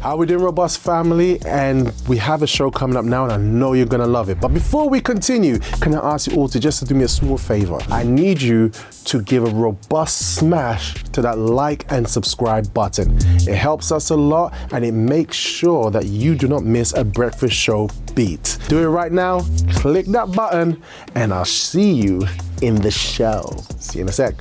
How we doing, Robust family? And we have a show coming up now, and I know you're gonna love it. But before we continue, can I ask you all to just do me a small favor? I need you to give a robust smash to that like and subscribe button. It helps us a lot, and it makes sure that you do not miss a breakfast show beat. Do it right now, click that button, and I'll see you in the show. See you in a sec.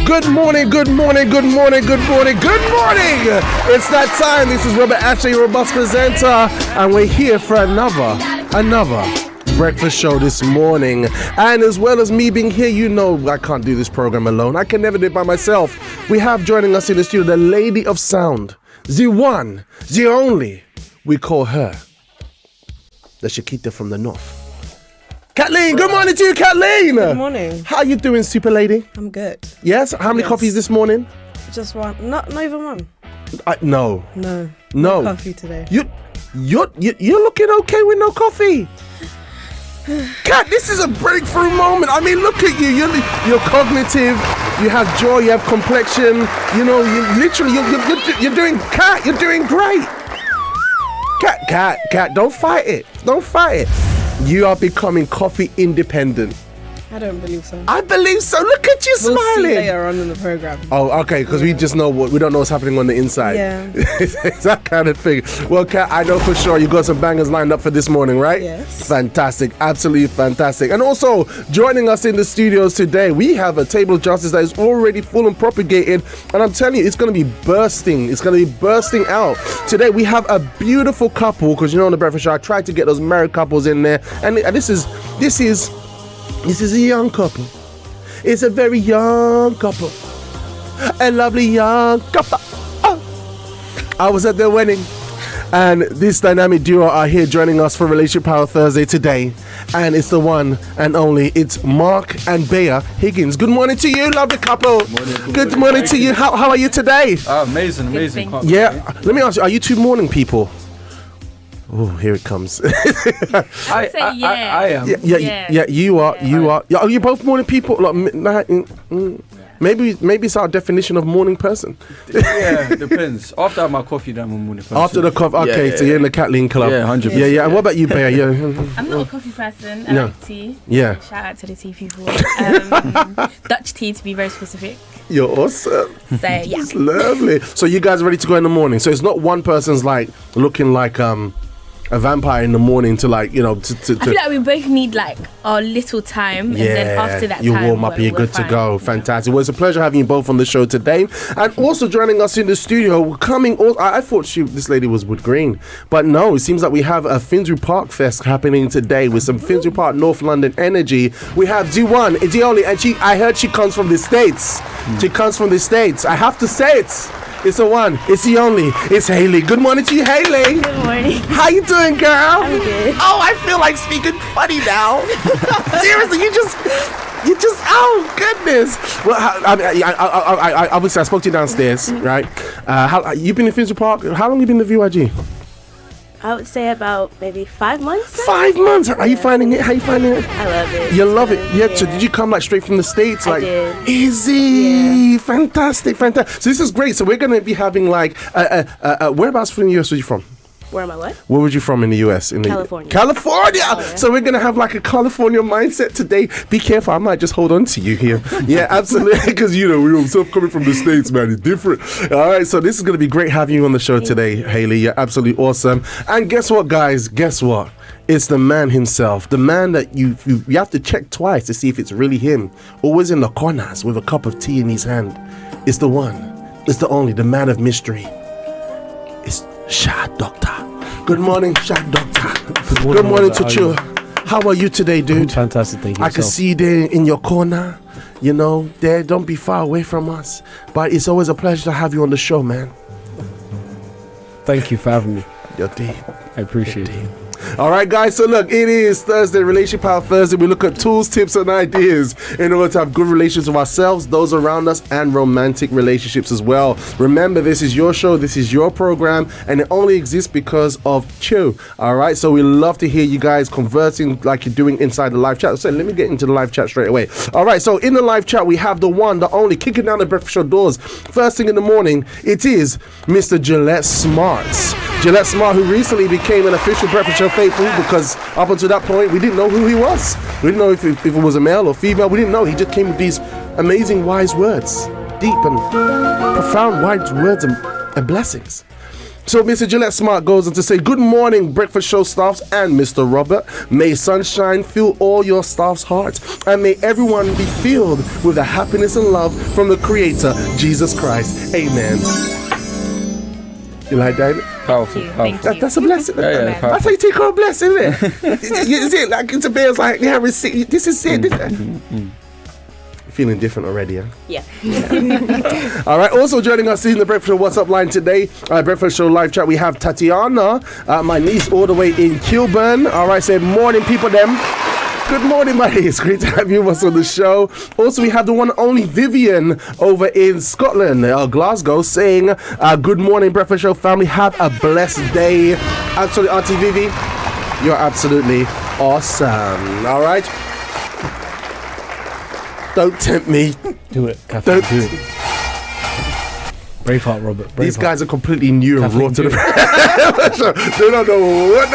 Good morning, good morning, good morning, good morning, good morning! It's that time. This is Robert Ashitey, Robust presenter, and we're here for another breakfast show this morning. And as well as me being here, you know I can't do this program alone. I can never do it by myself. We have joining us in the studio the lady of sound, the one, the only. We call her the Shakita from the north. Kathleen, good morning to you, Kathleen. Good morning. How you doing, super lady? I'm good. Yes? How many coffees this morning? Just one. Not even one. No. No. No. No coffee today. You're looking okay with no coffee. Kat, this is a breakthrough moment. I mean, look at you. You're cognitive. You have joy. You have complexion. You know, you're doing. Kat, you're doing great. Kat, don't fight it. Don't fight it. You are becoming coffee independent. I don't believe so. I believe so. Look at you We'll smiling. see later on in the program. Oh, okay, because we just know we don't know what's happening on the inside. Yeah. It's that kind of thing. Well, Kat, I know for sure you got some bangers lined up for this morning, right? Yes. Fantastic, absolutely fantastic. And also joining us in the studios today, we have a table of justice that is already full and propagated, and I'm telling you, it's going to be bursting. It's going to be bursting out. Today we have a beautiful couple, because you know on the Breakfast Show I tried to get those married couples in there, and this is a young couple. It's a very young couple. A lovely young couple. Oh. I was at their wedding, and this dynamic duo are here joining us for Relationship Power Thursday today. And it's the one and only, it's Mark and Bea Higgins. Good morning to you, lovely couple. Good morning to you. How are you today? Amazing. Yeah, let me ask you, are you two morning people? Oh, here it comes. I am. Yeah, you are. Yeah, are you both morning people? Like, maybe it's our definition of morning person. Yeah, depends. After I have my coffee, then I'm a morning person. After the coffee, okay, so you're in the Kathleen club. Yeah, 100%. Yeah. And what about you, Bea? Yeah. I'm not a coffee person. I like tea. Yeah. Shout out to the tea people. Dutch tea, to be very specific. You're awesome. So yeah. It's lovely. So you guys are ready to go in the morning. So it's not one person's like looking like a vampire in the morning to like, you know, to I feel like we both need like our little time, and then after that you time, warm up and you're good to fine. go. Fantastic. Well, it's a pleasure having you both on the show today. And also joining us in the studio, I thought this lady was Wood Green, but no, it seems like we have a Finsbury Park Fest happening today with some Finsbury Park North London energy. We have D1, Ideoli, and I heard she comes from the States. She comes from the States. I have to say it. It's the one, it's the only, it's Haley. Good morning to you, Haley. Good morning. How you doing, girl? I'm good. Oh, I feel like speaking funny now. Seriously, you just, oh goodness. Well, I obviously I spoke to you downstairs, right? How you've been in Finsbury Park? How long have you been in the VYG? I would say about maybe 5 months. 5 months. Are you finding it? How you finding it? I love it. You love it. Yeah. So did you come like straight from the States? I did. Easy. Yeah. Fantastic. So this is great. So we're gonna be having like whereabouts from the US were you from? Where am I? What? Where was you from in the US? California. California! Oh, yeah. So we're going to have like a California mindset today. Be careful, I might just hold on to you here. Yeah, absolutely. Because, you know, we're all coming from the States, man. It's different. All right, so this is going to be great having you on the show today, Haley. You're absolutely awesome. And guess what, guys? Guess what? It's the man himself. The man that you have to check twice to see if it's really him. Always in the corners with a cup of tea in his hand. It's the one. It's the only. The man of mystery. It's Shah Doctor. Good morning, Shah Doctor. Good morning to you. How are you today, dude? Fantastic, thank you. I can see you there in your corner. You know, there. Don't be far away from us. But it's always a pleasure to have you on the show, man. Thank you for having me. Your day. I appreciate it. All right, guys. So look, it is Thursday, Relationship Power Thursday. We look at tools, tips, and ideas in order to have good relations with ourselves, those around us, and romantic relationships as well. Remember, this is your show, this is your program, and it only exists because of Chew. All right. So we love to hear you guys conversing like you're doing inside the live chat. So let me get into the live chat straight away. All right. So in the live chat, we have the one, the only, kicking down the breakfast show doors. First thing in the morning, it is Mr. Gillette Smarts. Gillette Smart, who recently became an official breakfast show faithful, because up until that point, we didn't know who he was. We didn't know if it was a male or female. We didn't know. He just came with these amazing wise words, deep and profound wise words and blessings. So Mr. Gillette Smart goes on to say, good morning, breakfast show staffs and Mr. Robert. May sunshine fill all your staff's hearts, and may everyone be filled with the happiness and love from the Creator, Jesus Christ. Amen. You like that? Powerful. Thank you. That's a blessing. Yeah, That's powerful. how you take our blessing, isn't it? Is it like it's a bear's like, yeah, receive. This is it. Feeling different already, huh? Yeah. All right. Also joining us in the Breakfast Show WhatsApp line today, Breakfast Show live chat, we have Tatiana, my niece, all the way in Kilburn. All right. Say morning, people. Them. Good morning, buddy. It's great to have you with us on the show. Also, we have the one and only Vivian over in Scotland, Glasgow, saying, good morning, Breakfast Show family. Have a blessed day. Absolutely, Auntie Vivi, you're absolutely awesome. All right. Don't tempt me. Do it, Catherine. Don't. Do it. Braveheart, Robert. Braveheart. These guys are completely new and raw to the Kathleen, They don't know what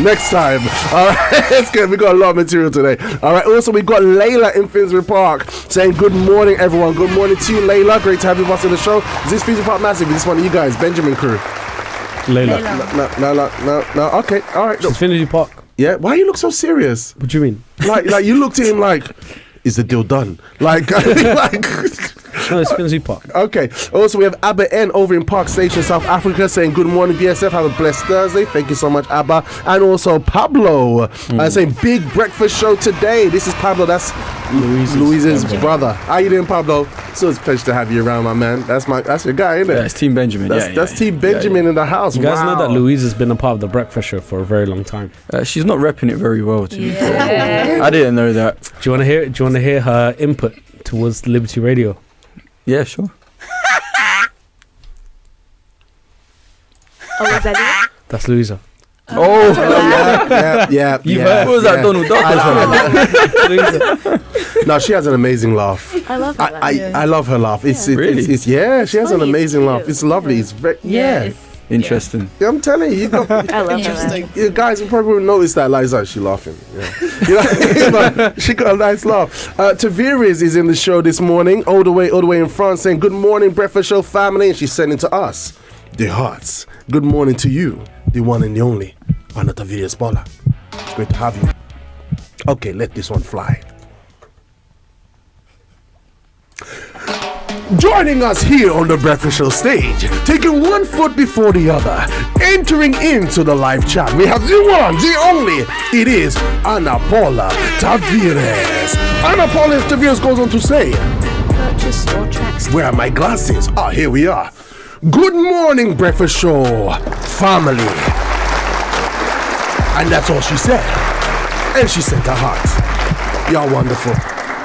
next time. All right, it's good. We got a lot of material today. All right. Also, we got Layla in Finsbury Park saying good morning, everyone. Good morning to you, Layla. Great to have you with us on the show. Is this Finsbury Park Massive? Is this one of you guys, Benjamin crew? Layla. No. Okay. All right. She's Finsbury Park. Yeah. Why you look so serious? What do you mean? Like you looked at him like, is the deal done? Like. No, it's Finsbury Park. Okay. Also, we have Abba N over in Park Station, South Africa, saying good morning, BSF. Have a blessed Thursday. Thank you so much, Abba. And also Pablo saying big breakfast show today. This is Pablo. That's Louise's brother. How you doing, Pablo? So it's a pleasure to have you around, my man. That's your guy, isn't it? Yeah, it's Team Benjamin. That's Team Benjamin in the house. You guys wow. know that Louise has been a part of the breakfast show for a very long time. She's not repping it very well, to be Yeah. fair. I didn't know that. Do you want to hear? Do you want to hear her input towards Liberty Radio? Yeah, sure. Oh, is that That's Louisa. Yeah. You've heard. What was that, Donald Duck? Louisa. No, she has an amazing laugh. it? I love that. I love her laugh. It's Really? it's she has an funny, amazing it's laugh. cute. It's lovely. It's very It's, Interesting. Yeah, I'm telling you, I love Interesting. you guys will probably notice that Liza, she laughing. Yeah. She got a nice laugh. Taviriz is in the show this morning, all the way in France, saying good morning, Breakfast Show family, and she's sending to us the hearts. Good morning to you, the one and the only, Anna Taviriz Bola. It's great to have you. Okay, let this one fly. Joining us here on the Breakfast Show stage, taking one foot before the other, entering into the live chat, we have the one, the only, it is Ana Paula Tavires. Ana Paula Tavires goes on to say, Purchase your tracks. where are my glasses? Ah, here we are. Good morning, Breakfast Show family. And that's all she said. And she sent her heart. You're wonderful.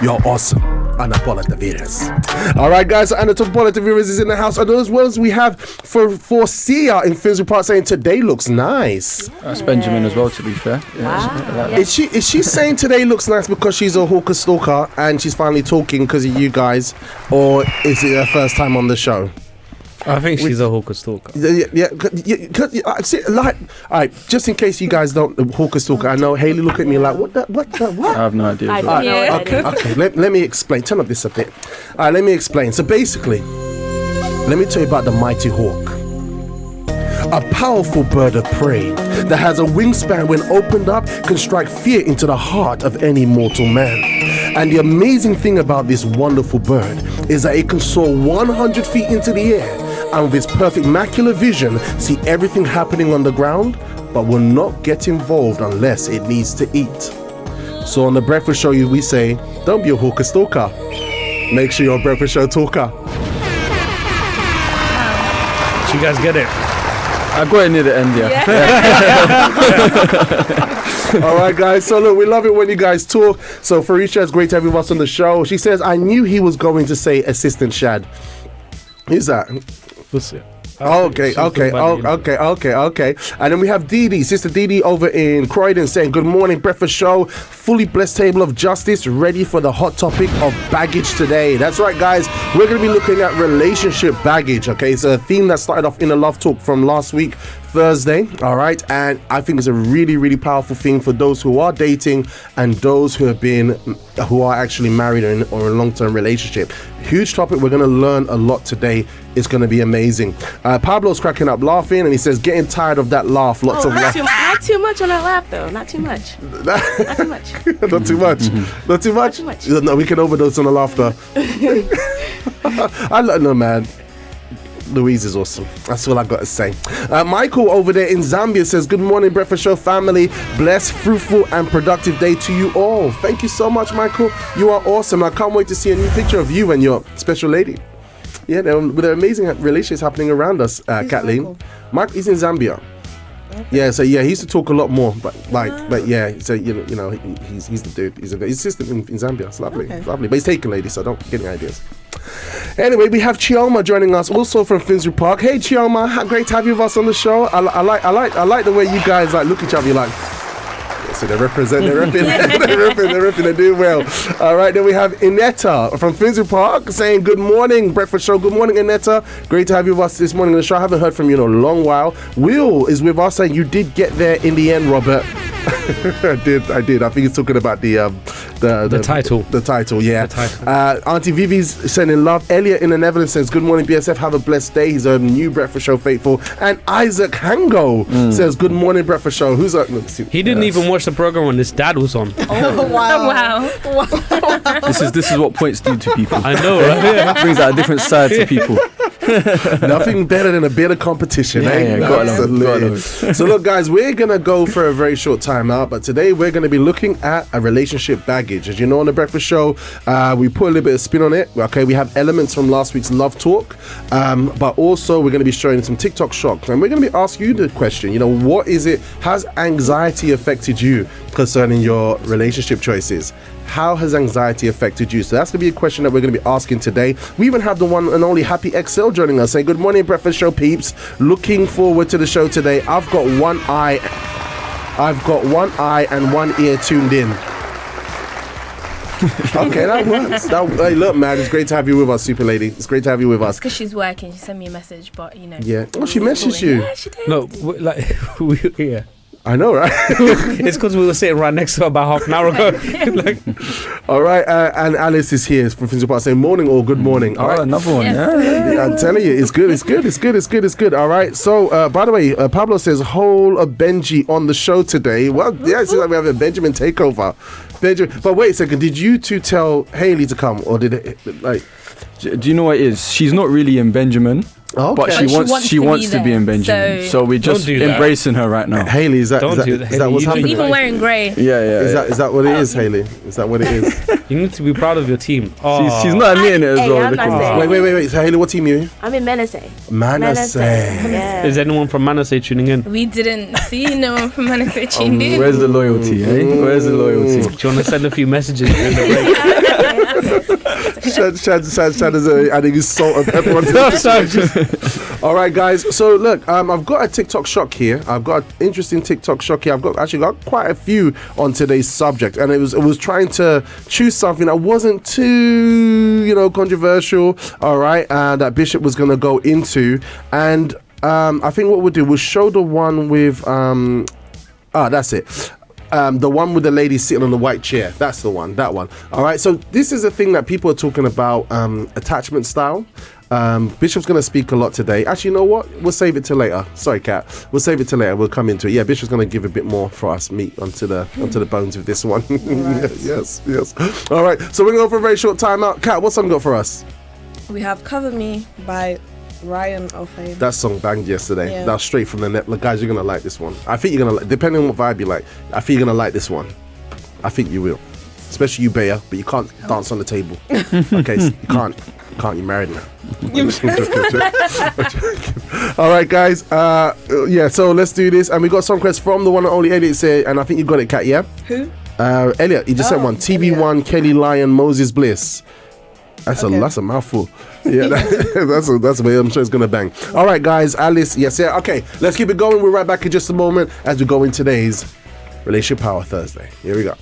You're awesome. Ana Paula Tavires. All right, guys. So Ana Paula Tavires is in the house. And those words we have for Sia in Finsbury Park saying today looks nice. That's Benjamin as well, to be fair. Yeah, Is she saying today looks nice because she's a hawker stalker and she's finally talking because of you guys, or is it her first time on the show? I think she's a hawker stalker. Yeah. See, like, all right. Just in case you guys don't, hawker stalker. I know Haley look at me like, what? I have no idea. I as well. don't know. Okay. Let me explain. Turn up this a bit. All right, let me explain. So basically, let me tell you about the mighty hawk. A powerful bird of prey that has a wingspan when opened up can strike fear into the heart of any mortal man. And the amazing thing about this wonderful bird is that it can soar 100 feet into the air and with its perfect macular vision see everything happening on the ground, but will not get involved unless it needs to eat. So on the Breakfast Show, we say, don't be a hawker stalker. Make sure you're a Breakfast Show talker. So you guys get it. I got it near the end, All right, guys. So look, we love it when you guys talk. So Farisha, it's great to have you us on the show. She says, I knew he was going to say assistant Shad. Who's that? Pussy. Okay. And then we have Dee, Sister Dee over in Croydon saying, good morning, breakfast show, fully blessed table of justice, ready for the hot topic of baggage today. That's right, guys. We're going to be looking at relationship baggage, okay? It's a theme that started off in a love talk from last week, Thursday, all right? And I think it's a really, really powerful thing for those who are dating and those who are actually married or in a long-term relationship. Huge topic. We're going to learn a lot today. It's going to be amazing. Pablo's cracking up laughing, and he says, getting tired of that laugh. Lots of laugh. Not too much on that laugh, though. Not too much. Not too much. Not too much. Not too much. Not too much. No, we can overdose on the laughter. I don't know, man. Louise is awesome. That's all I got to say. Michael over there in Zambia says, good morning, breakfast show family. Blessed, fruitful and productive day to you all. Thank you so much, Michael. You are awesome. I can't wait to see a new picture of you and your special lady. Yeah, there are amazing relationships happening around us, Kathleen. Michael, he's in Zambia. Okay. Yeah, so yeah, he used to talk a lot more, but yeah, so you know, he's the dude. He's assistant in Zambia. It's lovely, lovely. But he's taking ladies, so don't get any ideas. Anyway, we have Chioma joining us, also from Finsbury Park. Hey, Chioma, great to have you with us on the show. I like the way you guys look at each other. You're like, so they're repping, they're doing well. All right, then we have Inetta from Finsbury Park saying, good morning, breakfast show. Good morning, Inetta. Great to have you with us this morning on the show. I haven't heard from you in a long while. Will is with us saying, you did get there in the end, Robert. I did. I think he's talking about the title. The title, yeah. The title. Auntie Vivi's sending love. Elliot in the Netherlands says, good morning, BSF. Have a blessed day. He's a new breakfast show faithful. And Isaac Hango says, good morning, breakfast show. Who's that? He didn't even watch the program when his dad was on. Oh, wow. This is what points do to people. I know, right? It brings out a different side to people. Nothing better than a bit of competition, eh? Absolutely. So look, guys, we're gonna go for a very short time out, but today we're gonna be looking at a relationship baggage. As you know, on the breakfast show, we put a little bit of spin on it. Okay, we have elements from last week's love talk, but also we're gonna be showing some TikTok shocks, and we're gonna be asking you the question. You know, what is it? Has anxiety affected you concerning your relationship choices? How has anxiety affected you? So that's going to be a question that we're going to be asking today. We even have the one and only Happy XL joining us saying, good morning, breakfast show peeps. Looking forward to the show today. I've got one eye and one ear tuned in. Okay, that works. Hey, look, man, it's great to have you with us, super lady. It's great to have you with us. It's because she's working. She sent me a message, but you know. Yeah. Oh, she messaged you. Yeah, she did. No, yeah. I know, right? It's because we were sitting right next to her about half an hour ago. All right, and Alice is here from Finsbury Park saying morning or good morning. All right, another one. Yes. Yeah. I'm telling you, it's good. All right. So, by the way, Pablo says whole of Benji on the show today. Well, yeah, it seems like we have a Benjamin takeover. But wait a second. Did you two tell Haley to come, or did it like? Do you know what it is? She's not really in Benjamin. Okay. But she wants to be in Benjamin, so we're just embracing her right now. Haley, is that what's happening? She's even wearing grey. Yeah. Is that what it is, Haley? Is that what it is? You need to be proud of your team. She's not admitting it as well. Wait. So Haley, what team are you? I'm in Manasseh. Yeah. Is anyone from Manasseh tuning in? We didn't see no one from Manasseh tuned in. Where's the loyalty, eh? Where's the loyalty? Do you want to send a few messages during the break? Shad is adding his salt and pepper on All right, guys. So look, I've got a TikTok shock here. I've got an interesting TikTok shock here. I've got quite a few on today's subject, and it was trying to choose something that wasn't too controversial. All right, that Bishop was going to go into, and I think what we'll do, we'll show the one with that's it. The one with the lady sitting on the white chair. That's the one. That one. All right. So this is a thing that people are talking about, attachment style. Bishop's going to speak a lot today. Actually, you know what? We'll save it till later. Sorry, Kat. We'll save it till later. We'll come into it. Yeah, Bishop's going to give a bit more for us meat onto the bones of this one. Right. Yes. All right. So we're going to go for a very short time out. Kat, what song got for us? We have Cover Me by Ryan of Fame. That song banged yesterday. Yeah. That's straight from the net. Look, guys, you're gonna like this one. I think you're gonna like, depending on what vibe you like. I think you're gonna like this one. I think you will. especially you, Bea, but you can't dance on the table. Okay, so you can't. You're married now. All right, guys. So let's do this. And we got some requests from the one and only Elliot say, and I think you got it, Kat, yeah? Who? Elliot, you just sent one. TB1, Kelly Lyon, Moses Bliss. That's a mouthful. Yeah, that's a way I'm sure it's gonna bang. All right, guys. Alice, yes, yeah. Okay, let's keep it going. We're right back in just a moment as we go in today's Relationship Power Thursday. Here we go.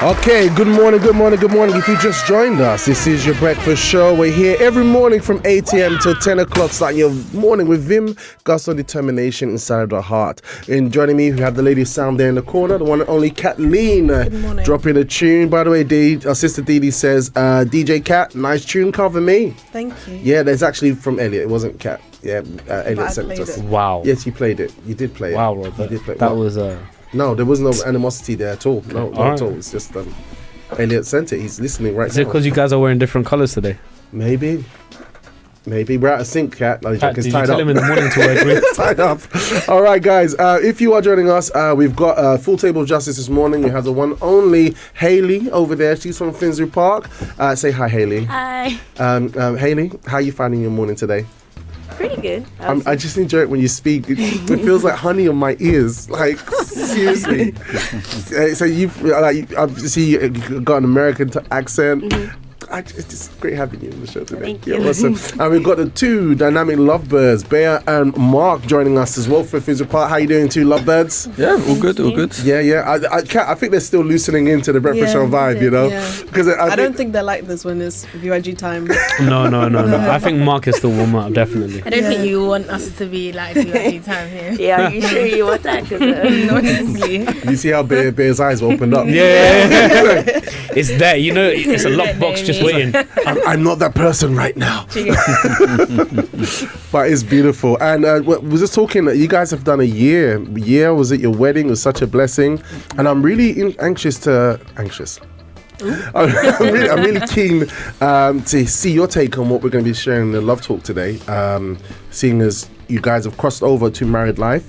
Okay, good morning. If you just joined us, this is your breakfast show. We're here every morning from 8 a.m. till 10 o'clock, starting your morning with vim, gusto, determination inside of the heart. And joining me, we have the lady sound there in the corner, the one and only Kathleen, dropping a tune. By the way, our sister Dee Dee says, DJ Kat, nice tune, cover me. Thank you. Yeah, that's actually from Elliot. It wasn't Kat. Yeah, Elliot sent it to us. Wow. Yes, you played it. You did play it. Wow, Robert. You did play it. That was No, there was no animosity there at all. No, not at all. It's just Elliot sent it. He's listening right now. Is it because you guys are wearing different colours today? Maybe. We're out of sync, Kat. Kat, did you tell him in the morning to wear green? Tied up. All right, guys. If you are joining us, we've got a full table of justice this morning. We have the one only Hayley over there. She's from Finsbury Park. Say hi, Hayley. Hi. Hayley, how are you finding your morning today? Pretty good. I just enjoy it when you speak. It feels like honey on my ears. Like, seriously. So I see you got an American accent. Mm-hmm. It's just great having you on the show today. Thank you. Awesome. And we've got the two dynamic lovebirds, Bea and Mark, joining us as well for Finsbury Park. How you doing, two lovebirds? Yeah, all good. Yeah. I think they're still loosening into the breakfast show vibe, you know? Because I don't think they're like this when it's VYG time. No. I think Mark is still warm up, definitely. I don't think you want us to be like VYG time here. Yeah, are you sure you want that? Honestly. You see how Bea's eyes were opened up? Yeah. It's there, you know, it's a lockbox just waiting. I'm not that person right now. But it's beautiful. And was just talking that you guys have done a year. Was it your wedding? It was such a blessing. And I'm really anxious. I'm really keen to see your take on what we're going to be sharing in the Love Talk today, seeing as you guys have crossed over to married life.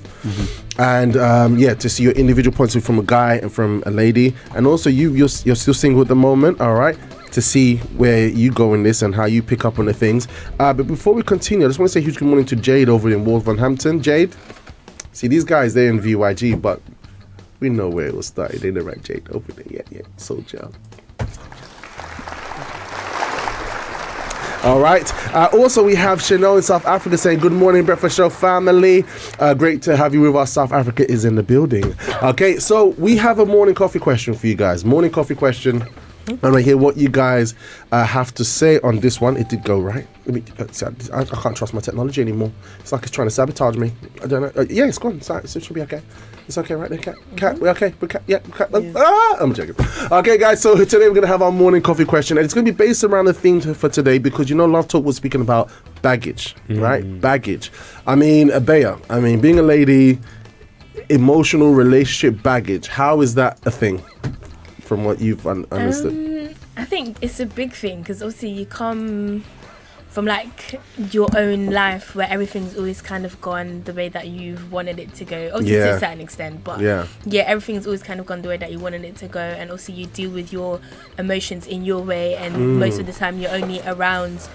And to see your individual points of view from a guy and from a lady, and also you're still single at the moment, all right, to see where you go in this and how you pick up on the things. But before we continue, I just want to say a huge good morning to Jade over in Wolverhampton. Jade, see these guys, they're in VYG, but we know where it was started. Ain't it right, Jade? Over there, yeah, soldier. All right. Also, we have Chanel in South Africa saying, good morning, Breakfast Show family. Great to have you with us. South Africa is in the building. Okay, so we have a morning coffee question for you guys. Morning coffee question. And I hear what you guys have to say on this one. It did go right. I can't trust my technology anymore. It's like it's trying to sabotage me. I don't know. Yeah, it's gone. It should be okay. It's okay right there, Kat. We're okay. I'm joking. Okay, guys. So today we're gonna have our morning coffee question, and it's gonna be based around the theme for today because Love Talk was speaking about baggage, right? Baggage. I mean, Bea. Being a lady, emotional relationship baggage. How is that a thing? From what you've understood? I think it's a big thing because obviously you come from like your own life where everything's always kind of gone the way that you wanted it to go, obviously to a certain extent, but everything's always kind of gone the way that you wanted it to go, and also you deal with your emotions in your way, and most of the time you're only around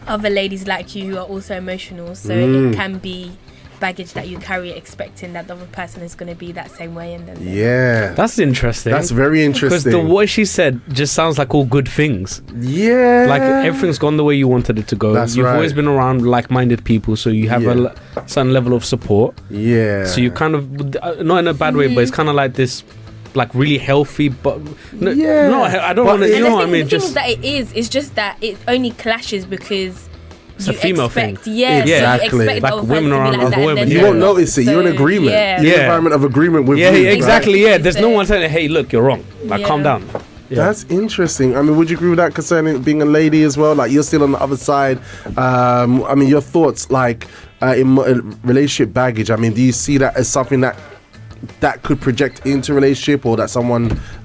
other ladies like you who are also emotional, so it can be baggage that you carry expecting that the other person is going to be that same way, and then that's interesting. That's very interesting because what she said just sounds like all good things. Like everything's gone the way you wanted it to go. You've always been around like-minded people, so you have a certain level of support. So you kind of, not in a bad way, but it's kind of like this like really healthy, but I don't want to, you know what I mean? The thing is that it's just that it only clashes because it's a female thing. Yeah, exactly. So you expect like women around other women. You won't notice it. You're in agreement. You're in an environment of agreement with you. Exactly. Right? Yeah, there's no one saying, hey, look, you're wrong. Like, calm down. That's interesting. Would you agree with that concerning being a lady as well? Like, you're still on the other side. Your thoughts, like, in relationship baggage, do you see that as something that that could project into a relationship, or that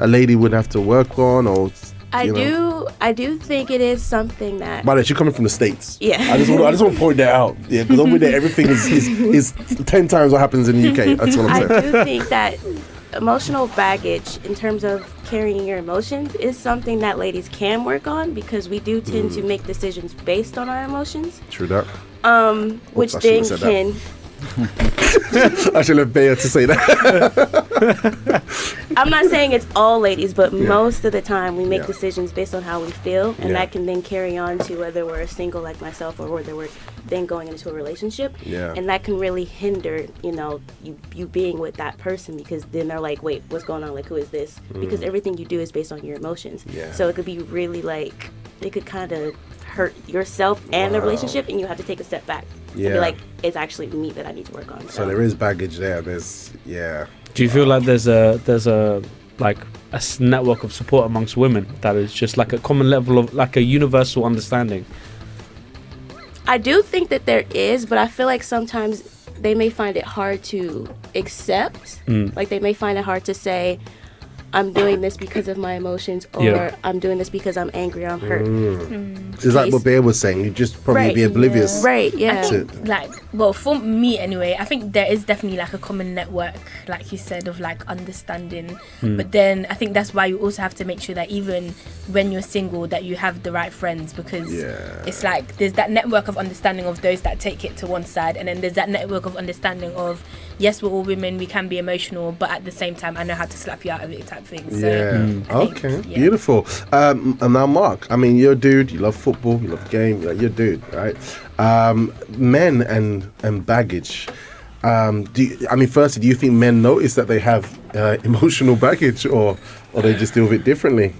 a lady would have to work on, or I do think it is something that. By the way, she's coming from the States. Yeah. I just want to point that out. Yeah, because over there everything is 10 times what happens in the UK. That's what I'm saying. I do think that emotional baggage, in terms of carrying your emotions, is something that ladies can work on, because we do tend to make decisions based on our emotions. True that. Which then can. I should have Bea to say that. I'm not saying it's all ladies, but most of the time we make decisions based on how we feel, and that can then carry on to whether we're single like myself or whether we're then going into a relationship. And that can really hinder, you being with that person, because then they're like, wait, what's going on? Like, who is this? Because everything you do is based on your emotions. So it could be really like, it could kind of hurt yourself and the relationship, and you have to take a step back and be like, it's actually me that I need to work on. So there is baggage there. Do you feel like there's a like a network of support amongst women that is just like a common level of like a universal understanding? I do think that there is, but I feel like sometimes they may find it hard to accept. Like they may find it hard to say, I'm doing this because of my emotions, or I'm doing this because I'm angry or I'm hurt. Is that what Bea was saying? You just probably be oblivious. Right, yeah. I think, for me anyway, I think there is definitely like a common network, like you said, of like understanding. But then I think that's why you also have to make sure that even when you're single, that you have the right friends, because it's like there's that network of understanding of those that take it to one side, and then there's that network of understanding of, yes, we're all women, we can be emotional, but at the same time, I know how to slap you out of it type thing. So Beautiful. And now Mark, I mean, you're a dude, you love football, you love the game, you're a dude, right? Men and baggage. Firstly, do you think men notice that they have emotional baggage, or they just deal with it differently?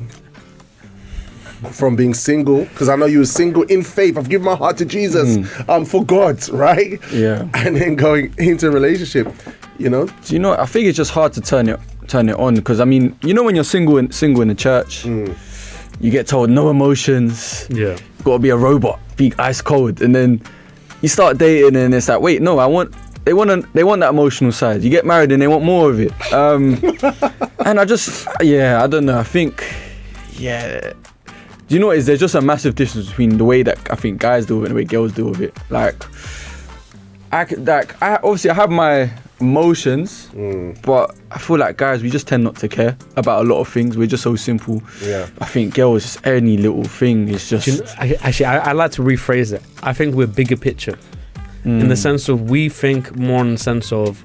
From being single, because I know you were single in faith, I've given my heart to Jesus, for God, right? Yeah. And then going into a relationship, I think it's just hard to turn it on, because I mean, when you're single in the church, you get told no emotions. Yeah. You've got to be a robot, be ice cold, and then you start dating, and it's like, wait, no, they want that emotional side. You get married, and they want more of it. And I don't know. I think, do you know what it is? There's just a massive difference between the way that I think guys do it and the way girls deal with it. I have my emotions, but I feel like guys, we just tend not to care about a lot of things. We're just so simple. I think girls, just any little thing is just... I like to rephrase it. I think we're bigger picture. In the sense of, we think more in the sense of,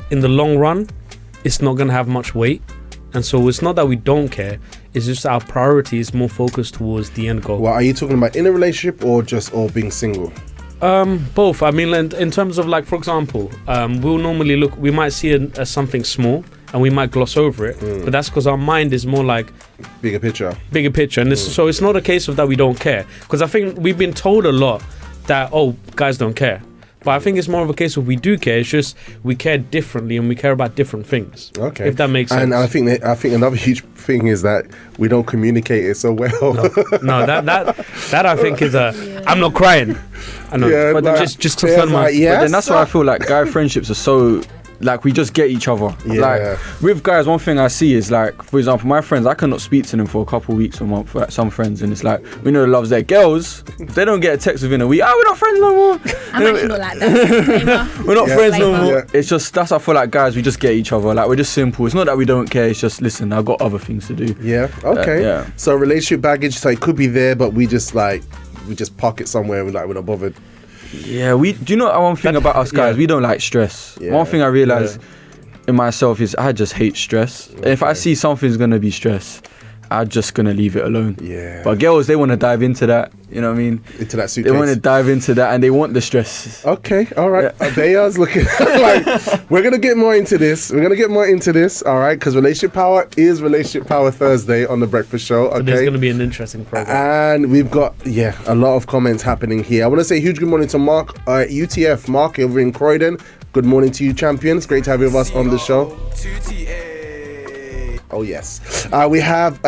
in the long run, it's not going to have much weight. And so it's not that we don't care, it's just our priority is more focused towards the end goal. Well, are you talking about in a relationship or being single? Both. I mean, in terms of, like, for example, we'll normally we might see it as something small and we might gloss over it, but that's because our mind is more like bigger picture. And so it's not a case of that we don't care, because I think we've been told a lot that, guys don't care. But I think it's more of a case of we do care. It's just we care differently and we care about different things. Okay, if that makes sense. And I think another huge thing is that we don't communicate it so well. No, that I think is I'm not crying. I know, but just concern my. But then that's why I feel like guy friendships are so. Like, we just get each other. Like, with guys, one thing I see is, like, for example, my friends, I cannot speak to them for a couple of weeks or a month, like some friends, and it's like, we know the love's there. Girls, if they don't get a text within a week, we're not friends no more. I'm actually not like that. We're not friends no more. It's just, that's how I feel like guys, we just get each other. Like, we're just simple. It's not that we don't care, it's just, listen, I've got other things to do. Yeah, okay. So relationship baggage, so it could be there, but we just park it somewhere and we're not bothered. Yeah, do you know one thing about us guys? We don't like stress. One thing I realized in myself is I just hate stress. Okay. If I see something's gonna be stress, I'm just gonna leave it alone. Yeah. But girls, they want to dive into that. You know what I mean? Into that suitcase. They want to dive into that, and they want the stress. Okay, all right. Bea's looking like we're gonna get more into this. All right, because relationship power is Relationship Power Thursday on the Breakfast Show. Okay. So there's gonna be an interesting program, and we've got a lot of comments happening here. I want to say huge good morning to Mark at UTF. Mark over in Croydon. Good morning to you, champions. Great to have you with us on the show. Oh, yes. We have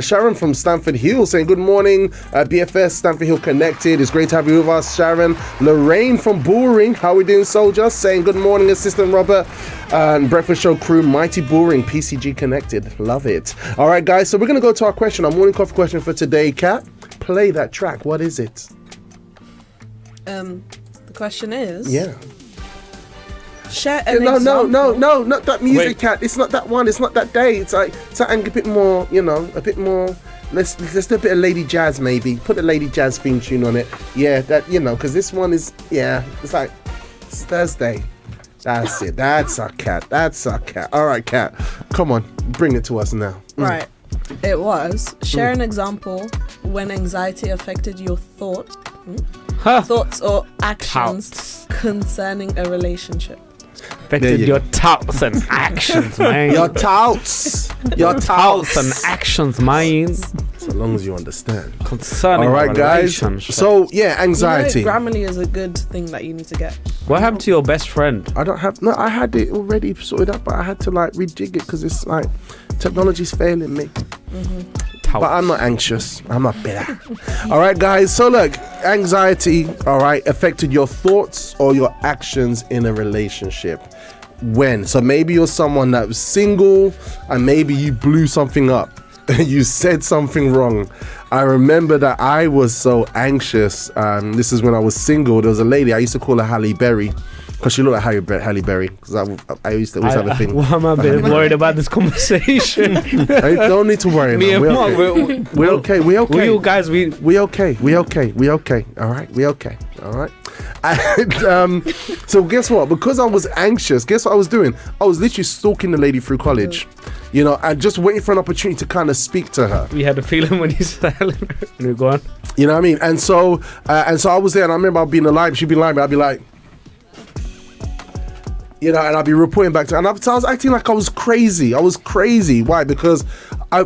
Sharon from Stamford Hill saying, good morning, BFS Stamford Hill Connected. It's great to have you with us, Sharon. Lorraine from Bullring. How are we doing, soldier? Saying, good morning, Assistant Robert. And Breakfast Show crew, Mighty Bullring, PCG Connected. Love it. All right, guys. So we're going to go to our question, our morning coffee question for today. Kat, play that track. What is it? The question is... Yeah. Share an example. No, not that music, Cat. It's not that one. It's not that day. It's like something a bit more, a bit more. Let's do a bit of Lady Jazz, maybe. Put a Lady Jazz theme tune on it. Yeah, that, because this one is, it's like, it's Thursday. That's it. That's our Cat. All right, Cat. Come on, bring it to us now. Right. It was, share an example when anxiety affected your thoughts or actions concerning a relationship. Affected your thoughts and actions, man. Your thoughts and actions, man. So long as you understand. Concerning, all right, guys. So anxiety. Grammarly is a good thing that you need to get. What happened to your best friend? I had it already sorted out, but I had to rejig it because it's like technology's failing me. But I'm not anxious. I'm not bitter. All right, guys. So look, anxiety, all right, affected your thoughts or your actions in a relationship. When? So maybe you're someone that was single and maybe you blew something up. You said something wrong. I remember that I was so anxious. This is when I was single. There was a lady, I used to call her Halle Berry. Because she looked like Halle Berry. Because I used to always have a thing. Why am I a bit worried about this conversation? I don't need to worry. Me and Mark, we're okay. We you guys, we okay. All right. We okay. All right. And so guess what? Because I was anxious, guess what I was doing? I was literally stalking the lady through college. And just waiting for an opportunity to kind of speak to her. We had a feeling when you said that. Go on. You know what I mean? And so I was there, and I remember I'd be in the library. She'd be lying, I'd be like. And I'd be reporting back to her. And so I was acting like I was crazy. Why? Because I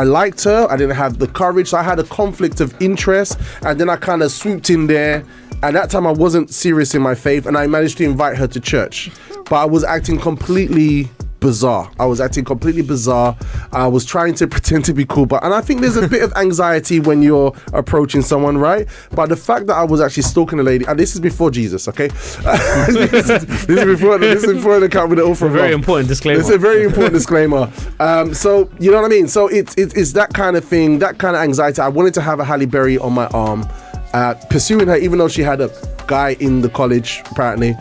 liked her. I didn't have the courage. So I had a conflict of interest. And then I kind of swooped in there. And that time I wasn't serious in my faith. And I managed to invite her to church. But I was acting completely bizarre. I was trying to pretend to be cool, and I think there's a bit of anxiety when you're approaching someone, right? But the fact that I was actually stalking a lady, and this is before Jesus, okay? this is before the account with it all from very important disclaimer. It's a very important disclaimer. So you know what I mean? So it's that kind of thing, that kind of anxiety. I wanted to have a Halle Berry on my arm, pursuing her, even though she had a guy in the college apparently.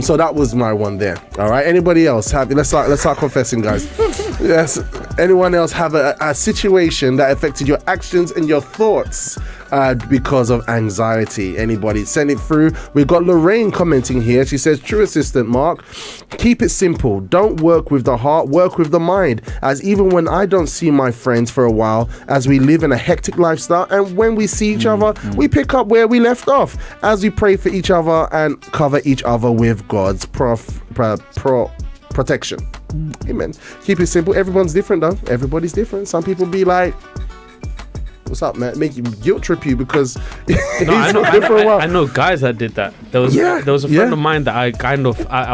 So that was my one there. All right. Anybody else have? Let's start confessing, guys. Yes. Anyone else have a situation that affected your actions and your thoughts because of anxiety? Anybody? Send it through. We've got Lorraine commenting here. She says, "True assistant, Mark. Keep it simple. Don't work with the heart. Work with the mind. As even when I don't see my friends for a while, as we live in a hectic lifestyle, and when we see each other, we pick up where we left off. As we pray for each other and cover each other with God's protection." Amen. Keep it simple. Everyone's different though. Everybody's different. Some people be like, "What's up, man?" Make you guilt trip you because I know guys that did that. There was a friend of mine that I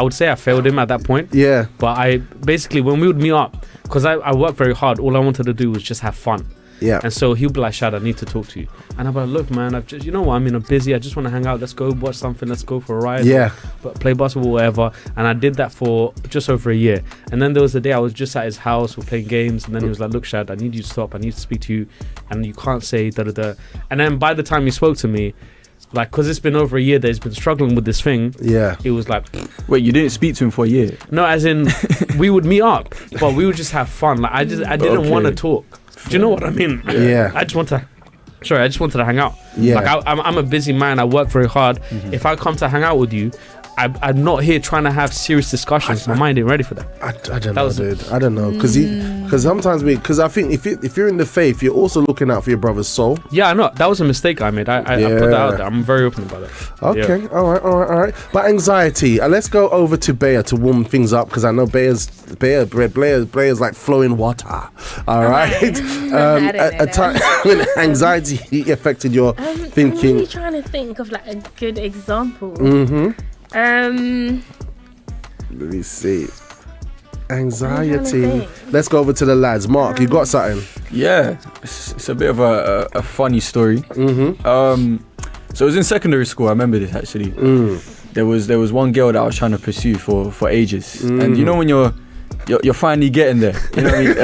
would say I failed him at that point. Yeah. But I basically, when we would meet up, because I worked very hard, all I wanted to do was just have fun. Yeah. And so he'll be like, "Shad, I need to talk to you." And I'm like, "Look, man, I'm busy. I just want to hang out. Let's go watch something. Let's go for a ride. Yeah. But play basketball, whatever." And I did that for just over a year. And then there was a day I was just at his house, we're playing games, and then he was like, "Look, Shad, I need you to stop. I need to speak to you, and you can't say da da da." And then by the time he spoke to me, because it's been over a year that he's been struggling with this thing. Yeah. It was like, wait, you didn't speak to him for a year? No, as in we would meet up, but we would just have fun. Like I didn't want to talk. Do you know what I mean? Yeah. I just wanted to hang out. Yeah. Like I'm a busy man. I work very hard. Mm-hmm. If I come to hang out with you, I'm not here trying to have serious discussions. My mind ain't ready for that. I don't know, dude. I don't know. Because sometimes I think if you're in the faith, you're also looking out for your brother's soul. Yeah, I know. That was a mistake I made. I put that out there. I'm very open about it. Okay. Yeah. All right. But anxiety. Let's go over to Bayer to warm things up, because I know Bayer's like flowing water. All right. A time when anxiety affected your thinking. I'm really trying to think of like a good example. Mm-hmm. Let me see. Anxiety. Let's go over to the lads. Mark, you got something? Yeah, it's a bit of a funny story. So it was in secondary school. I remember this actually. There was one girl that I was trying to pursue for ages, and you know when you're finally getting there. You know what I mean?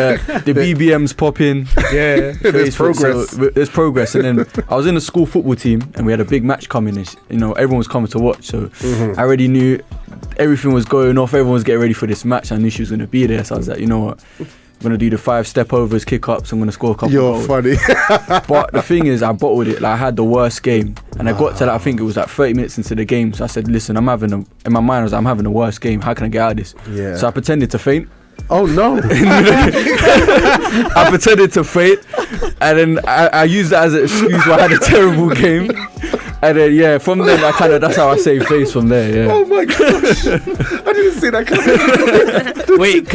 The BBM's popping. Yeah, there's progress. So there's progress, and then I was in the school football team, and we had a big match coming. And everyone was coming to watch. So I already knew everything was going off. Everyone was getting ready for this match. I knew she was going to be there. So I was like, you know what? I'm going to do the 5 step overs, kick ups. I'm going to score a couple goals. You're funny. But the thing is, I bottled it. Like, I had the worst game. And I got to, I think it was like 30 minutes into the game. So I said, listen, in my mind, I was like, I'm having the worst game. How can I get out of this? Yeah. So I pretended to faint. Oh, no. I pretended to faint. And then I used that as an excuse why I had a terrible game. And then, from then, that's how I save face from there, Oh my gosh. I didn't see that coming. Wait,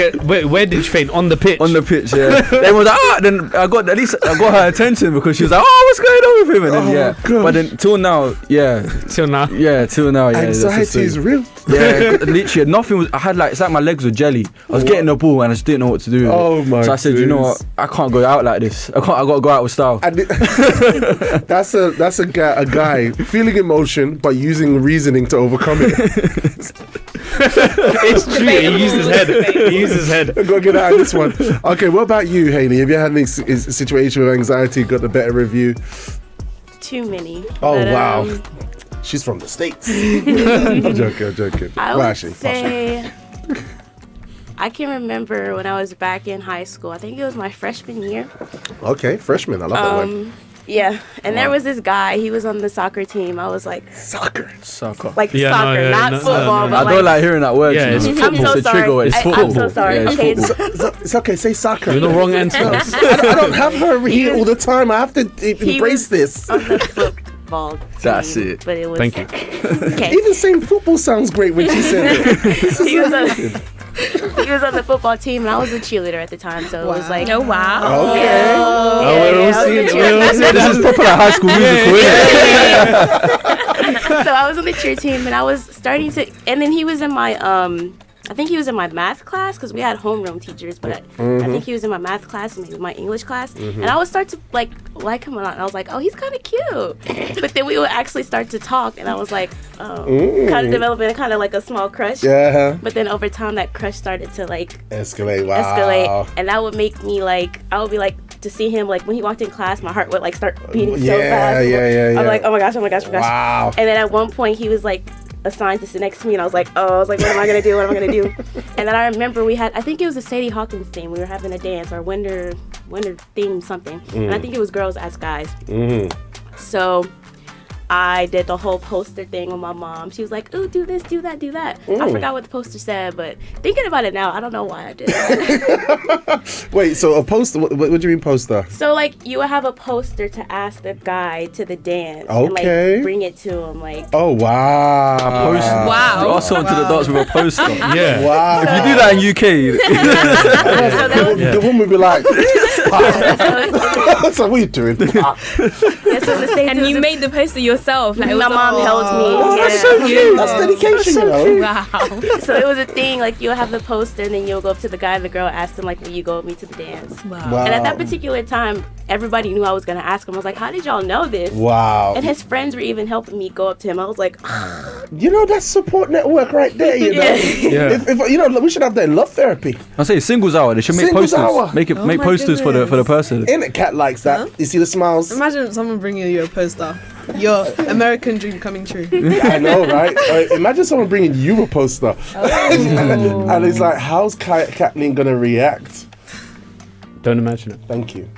where did you faint? On the pitch? On the pitch, yeah. Then was like, then I got her attention because she was like, oh, what's going on with him? And then, gosh. But then, till now. Anxiety is real. Yeah, literally, nothing was, it's like my legs were jelly. I was getting the ball and I just didn't know what to do with it. My So I said, you know what, I can't go out like this. I got to go out with style. And that's a guy feeling emotion but using reasoning to overcome it. It's true. He used his head. I've got to get out of this one. Okay, what about you, Hayley? Have you had any situation with anxiety, got the better review? Too many. Oh, wow. She's from the States. I'm joking. I would say, I can remember when I was back in high school. I think it was my freshman year. Okay, freshman. I love that word. Yeah, and there was this guy. He was on the soccer team. I was like, soccer. Like soccer, not football. I don't like hearing that word. Yeah, it's I'm so sorry. I'm so sorry. Yeah, okay, it's okay. Say soccer. You're the wrong answer. I don't have her here all the time. I have to embrace this. On the football team, That's it. But it was. Thank you. Okay. Even saying football sounds great when she said it. He was on the football team, and I was a cheerleader at the time, so it was like, oh wow, Okay. This is proper high school musical. So I was on the cheer team, and I was starting to, and then he was in my I think he was in my math class because we had homeroom teachers, but I think he was in my math class and maybe my English class. And I would start to like him a lot. And I was like, oh, he's kind of cute. But then we would actually start to talk, and I was like, kind of developing kind of like a small crush. Yeah. But then over time, that crush started to like escalate. Wow. And that would make me like, I would be like, to see him, like when he walked in class, my heart would like start beating so fast. Yeah. I'm like, oh my gosh. Wow. And then at one point, he was like assigned to sit next to me, and I was like, what am I gonna do? And then I remember I think it was a Sadie Hawkins thing. We were having a dance, or winter theme something, and I think it was Girls Ask Guys. So I did the whole poster thing with my mom. She was like, ooh, do this, do that, do that. I forgot what the poster said, but thinking about it now, I don't know why I did that. Wait, so a poster, what do you mean poster? So like you would have a poster to ask the guy to the dance and like bring it to him, like. Oh, wow. A poster. Wow. You ask someone to the dance with a poster. Yeah. Wow. If you do that in UK, So that was, the woman would be like, so what are you doing? And you made the poster yourself. Like, my mom held me. Oh, that's so cute. That's dedication, you know. Wow. So it was a thing, like you'll have the poster and then you'll go up to the guy and the girl, ask them like, will you go with me to the dance? Wow. And at that particular time, everybody knew I was going to ask him. I was like, how did y'all know this? Wow. And his friends were even helping me go up to him. I was like, you know, that's support network right there, you know. Yeah. If you know, we should have that in love therapy. I say singles hour. They should make Singles posters. hour. Make posters for the person. Ain't it? Cat likes that. Huh? You see the smiles? Imagine someone bringing you a poster. Your American dream coming true. I know, right? Imagine someone bringing you a poster. And it's like, how's Kathleen going to react? Don't imagine it. Thank you.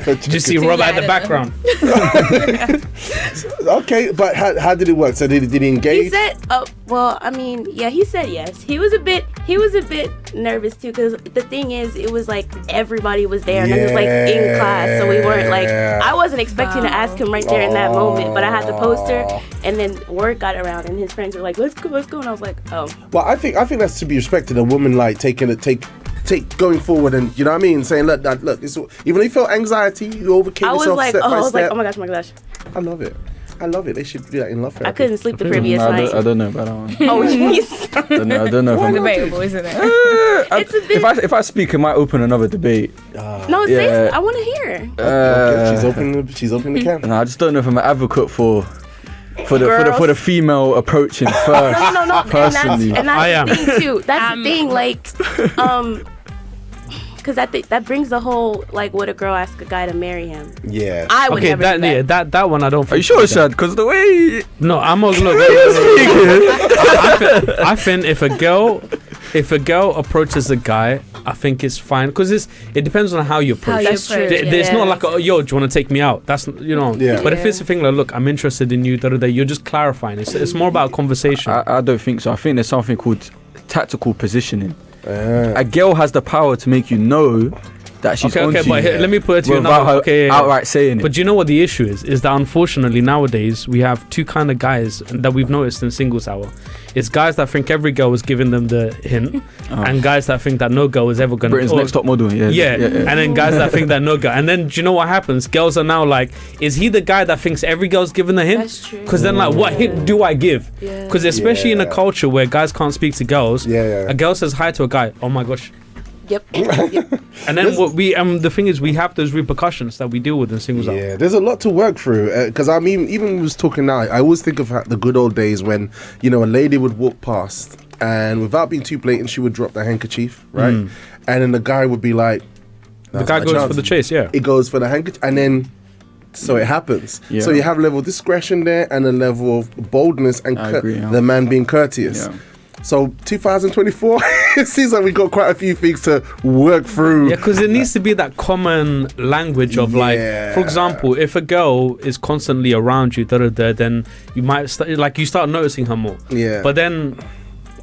Did you see Robert at the background? Okay, but how did it work? So did he engage? he said, he said yes. He was a bit nervous too, because the thing is, it was like everybody was there, and it was like in class, so we weren't like, I wasn't expecting to ask him right there in that moment, but I had the poster, and then word got around, and his friends were like, let's go, and I was like, oh. Well, I think that's to be respected. A woman like going forward, and you know what I mean, saying look, this, even if you felt anxiety, you overcame yourself step by step. Oh my gosh. I love it. I love it. They should do that in love therapy. I couldn't sleep the previous night. I don't know about that one. Oh, jeez. I don't know. It's debatable, isn't it? It's a bit. If I speak, it might open another debate. No, say I want to hear. Okay, she's opening the can. No, I just don't know if I'm an advocate for the female approaching first. No. Personally, and that's the thing too. That's the thing, like, because that brings the whole, like, would a girl ask a guy to marry him? Yeah. I would never do that. That one I don't. Are you sure, Shad? Because the way. No, I'm gonna look. I think if a girl approaches a guy, I think it's fine because it depends on how you approach. That's true. It's not like, oh, yo, do you want to take me out? That's Yeah. But if it's a thing like, look, I'm interested in you, you're just clarifying. It's more about conversation. I don't think so. I think there's something called tactical positioning. A girl has the power to make you know that she's onto you. But let me put it to you without her outright saying it. But do you know what the issue is? Is that unfortunately nowadays we have two kind of guys that we've noticed in singles hour. It's guys that think every girl is giving them the hint, and guys that think that no girl is ever gonna. Britain's next top model, yeah. And then guys that think that no girl. And then do you know what happens? Girls are now like, is he the guy that thinks every girl's giving the hint? That's true. Because then like, what hint do I give? Because especially in a culture where guys can't speak to girls, a girl says hi to a guy. Oh my gosh. Yep. And then what the thing is, we have those repercussions that we deal with in singles hour. Yeah, there's a lot to work through. Because I mean, even when we was talking now, I always think of the good old days when, a lady would walk past and without being too blatant, she would drop the handkerchief, right? And then the guy would be like, the guy goes for the chase, yeah. It goes for the handkerchief, and then so it happens. Yeah. So you have a level of discretion there and a level of boldness and the man being courteous. Yeah. So 2024, it seems like we got quite a few things to work through. Yeah, because it needs to be that common language of like, for example, if a girl is constantly around you, then you might start noticing her more. Yeah. But then,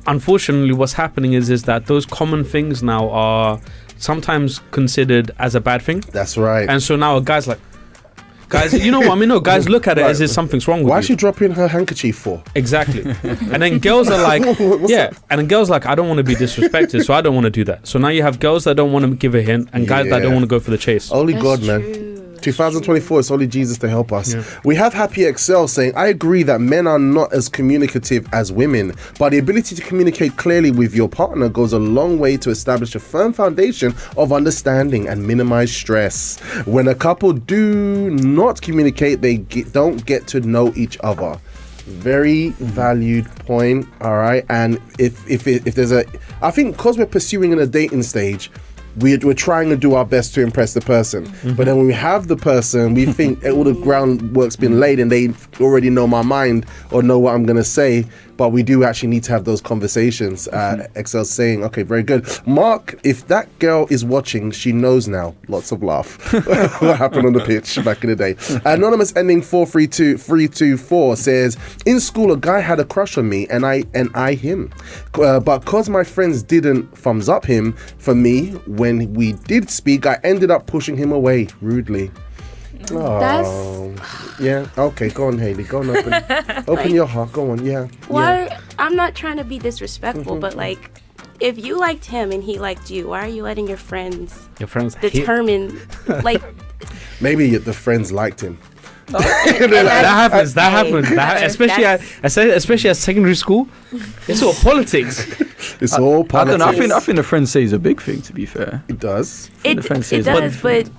unfortunately, what's happening is that those common things now are sometimes considered as a bad thing. That's right. And so now a guy's like, guys, you know what I mean? No, guys look at it as if something's wrong with you. Why is she dropping her handkerchief for? Exactly. And then girls are like, and then girls are like, I don't want to be disrespected, so I don't want to do that. So now you have girls that don't want to give a hint and guys that don't want to go for the chase. Only God, man. 2024, it's only Jesus to help us. Yeah. We have Happy Excel saying, I agree that men are not as communicative as women, but the ability to communicate clearly with your partner goes a long way to establish a firm foundation of understanding and minimize stress. When a couple do not communicate, they don't get to know each other. Very valued point, all right? And if there's I think because we're pursuing in a dating stage, we're trying to do our best to impress the person. But then when we have the person, we think all the groundwork's been laid and they already know my mind or know what I'm going to say. But we do actually need to have those conversations. Excel's saying, okay, very good. Mark, if that girl is watching, she knows now. Lots of laugh. What happened on the pitch back in the day. Anonymous ending 432 says, in school, a guy had a crush on me and I him. But because my friends didn't thumbs up him for me, when we did speak, I ended up pushing him away rudely. Oh, yeah. Okay, go on, Haley. Go on, open your heart. Go on, yeah. Why? Yeah. I'm not trying to be disrespectful, but like, if you liked him and he liked you, why are you letting your friends determine? Like, maybe the friends liked him. That happens. Especially at secondary school. It's all politics. It's all politics. I don't know. I think the friends say is a big thing. To be fair, it does. It does, but.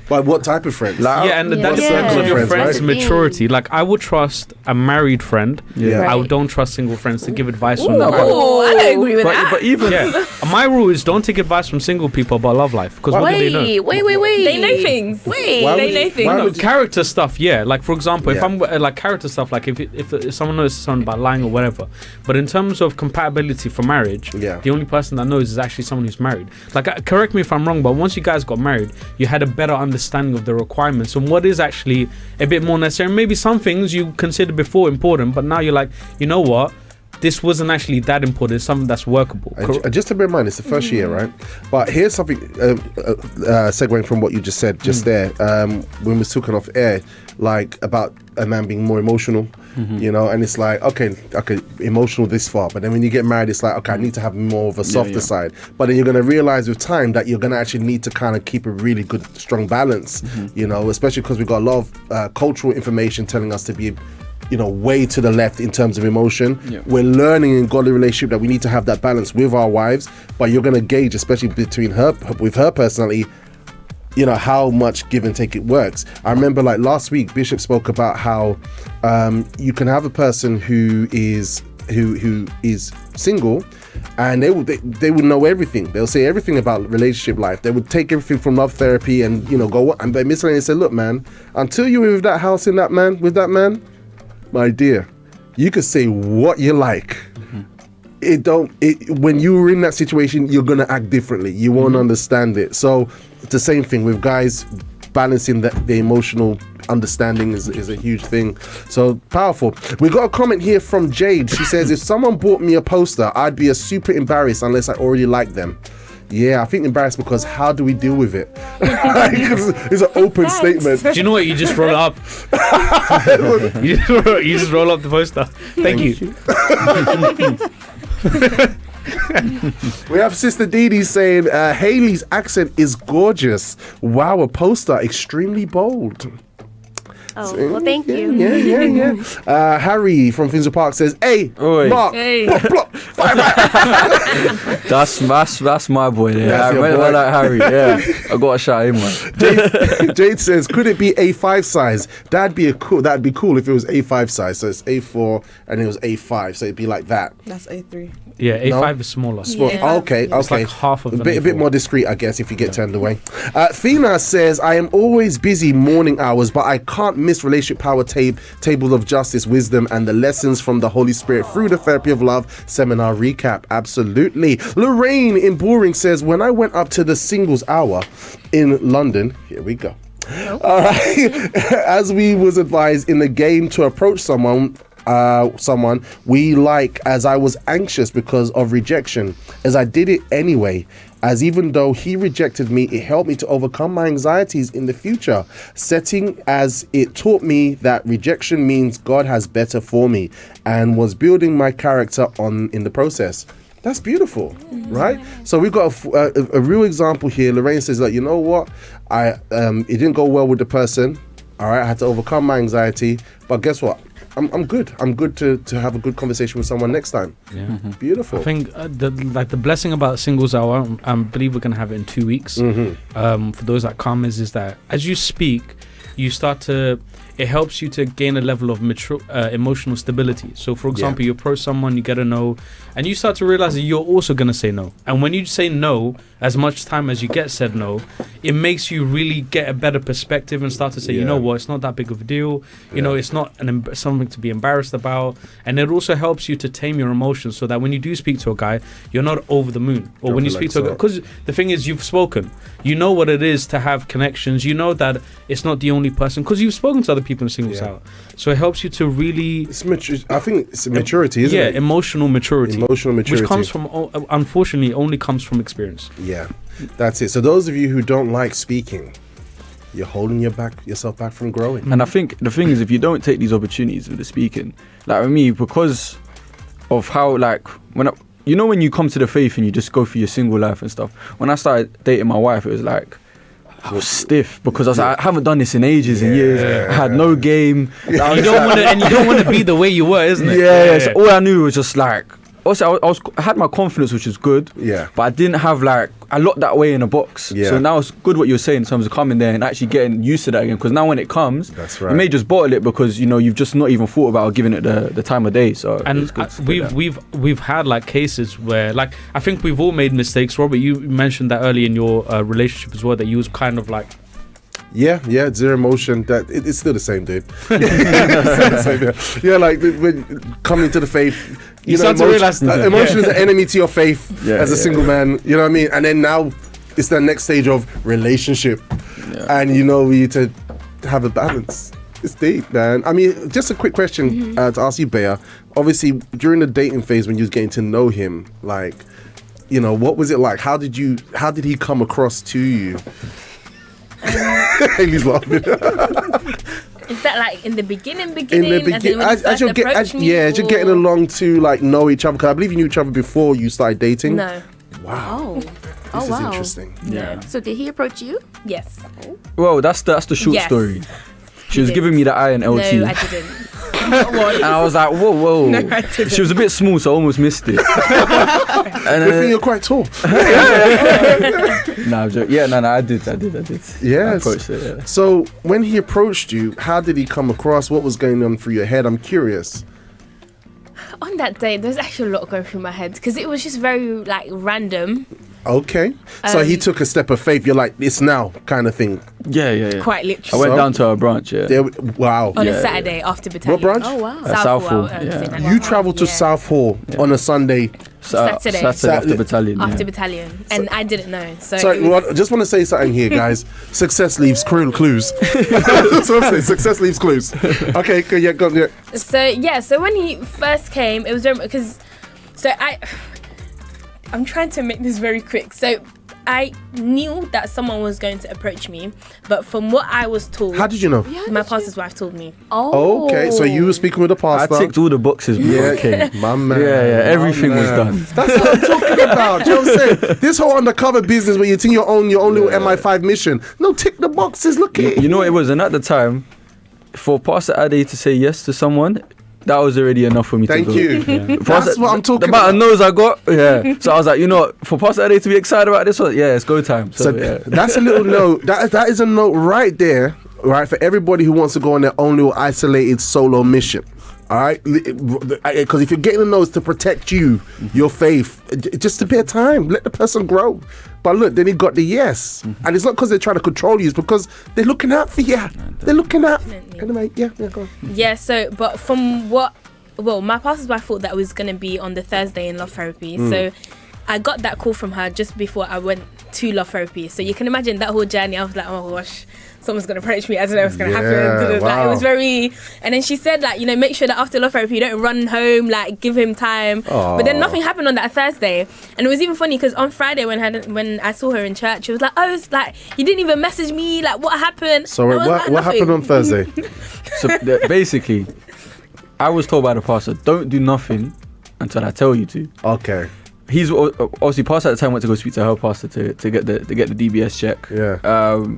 But what type of friends? And that depends on your friend's maturity. Like, I would trust a married friend. Yeah. Right. I don't trust single friends to give advice on that. Oh, I don't agree with that. But even my rule is don't take advice from single people about love life. Because what do they know? Wait. They know things. They know things. Character stuff, yeah. Like, for example, if I'm like character stuff, like if someone knows something about lying or whatever. But in terms of compatibility for marriage, the only person that knows is actually someone who's married. Like, correct me if I'm wrong, but once you guys got married, you had a better understanding of the requirements and what is actually a bit more necessary. Maybe some things you considered before important, but now you're like, you know what? This wasn't actually that important. It's something that's workable. Just to bear in mind, it's the first year, right? But here's something, segueing from what you just said just there, when we was talking off air, like about a man being more emotional. you know, and it's like, okay, emotional this far, but then when you get married, it's like, okay, I need to have more of a softer side. But then you're going to realize with time that you're going to actually need to kind of keep a really good, strong balance, you know, especially because we've got a lot of cultural information telling us to be, you know, way to the left in terms of emotion. We're learning in godly relationship that we need to have that balance with our wives, but you're going to gauge, especially between with her personally, you know, how much give and take it works. I remember like last week, Bishop spoke about how you can have a person who is single, and they would know everything. They'll say everything about relationship life. They would take everything from love therapy and, you know, go, and they miscellaneous and say, look, man, until you're with that house with that man, my dear, you could say what you like. When you're in that situation, you're gonna act differently. You won't understand it. So it's the same thing with guys. Balancing the emotional understanding is a huge thing. So powerful. We got a comment here from Jade. She says, if someone bought me a poster, I'd be super embarrassed unless I already like them. Yeah, I think embarrassed because how do we deal with it? It's an open statement. Do you know what? You just roll up. you just roll up the poster. Thank you. We have Sister Dee saying, Haley's accent is gorgeous. Wow, a poster, extremely bold. Oh, well, thank you. Yeah. Harry from Finsbury Park says, hey, Oi. Mark, plop, That's my boy there. That's I your really boy. like Harry. Yeah, I got to shout him, man. Jade says, could it be A5 size? That'd be cool if it was A5 size. So it's A4 and it was A5. So it'd be like that. That's A3. Yeah, A5 is smaller. Okay. It's like half of a bit more discreet, I guess, if you get turned away. Fina says, I am always busy morning hours, but I can't miss Relationship Power Table of Justice, Wisdom, and the lessons from the Holy Spirit through the Therapy of Love seminar recap. Absolutely. Lorraine in Boring says, when I went up to the singles hour in London, here we go. All right. As we was advised in the game to approach someone we like, as I was anxious because of rejection, as I did it anyway, as even though he rejected me, it helped me to overcome my anxieties in the future setting, as it taught me that rejection means God has better for me, and was building my character in the process. That's beautiful, right? So we've got a real example here. Lorraine says, like, you know what, it didn't go well with the person. All right, I had to overcome my anxiety, but guess what? I'm good. I'm good to have a good conversation with someone next time. Yeah, beautiful. I think the blessing about Singles Hour, I believe we're gonna have it in 2 weeks. For those that come, is that as you speak, you start to. It helps you to gain a level of emotional stability. So, for example, you approach someone, you get a no, and you start to realize that you're also going to say no. And when you say no, as much time as you get said no, it makes you really get a better perspective and start to say, you know what, it's not that big of a deal. You know, it's not something to be embarrassed about. And it also helps you to tame your emotions so that when you do speak to a guy, you're not over the moon. Or when you speak to a guy, because the thing is, you've spoken. You know what it is to have connections. You know that it's not the only person, because you've spoken to other people in Singles Hour. So it helps you to really... I think it's maturity, isn't it? Yeah, emotional maturity. Which comes from, unfortunately, only comes from experience. Yeah, that's it. So those of you who don't like speaking, you're holding yourself back from growing. And I think the thing is, if you don't take these opportunities with the speaking, like with me, because of how, like, when you come to the faith and you just go through your single life and stuff, when I started dating my wife, it was like, I was stiff because I was like, I haven't done this in ages and years. I had no game. You don't want to be the way you were, isn't it? Yeah. So all I knew was just like, also I had my confidence, which was good. Yeah. But I didn't have I locked that away in a box. Yeah. So now it's good what you're saying in terms of coming there and actually getting used to that again. Because now when it comes, that's right, you may just bottle it because you've just not even thought about giving it the time of day. So and we've had cases where I think we've all made mistakes. Robert, you mentioned that early in your relationship as well, that you was kind of like. Yeah, zero emotion. That it's still the same, dude. When coming to the faith, you know, emotion is an enemy to your faith as a single man. You know what I mean? And then now it's the next stage of relationship, and we need to have a balance. It's deep, man. I mean, just a quick question to ask you, Bea. Obviously, during the dating phase when you was getting to know him, what was it like? How did he come across to you? Haley's laughing. Is that like in the beginning? As you're getting along to like know each other. Because I believe you knew each other before you started dating. No. Wow. This is interesting. Yeah. So did he approach you? Yes. Well, that's the short story. She was giving me the eye and LT. No, I didn't. And I was like, whoa. No, I didn't. She was a bit small, so I almost missed it. And I think you're quite tall. No, I'm joking. Yeah, no, I did. Yes. I approached her, yeah. So when he approached you, how did he come across? What was going on through your head? I'm curious. On that day, there's actually a lot going through my head because it was just very like random. Okay. So he took a step of faith. You're like, it's now kind of thing. Yeah. Quite literally. I went down to our branch, Wow. On a Saturday after battalion. What branch? Oh, wow. Southall. You travelled to Southall on a Sunday. Saturday after battalion. Battalion. And I didn't know. So I just want to say something here, guys. Success leaves clues. That's what I'm saying. Success leaves clues. Okay, good. Yeah, go. Yeah. So when he first came, it was very because. I'm trying to make this very quick. So I knew that someone was going to approach me, but from what I was told... How did you know? My pastor's wife told me. Oh. Okay, so you were speaking with the pastor. I ticked all the boxes. Okay. My man. Yeah, everything was done. That's what I'm talking about. You know what I'm saying? This whole undercover business where you think your own little MI5 mission. No, tick the boxes. Look at it. You know what it was? And at the time, for Pastor Ade to say yes to someone... That was already enough for me to go. Thank you. Yeah. That's what I'm talking about. The amount of no's I got, So I was like, for Pastor Ade to be excited about this one, it's go time. So that's a little note. That is a note right there, right, for everybody who wants to go on their own little isolated solo mission. All right? Because if you're getting a note to protect you, your faith, just a bit of time. Let the person grow. But look, then he got the yes. Mm-hmm. And it's not because they're trying to control you, it's because they're looking out for you. They're looking out. Anyway, go on. Yeah, so, but from my pastor's wife thought that it was going to be on the Thursday in love therapy. So I got that call from her just before I went to love therapy. So you can imagine that whole journey. I was like, oh gosh, someone's going to approach me. I don't know what's going to happen. Wow. Like, it was very... And then she said, like, make sure that after love therapy, you don't run home, like, give him time. But then nothing happened on that Thursday. And it was even funny because on Friday when I saw her in church, she was like, oh, it's like, you didn't even message me. Like, what happened? So what happened on Thursday? So basically, I was told by the pastor, don't do nothing until I tell you to. Okay. He's obviously pastor at the time went to go speak to her pastor to get the DBS check. Yeah.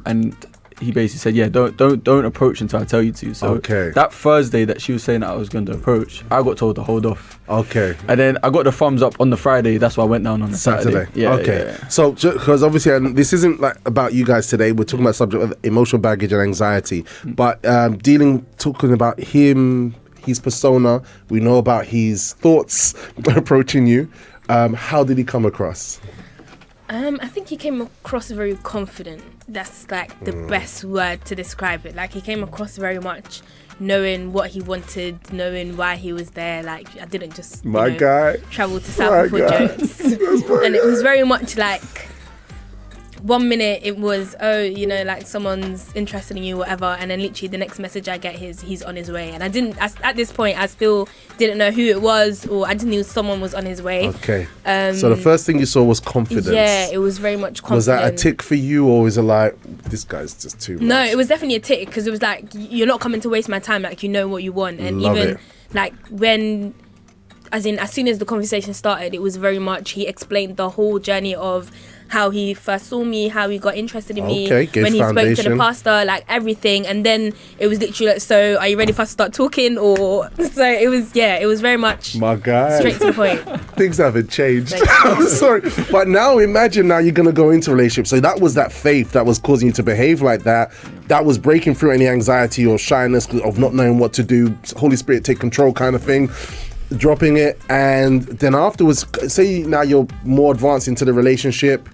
And he basically said, don't approach until I tell you to. So that Thursday that she was saying that I was going to approach, I got told to hold off. Okay. And then I got the thumbs up on the Friday. That's why I went down on the Saturday. Yeah. Okay. Yeah. So because obviously this isn't like about you guys today. We're talking about the subject of emotional baggage and anxiety, but talking about him, his persona. We know about his thoughts approaching you. How did he come across? I think he came across very confident. That's like the best word to describe it. Like he came across very much knowing what he wanted, knowing why he was there. Like I didn't just travel to South for jokes. And it was very much like 1 minute it was like someone's interested in you, whatever, and then literally the next message I get is he's on his way. And at this point I still didn't know who it was, or I just knew someone was on his way. Okay. So the first thing you saw was confidence. Yeah, it was very much confident. Was that a tick for you, or was it like, this guy's just too much? No, it was definitely a tick, because it was like, you're not coming to waste my time, like you know what you want. And like when as soon as the conversation started, it was very much, he explained the whole journey of how he first saw me, how he got interested in me, when he spoke to the pastor, like everything. And then it was literally like, so are you ready for us to start talking? Or so it was very much straight to the point. Things haven't changed. I'm sorry. But now imagine you're going to go into a relationship. So that was that faith that was causing you to behave like that. That was breaking through any anxiety or shyness of not knowing what to do. Holy Spirit, take control kind of thing. Dropping it, and then afterwards, say now you're more advanced into the relationship,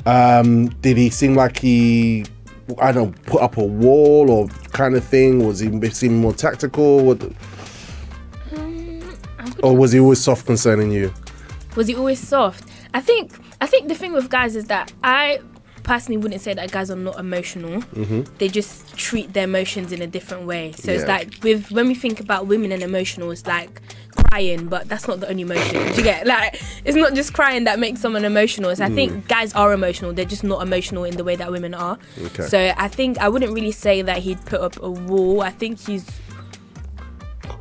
did he seem like he, I don't know, put up a wall or kind of thing? Was he seem more tactical? Or was he always soft concerning you? Was he always soft? I think the thing with guys is that I personally wouldn't say that guys are not emotional. They just treat their emotions in a different way. So it's like when we think about women and emotional, it's like crying, but that's not the only emotion. Do you get? Like, it's not just crying that makes someone emotional. So I think guys are emotional. They're just not emotional in the way that women are. Okay. So I think I wouldn't really say that he'd put up a wall. I think he's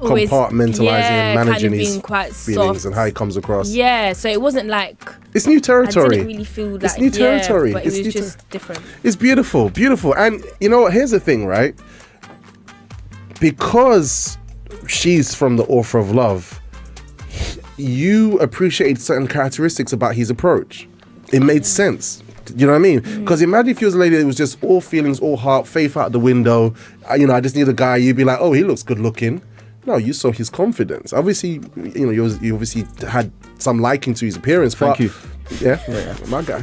always compartmentalizing, managing kind of his being quite feelings soft. and how he comes across. Yeah, so it wasn't like it's new territory. I didn't really feel like it's new territory. But it was just different. It's beautiful. And you know what? Here's the thing, right? Because she's from the author of Love, you appreciate certain characteristics about his approach. It made sense. You know what I mean? Because imagine if you was a lady that was just all feelings, all heart, faith out the window. I just need a guy. You'd be like, oh, he looks good looking. No, you saw his confidence. Obviously, you obviously had some liking to his appearance. Thank you. Yeah, my guy.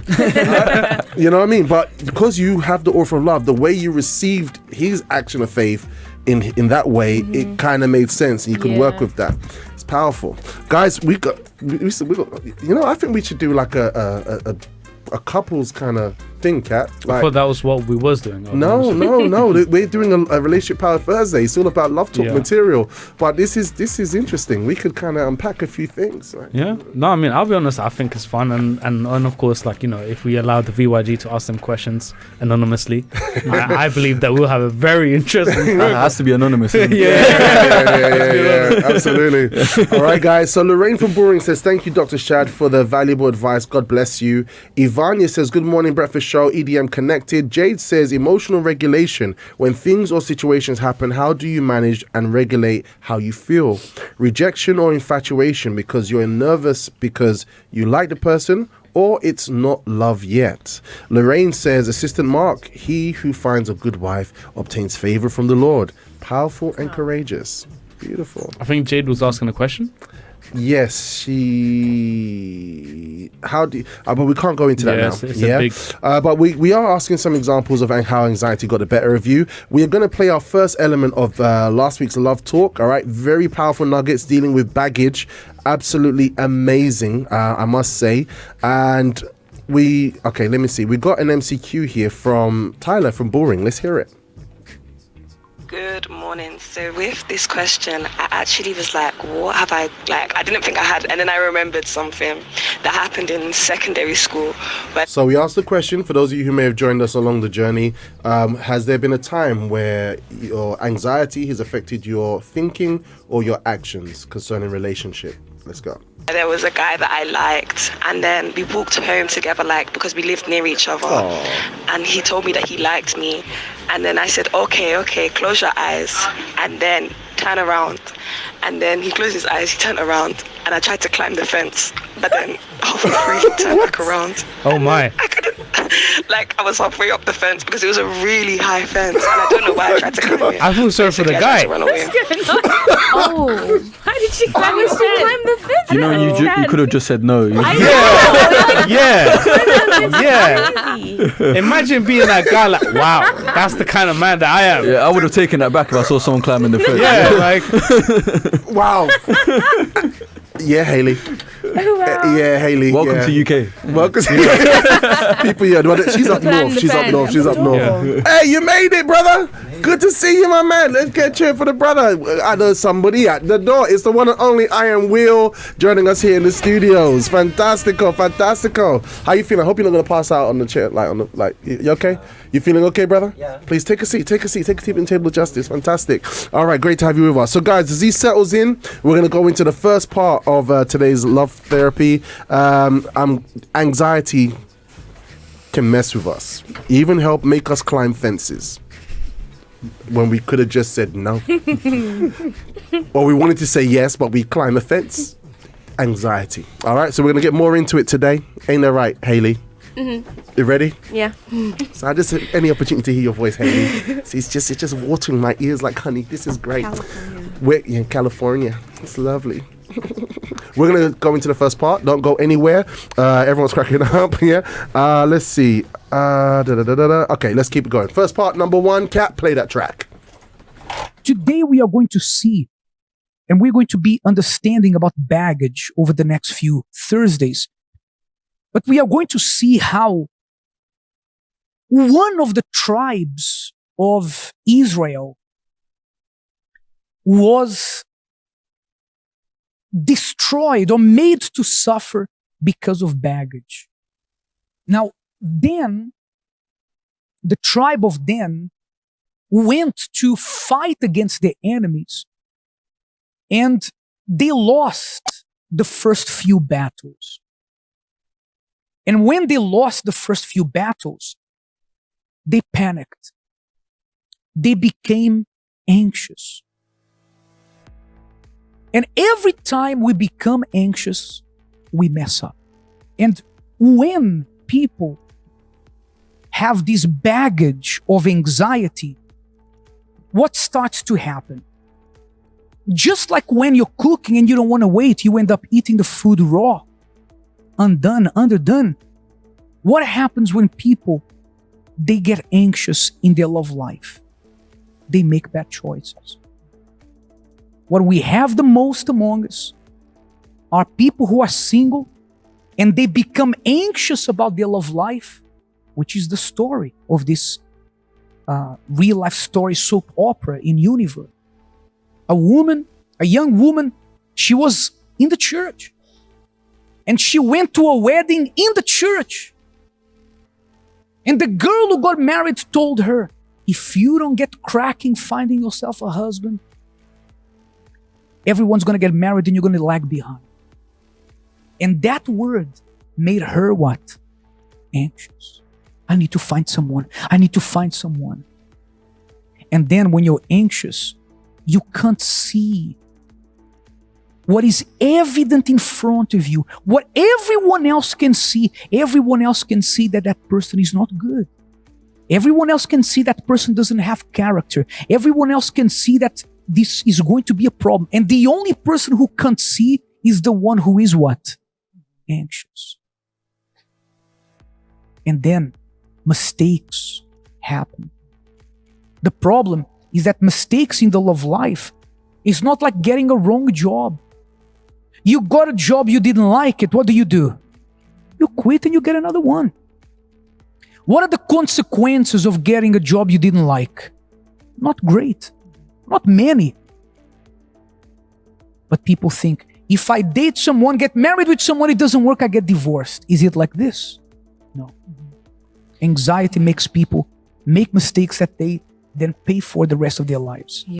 You know what I mean? But because you have the author of Love, the way you received his action of faith in that way, it kind of made sense, and you could work with that. It's powerful, guys. We got. I think we should do like a couples kind of thing, Kat. I thought that was what we was doing. No. We're doing a relationship power Thursday. It's all about love talk material. But this is interesting. We could kind of unpack a few things. Right? Yeah. No, I mean, I'll be honest. I think it's fun, and of course, like, if we allow the VYG to ask them questions anonymously, I believe that we'll have a very interesting. It has to be anonymous. Yeah. Absolutely. All right, guys. So Lorraine from Boring says, "Thank you, Dr. Shad, for the valuable advice. God bless you." Ivania says, "Good morning, breakfast show, EDM connected." Jade says, "Emotional regulation. When things or situations happen, how do you manage and regulate how you feel? Rejection or infatuation because you're nervous because you like the person, or it's not love yet?" Lorraine says, "Assistant Mark, he who finds a good wife obtains favor from the Lord." Powerful and courageous. Beautiful. I think Jade was asking a question. Yes, how do you, but we can't go into that now. But we are asking some examples of how anxiety got the better of you. We are going to play our first element of last week's Love Talk. All right, very powerful nuggets dealing with baggage. Absolutely amazing, I must say. And let me see. We got an MCQ here from Tyler from Boring. Let's hear it. Good morning. So with this question, I actually was like, what have I, I didn't think I had, and then I remembered something that happened in secondary school. So we asked the question, for those of you who may have joined us along the journey, has there been a time where your anxiety has affected your thinking or your actions concerning relationship? Let's go. There was a guy that I liked, and then we walked home together, because we lived near each other. Aww. And he told me that he liked me, and then I said, okay, close your eyes, and then turn around. And then he closed his eyes, he turned around, and I tried to climb the fence, but then halfway through he turned back around. Oh my. I couldn't, I was halfway up the fence because it was a really high fence, and I don't know why I tried to climb it. I feel sorry for the guy. Oh, how did she climb the fence? You could have just said no. Yeah. Imagine being that guy, wow, that's the kind of man that I am. Yeah, I would have taken that back if I saw someone climbing the fence. Wow. Yeah, Hayley. Yeah, Hayley. Welcome to UK. Welcome to people. She's up north. She's up north. Yeah. Hey, you made it, brother. Good to see you, my man. Let's get cheer for the brother. I know somebody at the door. It's the one and only Iron Will joining us here in the studios. Fantastico. How you feeling? I hope you're not gonna pass out on the chair. You okay? You feeling okay, brother? Yeah. Please take a seat. Take a seat in the table of justice. Fantastic. All right, great to have you with us. So, guys, as he settles in, we're gonna go into the first part of today's love therapy. Anxiety can mess with us, even help make us climb fences when we could have just said no. Or we wanted to say yes, but we climb a fence. Anxiety. All right, so we're gonna get more into it today. Ain't that right, Hayley? Mm-hmm. You ready? Yeah. So I just any opportunity to hear your voice, Hayley. So it's just watering my ears like honey. This is great. We're in California. It's lovely. We're gonna go into the first part. Don't go anywhere. Everyone's cracking up here. Let's see. Okay, let's keep it going. First part, number 1. Kat, play that track. Today we are going to see, and we're going to be understanding about baggage over the next few Thursdays. But we are going to see how one of the tribes of Israel was destroyed or made to suffer because of baggage. Now, then, the tribe of Dan went to fight against their enemies, and they lost the first few battles. And when they lost the first few battles, they panicked. They became anxious. And every time we become anxious, we mess up. And when people have this baggage of anxiety, what starts to happen? Just like when you're cooking and you don't want to wait, you end up eating the food raw, undone, underdone. What happens when people, they get anxious in their love life? They make bad choices. What we have the most among us are people who are single and they become anxious about their love life, which is the story of this real life story soap opera in Universe. A young woman, she was in the church and she went to a wedding in the church. And the girl who got married told her, if you don't get cracking finding yourself a husband, everyone's going to get married and you're going to lag behind. And that word made her what? Anxious. I need to find someone. I need to find someone. And then when you're anxious, you can't see what is evident in front of you. What everyone else can see. Everyone else can see that that person is not good. Everyone else can see that person doesn't have character. Everyone else can see that this is going to be a problem. And the only person who can't see is the one who is what? Anxious. And then mistakes happen. The problem is that mistakes in the love life is not like getting a wrong job. You got a job, you didn't like it. What do? You quit and you get another one. What are the consequences of getting a job you didn't like? Not great. Not many. But people think, if I date someone, get married with someone, it doesn't work, I get divorced. Is it like this? No. Anxiety makes people make mistakes that they then pay for the rest of their lives. Yeah.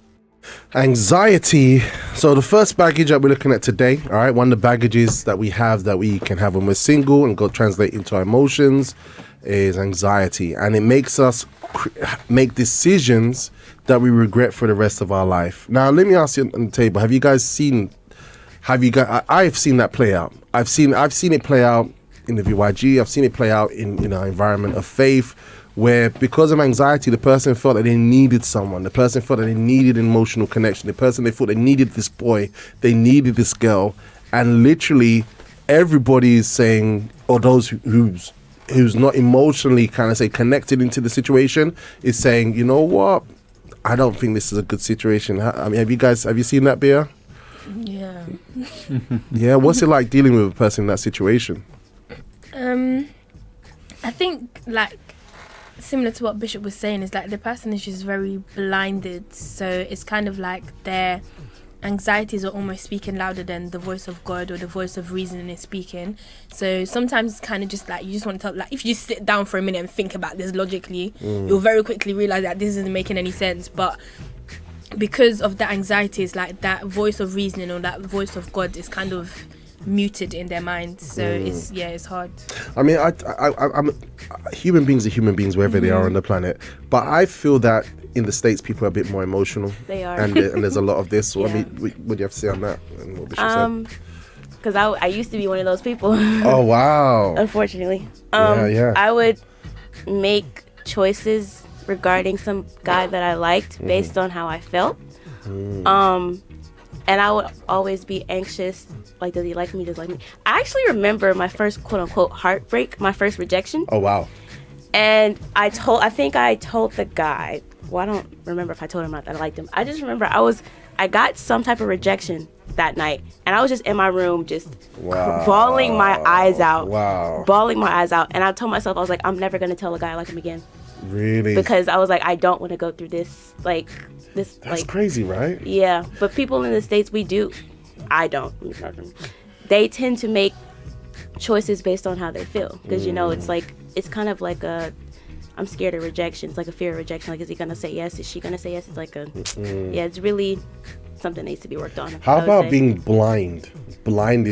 Anxiety. So the first baggage that we're looking at today, all right, one of the baggages that we have that we can have when we're single and go translate into our emotions is anxiety. And it makes us make decisions that we regret for the rest of our life. Now, let me ask you on the table, have you guys seen, I've seen that play out. I've seen it play out in the VYG. I've seen it play out in an environment of faith, where because of anxiety, the person felt that they needed someone. The person felt that they needed emotional connection. The person, they thought they needed this boy. They needed this girl. And literally everybody is saying, or those who's not emotionally kind of say connected into the situation is saying, you know what? I don't think this is a good situation. I mean, have you seen that, Bea? Yeah. Yeah, what's it like dealing with a person in that situation? I think, like, similar to what Bishop was saying, is like the person is just very blinded. So it's kind of like their anxieties are almost speaking louder than the voice of God or the voice of reason is speaking. So sometimes it's kind of just like you just want to tell, like, if you just sit down for a minute and think about this logically, you'll very quickly realize that this isn't making any sense. But because of the anxiety, it's like that voice of reasoning or that voice of God is kind of muted in their mind. So it's hard. I mean, I'm human beings are human beings wherever they are on the planet, but I feel that in the States people are a bit more emotional. They are, and there's a lot of this. So, yeah. I mean, what do you have to say on that? Because I used to be one of those people. Oh wow! Unfortunately, yeah. I would make choices regarding some guy that I liked based on how I felt. And I would always be anxious, like, does he like me, does he like me? I actually remember my first quote-unquote heartbreak, my first rejection. Oh, wow. And I think I told the guy, well, I don't remember if I told him that I liked him. I just remember I got some type of rejection that night, and I was just in my room just bawling my eyes out. Wow. Bawling my eyes out. And I told myself, I was like, I'm never going to tell a guy I like him again. Really? Because I was like, I don't want to go through this. That's crazy, right? Yeah, but people in the States, I don't. They tend to make choices based on how they feel. Because, it's kind of like I'm scared of rejection. It's like a fear of rejection. Like, is he going to say yes? Is she going to say yes? It's like it's really something that needs to be worked on. How about being blinded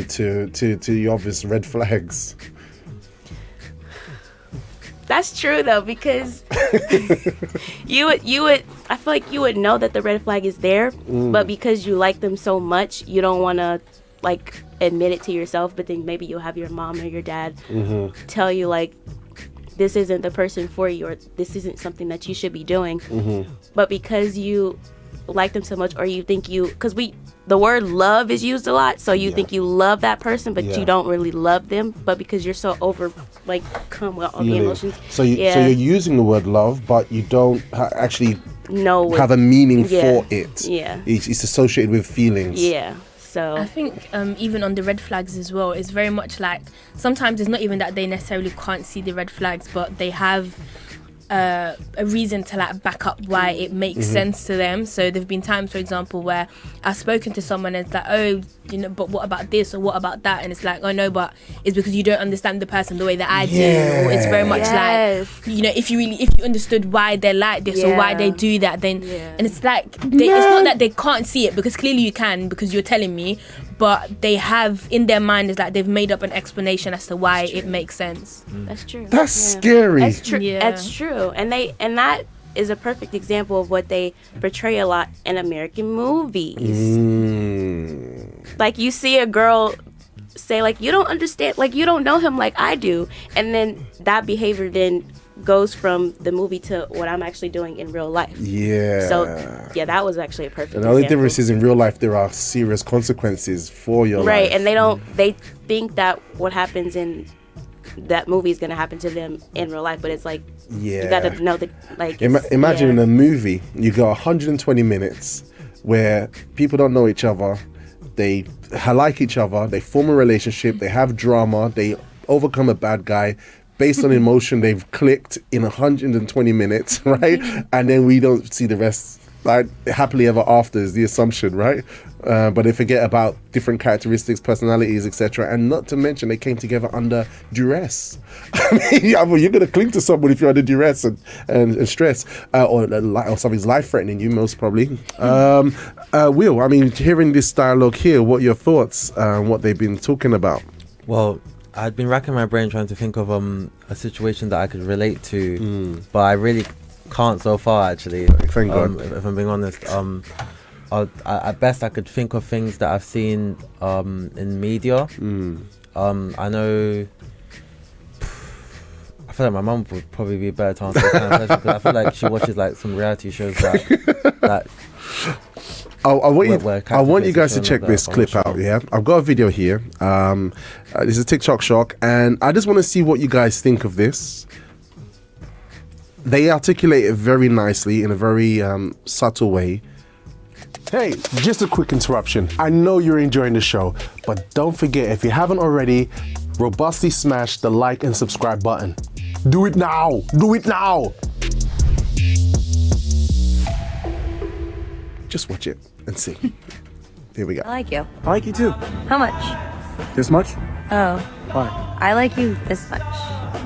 to the obvious red flags? That's true though, because you would I feel like you would know that the red flag is there, but because you like them so much, you don't want to admit it to yourself. But then maybe you'll have your mom or your dad tell you this isn't the person for you, or this isn't something that you should be doing. But because you like them so much, or you think because the word love is used a lot, so you think you love that person, but you don't really love them. But because you're so come with all the emotions, so you're using the word love, but you don't actually have a meaning for it. It's associated with feelings. So I think even on the red flags as well, it's very much like sometimes it's not even that they necessarily can't see the red flags, but they have a reason to back up why it makes sense to them. So there've been times, for example, where I've spoken to someone and it's like, oh, but what about this or what about that? And it's like, oh no, but it's because you don't understand the person the way that I do. Or it's very much like, if you understood why they're like this or why they do that, then and it's like it's not that they can't see it, because clearly you can, because you're telling me, but they have in their mind is they've made up an explanation as to why it makes sense. That's true. That's scary. That's true. That's true. And that is a perfect example of what they portray a lot in American movies. Like you see a girl say you don't understand, you don't know him like I do, and then that behavior then goes from the movie to what I'm actually doing in real life. So that was actually a perfect example. The only difference is in real life there are serious consequences for your life. Right, and they think that what happens in that movie is going to happen to them in real life, but it's you got to know that imagine in a movie you got 120 minutes where people don't know each other, they like each other, they form a relationship, they have drama, they overcome a bad guy. Based on emotion, they've clicked in 120 minutes, right? And then we don't see the rest. Happily ever after is the assumption, right? But they forget about different characteristics, personalities, etc. And not to mention, they came together under duress. You're going to cling to someone if you're under duress and stress, or something's life-threatening you, most probably. Will, hearing this dialogue here, what are your thoughts on what they've been talking about? Well, I'd been racking my brain trying to think of a situation that I could relate to, but I really can't so far, actually. Thank God. If I'm being honest, at best I could think of things that I've seen in media. I know. I feel like my mum would probably be better to answer this kind of question, because I feel like she watches some reality shows that I want you guys to check this clip out. I've got a video here. This is TikTok Shock, and I just want to see what you guys think of this. They articulate it very nicely in a very subtle way. Hey, just a quick interruption. I know you're enjoying the show, but don't forget, if you haven't already, robustly smash the like and subscribe button. Do it now. Do it now. Just watch it and see. Here we go. I like you. I like you too. How much? This much? Oh. Why? I like you this much.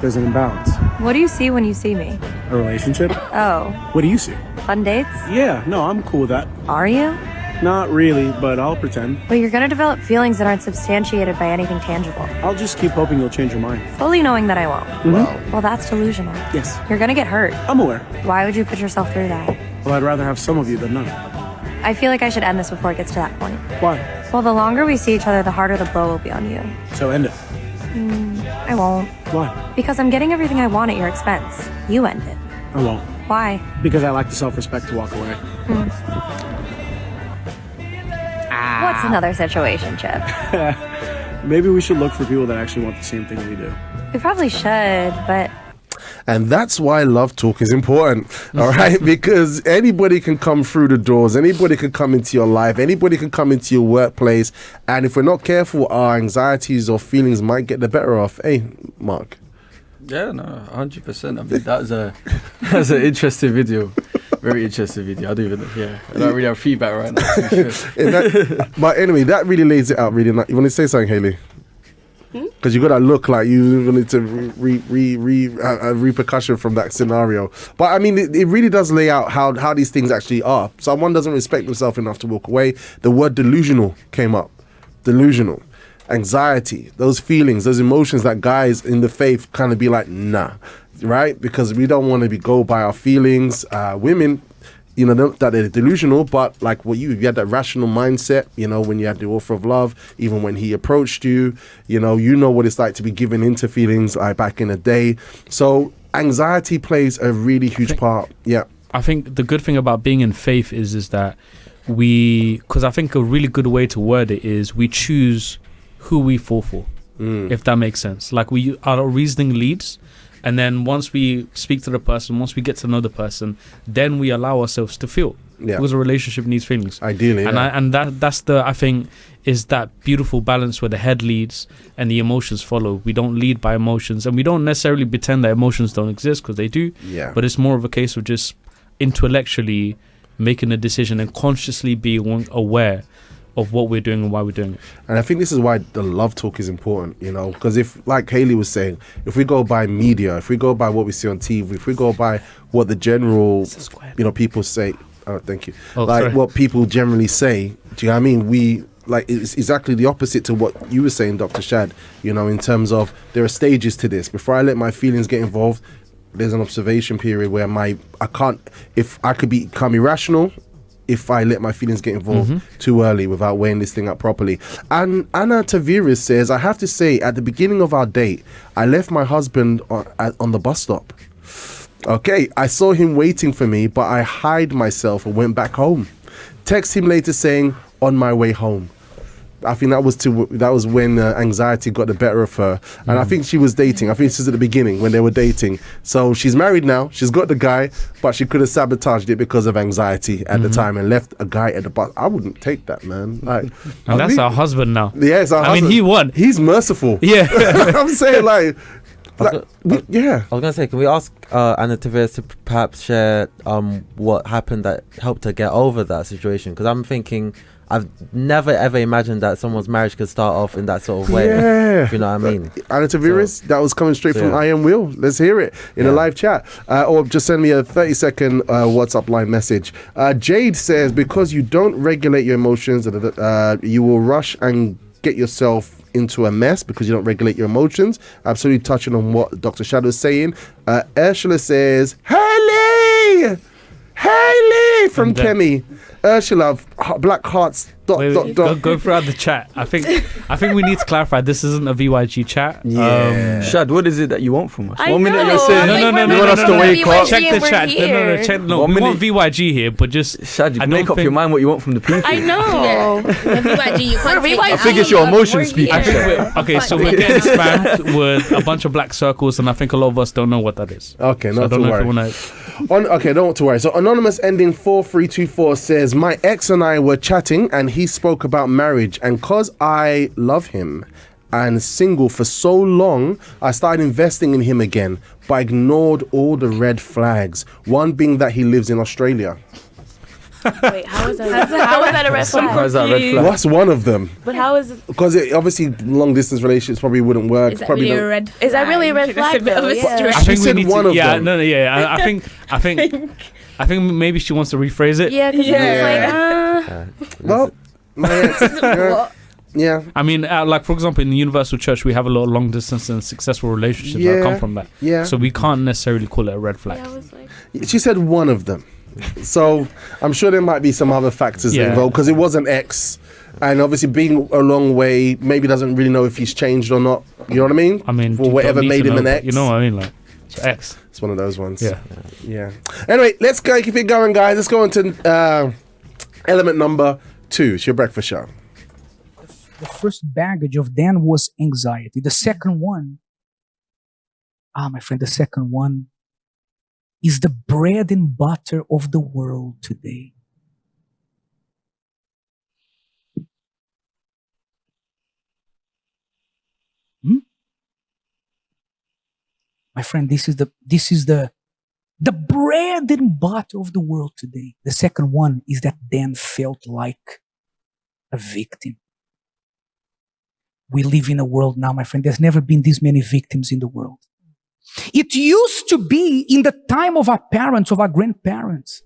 There's an imbalance. What do you see when you see me? A relationship? Oh. What do you see? Fun dates? Yeah, no, I'm cool with that. Are you? Not really, but I'll pretend. But you're gonna develop feelings that aren't substantiated by anything tangible. I'll just keep hoping you'll change your mind. Fully knowing that I won't. Mm-hmm. Well, that's delusional. Yes. You're gonna get hurt. I'm aware. Why would you put yourself through that? Well, I'd rather have some of you than none. I feel like I should end this before it gets to that point. Why? Well, the longer we see each other, the harder the blow will be on you. So end it. I won't. Why? Because I'm getting everything I want at your expense. You end it. I won't. Why? Because I lack the self-respect to walk away. What's another situation, Chip? Maybe we should look for people that actually want the same thing we do. We probably should, but... And that's why love talk is important, all right? Because anybody can come through the doors, anybody can come into your life, anybody can come into your workplace, and if we're not careful, our anxieties or feelings might get the better of. Hey, Mark. Yeah, no, 100%. I mean, that's an interesting video. Very interesting video. I don't really have feedback right now. But anyway, that really lays it out really nice. You want to say something, Haley? Because you got that look like you wanted to repercussion from that scenario. But I mean, it really does lay out how these things actually are. Someone doesn't respect himself enough to walk away. The word delusional came up. Delusional. Anxiety, those feelings, those emotions that guys in the faith kind of be like, nah, right? Because we don't want to go by our feelings. Women, that they're delusional, but like you had that rational mindset, when you had the author of love, even when he approached you, you know what it's like to be given into feelings like back in the day. So anxiety plays a really huge part. Yeah. I think the good thing about being in faith is that because I think a really good way to word it is we choose who we fall for, if that makes sense. Like our reasoning leads, and then once we speak to the person, once we get to know the person, then we allow ourselves to feel. Because a relationship needs feelings. Ideally, and that's I think is that beautiful balance where the head leads and the emotions follow. We don't lead by emotions, and we don't necessarily pretend that emotions don't exist, because they do. Yeah. But it's more of a case of just intellectually making a decision and consciously being aware of what we're doing and why we're doing it. And I think this is why the love talk is important, because if, like Haley was saying, if we go by media, if we go by what we see on TV, if we go by what the general, people say, thank you, what people generally say, do you know what I mean? It's exactly the opposite to what you were saying, Dr. Shad, in terms of there are stages to this. Before I let my feelings get involved, there's an observation period where I could become irrational if I let my feelings get involved too early without weighing this thing up properly. And Anna Taviris says, I have to say, at the beginning of our date, I left my husband on the bus stop. Okay, I saw him waiting for me, but I hid myself and went back home. Text him later saying, on my way home. I think that was when anxiety got the better of her. And I think she was dating. I think this was at the beginning when they were dating. So she's married now. She's got the guy, but she could have sabotaged it because of anxiety at the time and left a guy at the bus. I wouldn't take that, man. And that's our husband now. Yeah, it's our husband. I mean, he won. He's merciful. Yeah. I'm saying yeah. I was gonna say, can we ask Anna Tavares to perhaps share what happened that helped her get over that situation? Because I'm thinking, I've never ever imagined that someone's marriage could start off in that sort of way. Yeah. If you know what I mean. Anna Taviris, that was coming straight from I Am Will. Let's hear it in a live chat. Or just send me a 30-second WhatsApp line message. Jade says, because you don't regulate your emotions, you will rush and get yourself into a mess because you don't regulate your emotions. Absolutely touching on what Dr. Shadow is saying. Ursula says, Haley from Kemi. Ursula, black hearts. Go throughout the chat. I think we need to clarify. This isn't a VYG chat. Yeah. Shad, what is it that you want from us? 1 minute you're saying no. You want us to wake up. Check the chat. No. We want VYG here, but just Shad, you make up your mind what you want from the people. I know. VYG, you can't take I think it's your emotions speaking. Okay, so we're getting spammed with a bunch of black circles, and I think a lot of us don't know what that is. Okay, not to worry. Okay, don't to worry. So anonymous ending 4324 says, my ex and I were chatting, and he spoke about marriage, and cause I love him and single for so long, I started investing in him again, but ignored all the red flags, one being that he lives in Australia. Wait, how is that a red flag? How is that a red flag? What's one of them? But how is it? Because obviously long distance relationships probably wouldn't work. Is that probably really a red flag? Is that really a red flag? I think we need one of them. I think maybe she wants to rephrase it. Yeah, because well, my ex, yeah. I mean, like for example, in the Universal Church, we have a lot of long distance and successful relationships that come from that. Yeah. So we can't necessarily call it a red flag. Yeah, I was like, she said one of them. So I'm sure there might be some other factors involved because it was an ex, and obviously being a long way, maybe doesn't really know if he's changed or not. You know what I mean? I mean, for whatever made him an ex. You know what I mean? Like, it's ex. It's one of those ones. Yeah. Anyway, let's go keep it going, guys. Let's go on to element number 2. It's your breakfast show. The first baggage of Dan was anxiety. The second one, my friend, the second one is the bread and butter of the world today. My friend, this is the bread and butter of the world today. The second one is that Dan felt like a victim. We live in a world now, my friend, there's never been this many victims in the world. It used to be in the time of our parents, of our grandparents.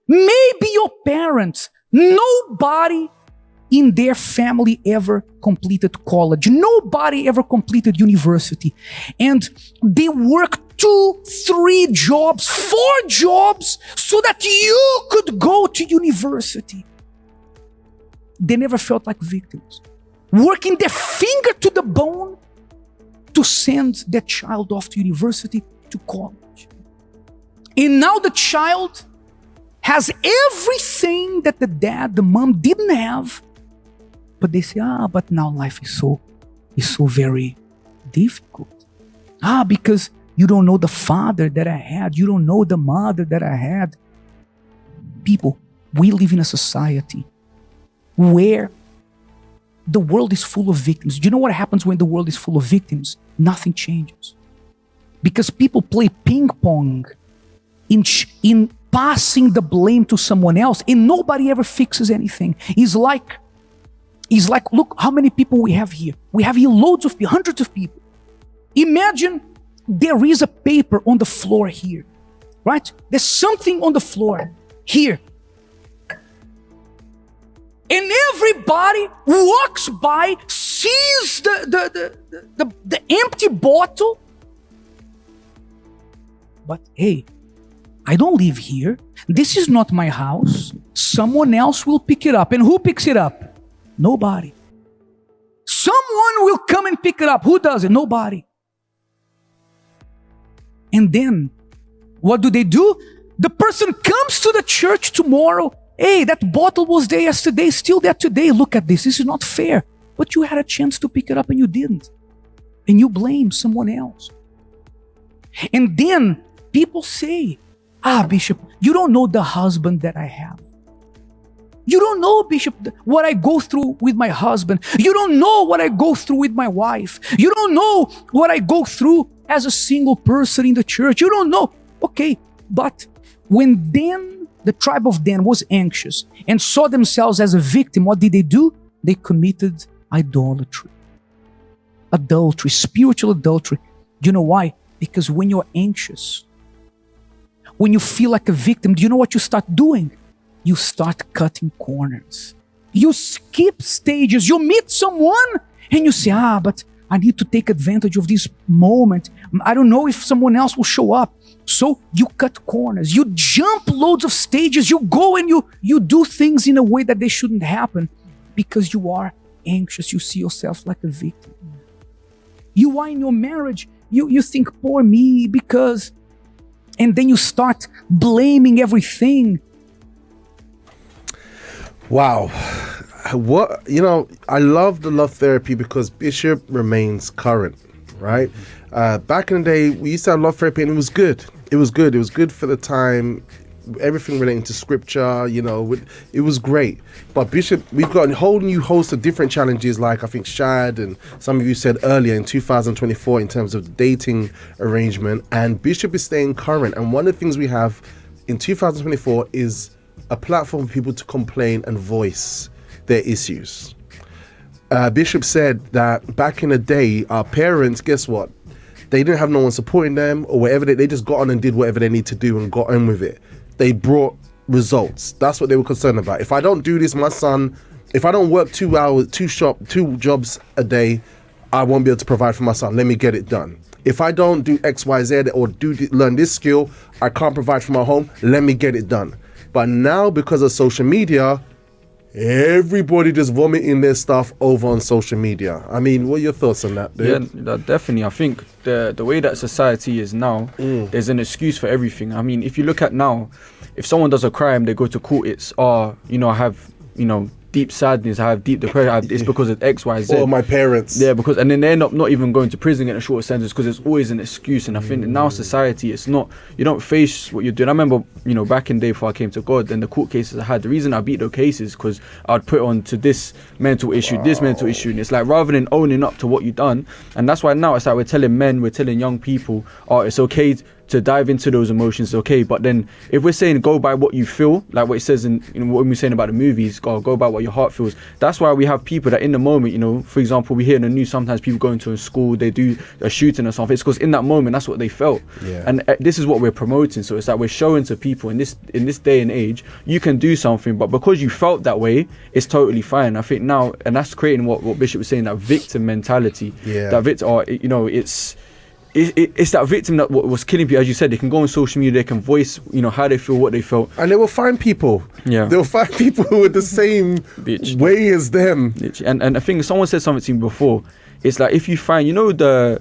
Maybe your parents, nobody in their family ever completed college. Nobody ever completed university. And they worked 2, 3 jobs, 4 jobs so that you could go to university. They never felt like victims, working their finger to the bone to send their child off to university, to college. And now the child has everything that the dad, the mom didn't have. But they say, but now life is so very difficult. Because you don't know the father that I had. You don't know the mother that I had. People, we live in a society where the world is full of victims. Do you know what happens when the world is full of victims? Nothing changes. Because people play ping pong in passing the blame to someone else, and nobody ever fixes anything. It's like, look how many people we have here. We have here loads of people, hundreds of people. Imagine there is a paper on the floor here, right? There's something on the floor here. And everybody walks by, sees the empty bottle. But hey, I don't live here. This is not my house. Someone else will pick it up. And who picks it up? Nobody. Someone will come and pick it up. Who does it? Nobody. And then, what do? The person comes to the church tomorrow. Hey, that bottle was there yesterday, still there today. Look at this. This is not fair. But you had a chance to pick it up and you didn't. And you blame someone else. And then people say, Bishop, you don't know the husband that I have. You don't know, Bishop, what I go through with my husband. You don't know what I go through with my wife. You don't know what I go through as a single person in the church. You don't know. Okay, but when Dan, the tribe of Dan, was anxious and saw themselves as a victim, what did they do? They committed idolatry. Adultery, spiritual adultery. You know why? Because when you're anxious, when you feel like a victim, do you know what you start doing? You start cutting corners. You skip stages. You meet someone and you say, but I need to take advantage of this moment. I don't know if someone else will show up. So you cut corners. You jump loads of stages. You go and you do things in a way that they shouldn't happen because you are anxious. You see yourself like a victim. You are in your marriage. You think, poor me, because... And then you start blaming everything. Wow. I love the love therapy because Bishop remains current, right? Back in the day, we used to have love therapy and it was good. It was good. It was good for the time. Everything relating to scripture, it was great. But Bishop, we've got a whole new host of different challenges, like I think Shad and some of you said earlier in 2024 in terms of dating arrangement. And Bishop is staying current. And one of the things we have in 2024 is a platform for people to complain and voice their issues. Bishop said that back in the day, our parents, guess what? They didn't have no one supporting them or whatever. They just got on and did whatever they need to do and got on with it. They brought results. That's what they were concerned about. If I don't do this, my son, if I don't work 2 jobs a day, I won't be able to provide for my son. Let me get it done. If I don't do X, Y, Z or learn this skill, I can't provide for my home. Let me get it done. But now, because of social media, everybody just vomiting their stuff over on social media. I mean, what are your thoughts on that, dude? Yeah, definitely. I think the way that society is now, there's an excuse for everything. I mean, if you look at now, if someone does a crime, they go to court, it's, I have, deep sadness, I have deep depression, it's because of X, Y, Z. Or my parents. Yeah, because, and then they end up not even going to prison, getting a shorter sentence, because there's always an excuse. And I think in now society, it's not, you don't face what you're doing. I remember, you know, back in the day before I came to God, and the court cases I had, the reason I beat those cases because I'd put on to this mental issue, this mental issue. And it's like, rather than owning up to what you've done, and that's why now it's like we're telling men, we're telling young people, oh, it's okay to dive into those emotions, okay, but then if we're saying go by what you feel, like what it says in, you know, what we're saying about the movies, go by what your heart feels. That's why we have people that in the moment, you know, for example, we hear in the news sometimes people go into a school, they do a shooting or something. It's because in that moment that's what they felt. And this is what we're promoting. So it's like we're showing to people in this day and age, you can do something, but because you felt that way, it's totally fine. I think now, and that's creating what Bishop was saying, that victim mentality. That victim, or you know, it's that victim that was killing people. As you said, they can go on social media, they can voice, you know, how they feel, what they felt, and they will find people. They'll find people who are the same way as them. And I think someone said something to me before. It's like, if you find, you know, the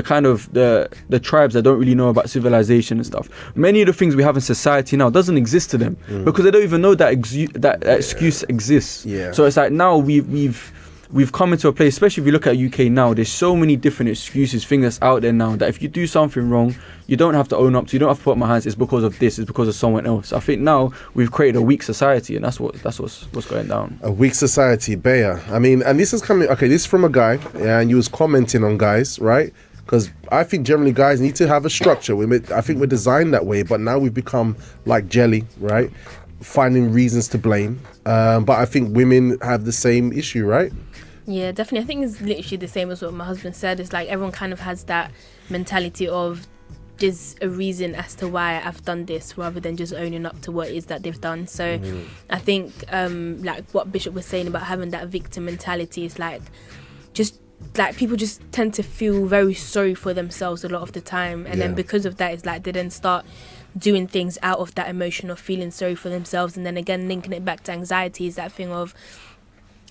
kind of the tribes that don't really know about civilization and stuff, many of the things we have in society now doesn't exist to them because they don't even know that excuse exists. So it's like now we've come into a place, especially if you look at UK now, there's so many different excuses, things that's out there now, that if you do something wrong, you don't have to own up to, you don't have to put up my hands, it's because of this, it's because of someone else. I think now we've created a weak society, and that's what's going down. A weak society, Bea. I mean, and this is coming, okay, this is from a guy, and you was commenting on guys, right? Because I think generally guys need to have a structure. I think we're designed that way, but now we've become like jelly, right? Finding reasons to blame. But I think women have the same issue, right? Yeah, definitely. I think it's literally the same as what my husband said. It's like everyone kind of has that mentality of there's a reason as to why I've done this, rather than just owning up to what it is that they've done. So I think like what Bishop was saying about having that victim mentality is like, just like people just tend to feel very sorry for themselves a lot of the time, and then because of that, it's like they then start doing things out of that emotion of feeling sorry for themselves. And then again, linking it back to anxiety is that thing of,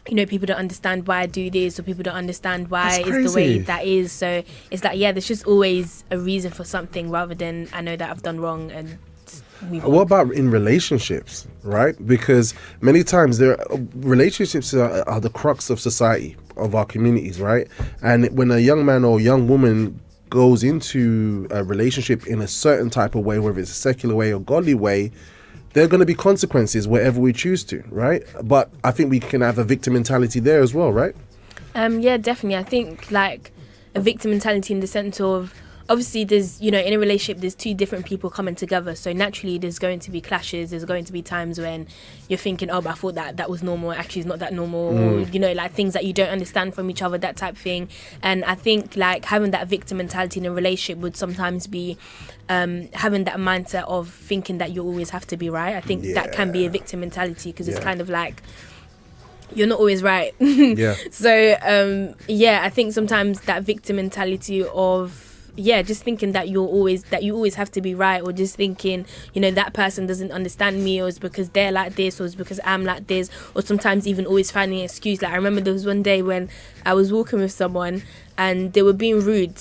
you know, people don't understand why I do this, or people don't understand why it's the way that is. So it's like, there's just always a reason for something, rather than I know that I've done wrong and move on. What about in relationships, right? Because many times relationships are the crux of society, of our communities, right? And when a young man or young woman goes into a relationship in a certain type of way, whether it's a secular way or godly way, there are going to be consequences wherever we choose to, right? But I think we can have a victim mentality there as well, right? Yeah, definitely. I think like a victim mentality in the sense of, obviously there's, you know, in a relationship there's two different people coming together, so naturally there's going to be clashes, there's going to be times when you're thinking, oh, but I thought that was normal, actually it's not that normal, or, you know, like things that you don't understand from each other, that type thing. And I think like having that victim mentality in a relationship would sometimes be having that mindset of thinking that you always have to be right. I think that can be a victim mentality, because it's kind of like you're not always right. So I think sometimes that victim mentality of just thinking that you always have to be right, or just thinking, you know, that person doesn't understand me, or it's because they're like this, or it's because I'm like this, or sometimes even always finding an excuse. Like I remember there was one day when I was walking with someone and they were being rude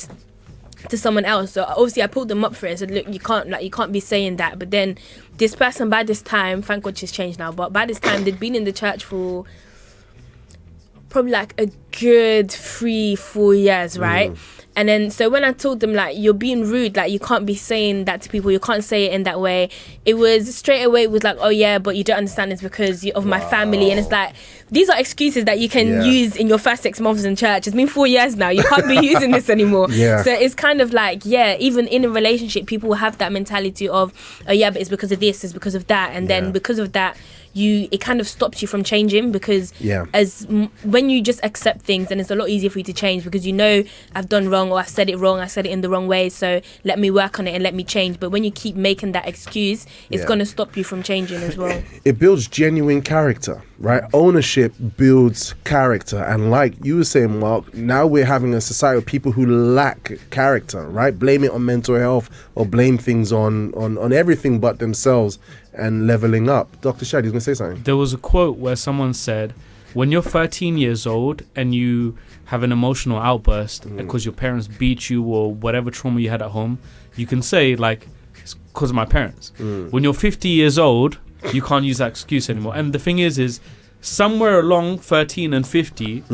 to someone else, so obviously I pulled them up for it. I said, look, you can't be saying that. But then this person, by this time, thank God she's changed now, but by this time they'd been in the church for probably like a good 3-4 years, right? And then so when I told them, like, you're being rude, like you can't be saying that to people, you can't say it in that way, it was straight away, it was like, oh yeah, but you don't understand, it's because of my family. And it's like, these are excuses that you can use in your first 6 months in church. It's been 4 years now, you can't be using this anymore. So it's kind of like, even in a relationship, people will have that mentality of, oh yeah, but it's because of this, it's because of that, and then because of that, it kind of stops you from changing, because when you just accept things, then it's a lot easier for you to change, because you know, I've done wrong, or I said it wrong, I said it in the wrong way, so let me work on it and let me change. But when you keep making that excuse, it's going to stop you from changing as well. It builds genuine character, right? Ownership builds character. And like you were saying, Mark, now we're having a society of people who lack character, right? Blame it on mental health, or blame things on everything but themselves, and leveling up. Dr. Shad, you going to say something? There was a quote where someone said, when you're 13 years old and you have an emotional outburst because your parents beat you, or whatever trauma you had at home, you can say, like, it's because of my parents. When you're 50 years old, you can't use that excuse anymore. And the thing is somewhere along 13 and 50,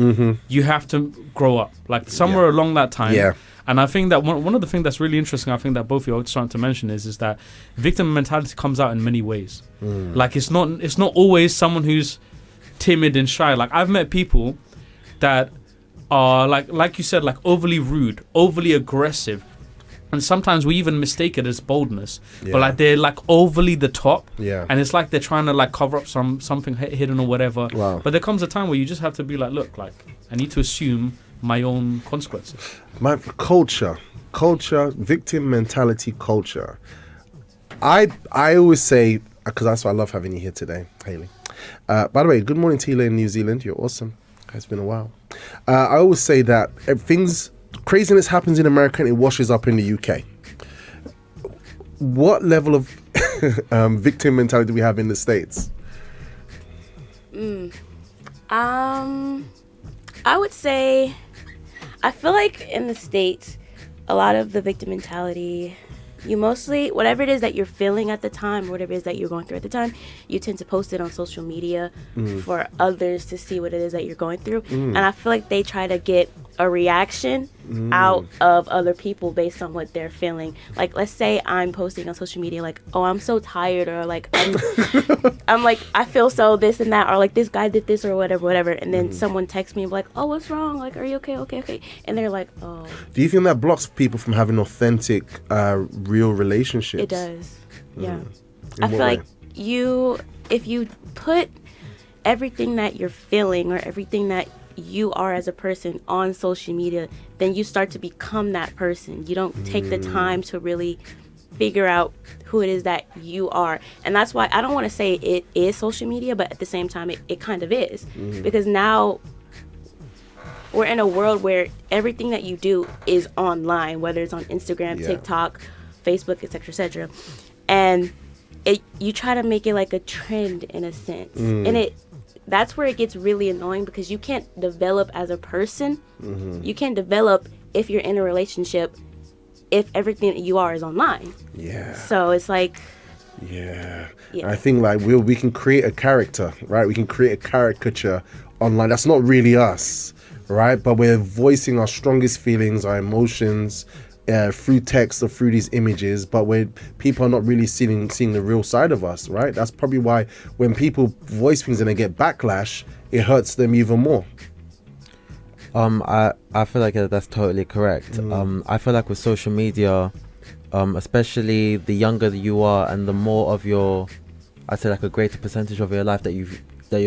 you have to grow up. Like somewhere along that time. Yeah. And I think that one of the things that's really interesting, I think that both of you are starting to mention is that victim mentality comes out in many ways. Like it's not always someone who's timid and shy. Like I've met people that are like you said, like overly rude, overly aggressive. And sometimes we even mistake it as boldness, but like they're like overly the top, and it's like they're trying to like cover up something hidden or whatever. Wow. But there comes a time where you just have to be like, look, like I need to assume my own consequences. My culture, victim mentality culture. I always say, because that's why I love having you here today, Hayley. By the way, good morning to you in New Zealand. You're awesome. It's been a while. I always say that craziness happens in America and it washes up in the UK. What level of victim mentality do we have in the States? I would say, I feel like in the States, a lot of the victim mentality, you mostly, whatever it is that you're feeling at the time, whatever it is that you're going through at the time, you tend to post it on social media for others to see what it is that you're going through. And I feel like they try to get a reaction out of other people based on what they're feeling. Like, let's say I'm posting on social media like, oh, I'm so tired, or like I'm like, I feel so this and that, or like this guy did this or whatever, and then someone texts me and be like, oh, what's wrong, like, are you okay, and they're like, oh. Do you think that blocks people from having authentic real relationships? It does. Yeah. I feel like if you put everything that you're feeling or everything that you are as a person on social media, then you start to become that person. You don't take the time to really figure out who it is that you are. And that's why I don't want to say it is social media, but at the same time it kind of is. Because now we're in a world where everything that you do is online, whether it's on Instagram, TikTok, Facebook, etc. And you try to make it like a trend in a sense. And that's where it gets really annoying, because you can't develop as a person. You can't develop if you're in a relationship if everything that you are is online. Yeah. So it's like... Yeah. I think like we can create a character, right? We can create a caricature online. That's not really us, right? But we're voicing our strongest feelings, our emotions, through text or through these images, but when people are not really seeing the real side of us, right? That's probably why when people voice things and they get backlash, it hurts them even more. I feel like that's totally correct. I feel like with social media, especially the younger you are and the more of your, I'd say like a greater percentage of your life that you're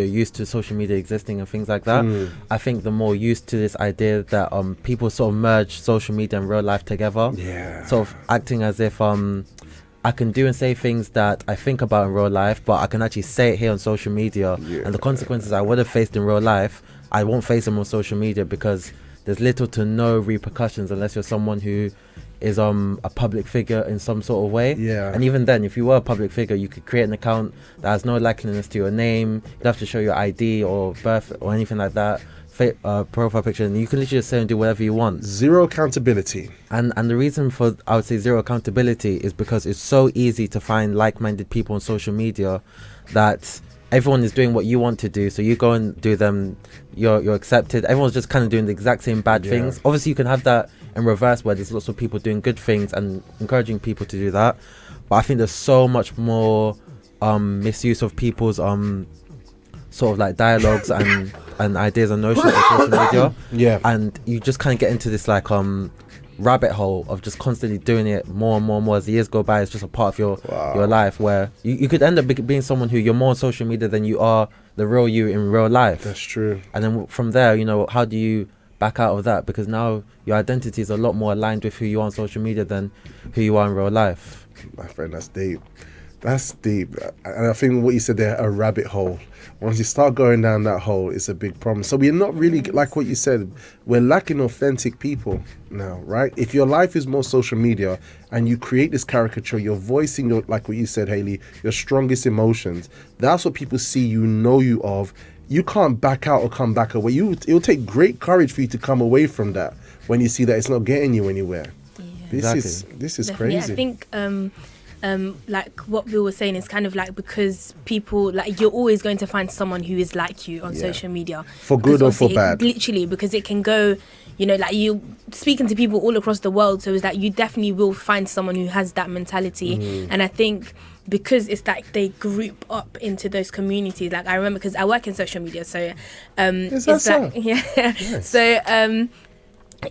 used to social media existing and things like that. I think the more used to this idea that people sort of merge social media and real life together. Yeah. Sort of acting as if I can do and say things that I think about in real life, but I can actually say it here on social media. Yeah. And the consequences I would have faced in real life, I won't face them on social media, because there's little to no repercussions unless you're someone who is a public figure in some sort of way. Yeah. And even then, if you were a public figure, you could create an account that has no likeliness to your name. You'd have to show your ID or birth or anything like that, profile picture, and you can literally just say and do whatever you want. Zero accountability. And the reason for, I would say, zero accountability is because it's so easy to find like-minded people on social media that everyone is doing what you want to do, so you go and do them, you're accepted. Everyone's just kind of doing the exact same bad things. Obviously you can have that in reverse, where there's lots of people doing good things and encouraging people to do that, but I think there's so much more misuse of people's sort of like dialogues and ideas and notions on social media. Yeah. And you just kind of get into this like rabbit hole of just constantly doing it more and more and more as the years go by. It's just a part of your life, where you could end up being someone who you're more on social media than you are the real you in real life. That's true. And then from there, how do you back out of that? Because now your identity is a lot more aligned with who you are on social media than who you are in real life. My friend, that's deep. That's deep. And I think what you said there, a rabbit hole. Once you start going down that hole, it's a big problem. So we're not really, like what you said, we're lacking authentic people now, right? If your life is more social media and you create this caricature, you're voicing your, like what you said, Hayley, your strongest emotions. That's what people see you, know you of. You can't back out or come back away. It'll take great courage for you to come away from that when you see that it's not getting you anywhere. Yeah. This is crazy. I think like what Bill was saying is kind of like because people like you're always going to find someone who is like you on social media, for good or for bad. Literally, because it can go, you know, like you speaking to people all across the world, so it's like you definitely will find someone who has that mentality. And I think because it's like they group up into those communities. Like I remember because I work in social media, so it's like so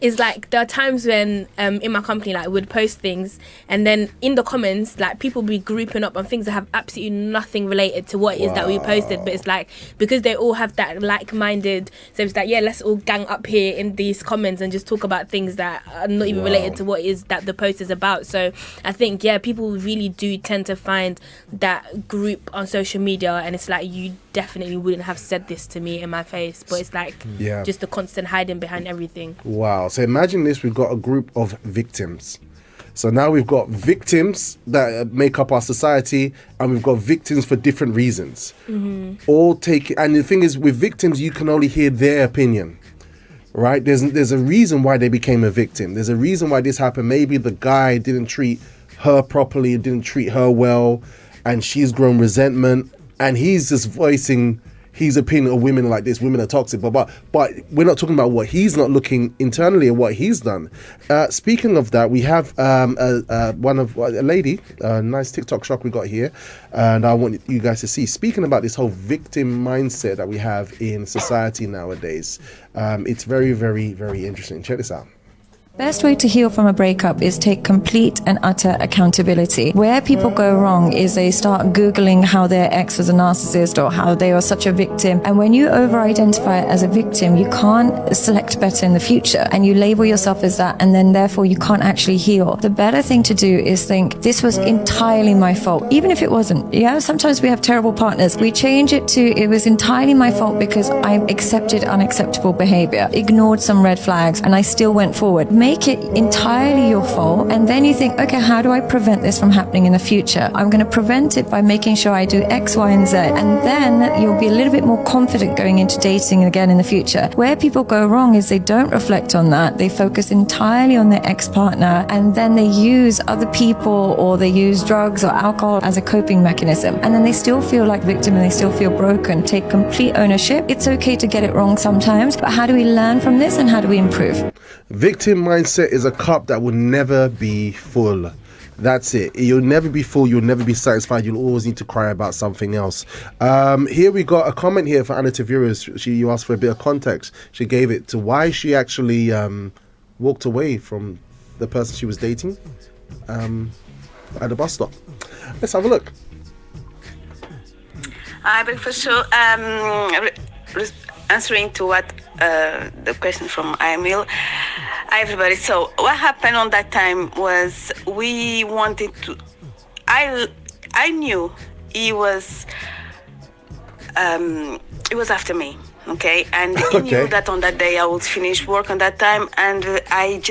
it's like there are times when in my company like we'd post things and then in the comments like people be grouping up on things that have absolutely nothing related to what it is that we posted, but it's like because they all have that like-minded, so it's like let's all gang up here in these comments and just talk about things that are not even related to what it is that the post is about. So I think people really do tend to find that group on social media, and it's like you definitely wouldn't have said this to me in my face, but it's like just the constant hiding behind everything. Wow. So imagine this, we've got a group of victims. So now we've got victims that make up our society, and we've got victims for different reasons. And the thing is, with victims, you can only hear their opinion, right? There's a reason why they became a victim. There's a reason why this happened. Maybe the guy didn't treat her properly, didn't treat her well, and she's grown resentment, and he's just voicing his opinion of women like this. Women are toxic, but we're not talking about what he's not looking internally at what he's done. Speaking of that, we have a lady, a nice TikTok shot we got here, and I want you guys to see. Speaking about this whole victim mindset that we have in society nowadays, it's very, very, very interesting. Check this out. Best way to heal from a breakup is take complete and utter accountability. Where people go wrong is they start Googling how their ex was a narcissist or how they were such a victim. And when you over-identify as a victim, you can't select better in the future. And you label yourself as that, and then therefore you can't actually heal. The better thing to do is think, this was entirely my fault. Even if it wasn't. Sometimes we have terrible partners. We change it to, it was entirely my fault because I accepted unacceptable behavior, ignored some red flags, and I still went forward. Make it entirely your fault, and then you think, okay, how do I prevent this from happening in the future? I'm going to prevent it by making sure I do X, Y, and Z, and then you'll be a little bit more confident going into dating again in the future. Where people go wrong is they don't reflect on that. They focus entirely on their ex-partner, and then they use other people or they use drugs or alcohol as a coping mechanism, and then they still feel like victim and they still feel broken. Take complete ownership. It's okay to get it wrong sometimes, but how do we learn from this and how do we improve? Victim mindset is a cup that will never be full. That's it. You'll never be full. You'll never be satisfied. You'll always need to cry about something else. Here we got a comment here for Anna Taviras. You asked for a bit of context. She gave it to why she actually walked away from the person she was dating at the bus stop. Let's have a look. Hi, Breakfast Show. Answering to what the question from Emil. Hi, everybody. So what happened on that time was we wanted to. I knew he was after me. Okay, and he knew that on that day I would finish work on that time, and I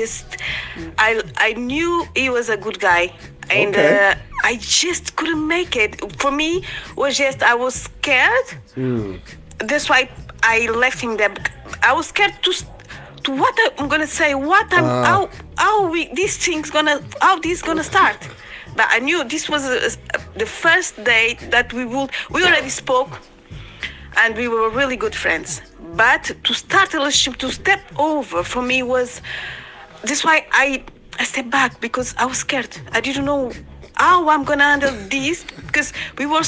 knew he was a good guy, and I just couldn't make it. For me, was just I was scared. That's why I left him there. I was scared to what I'm gonna say, how this gonna start. But I knew this was the first day that we already spoke, and we were really good friends. But to start a relationship, to step over for me was, that's why I stepped back, because I was scared. I didn't know how I'm gonna handle this, because we were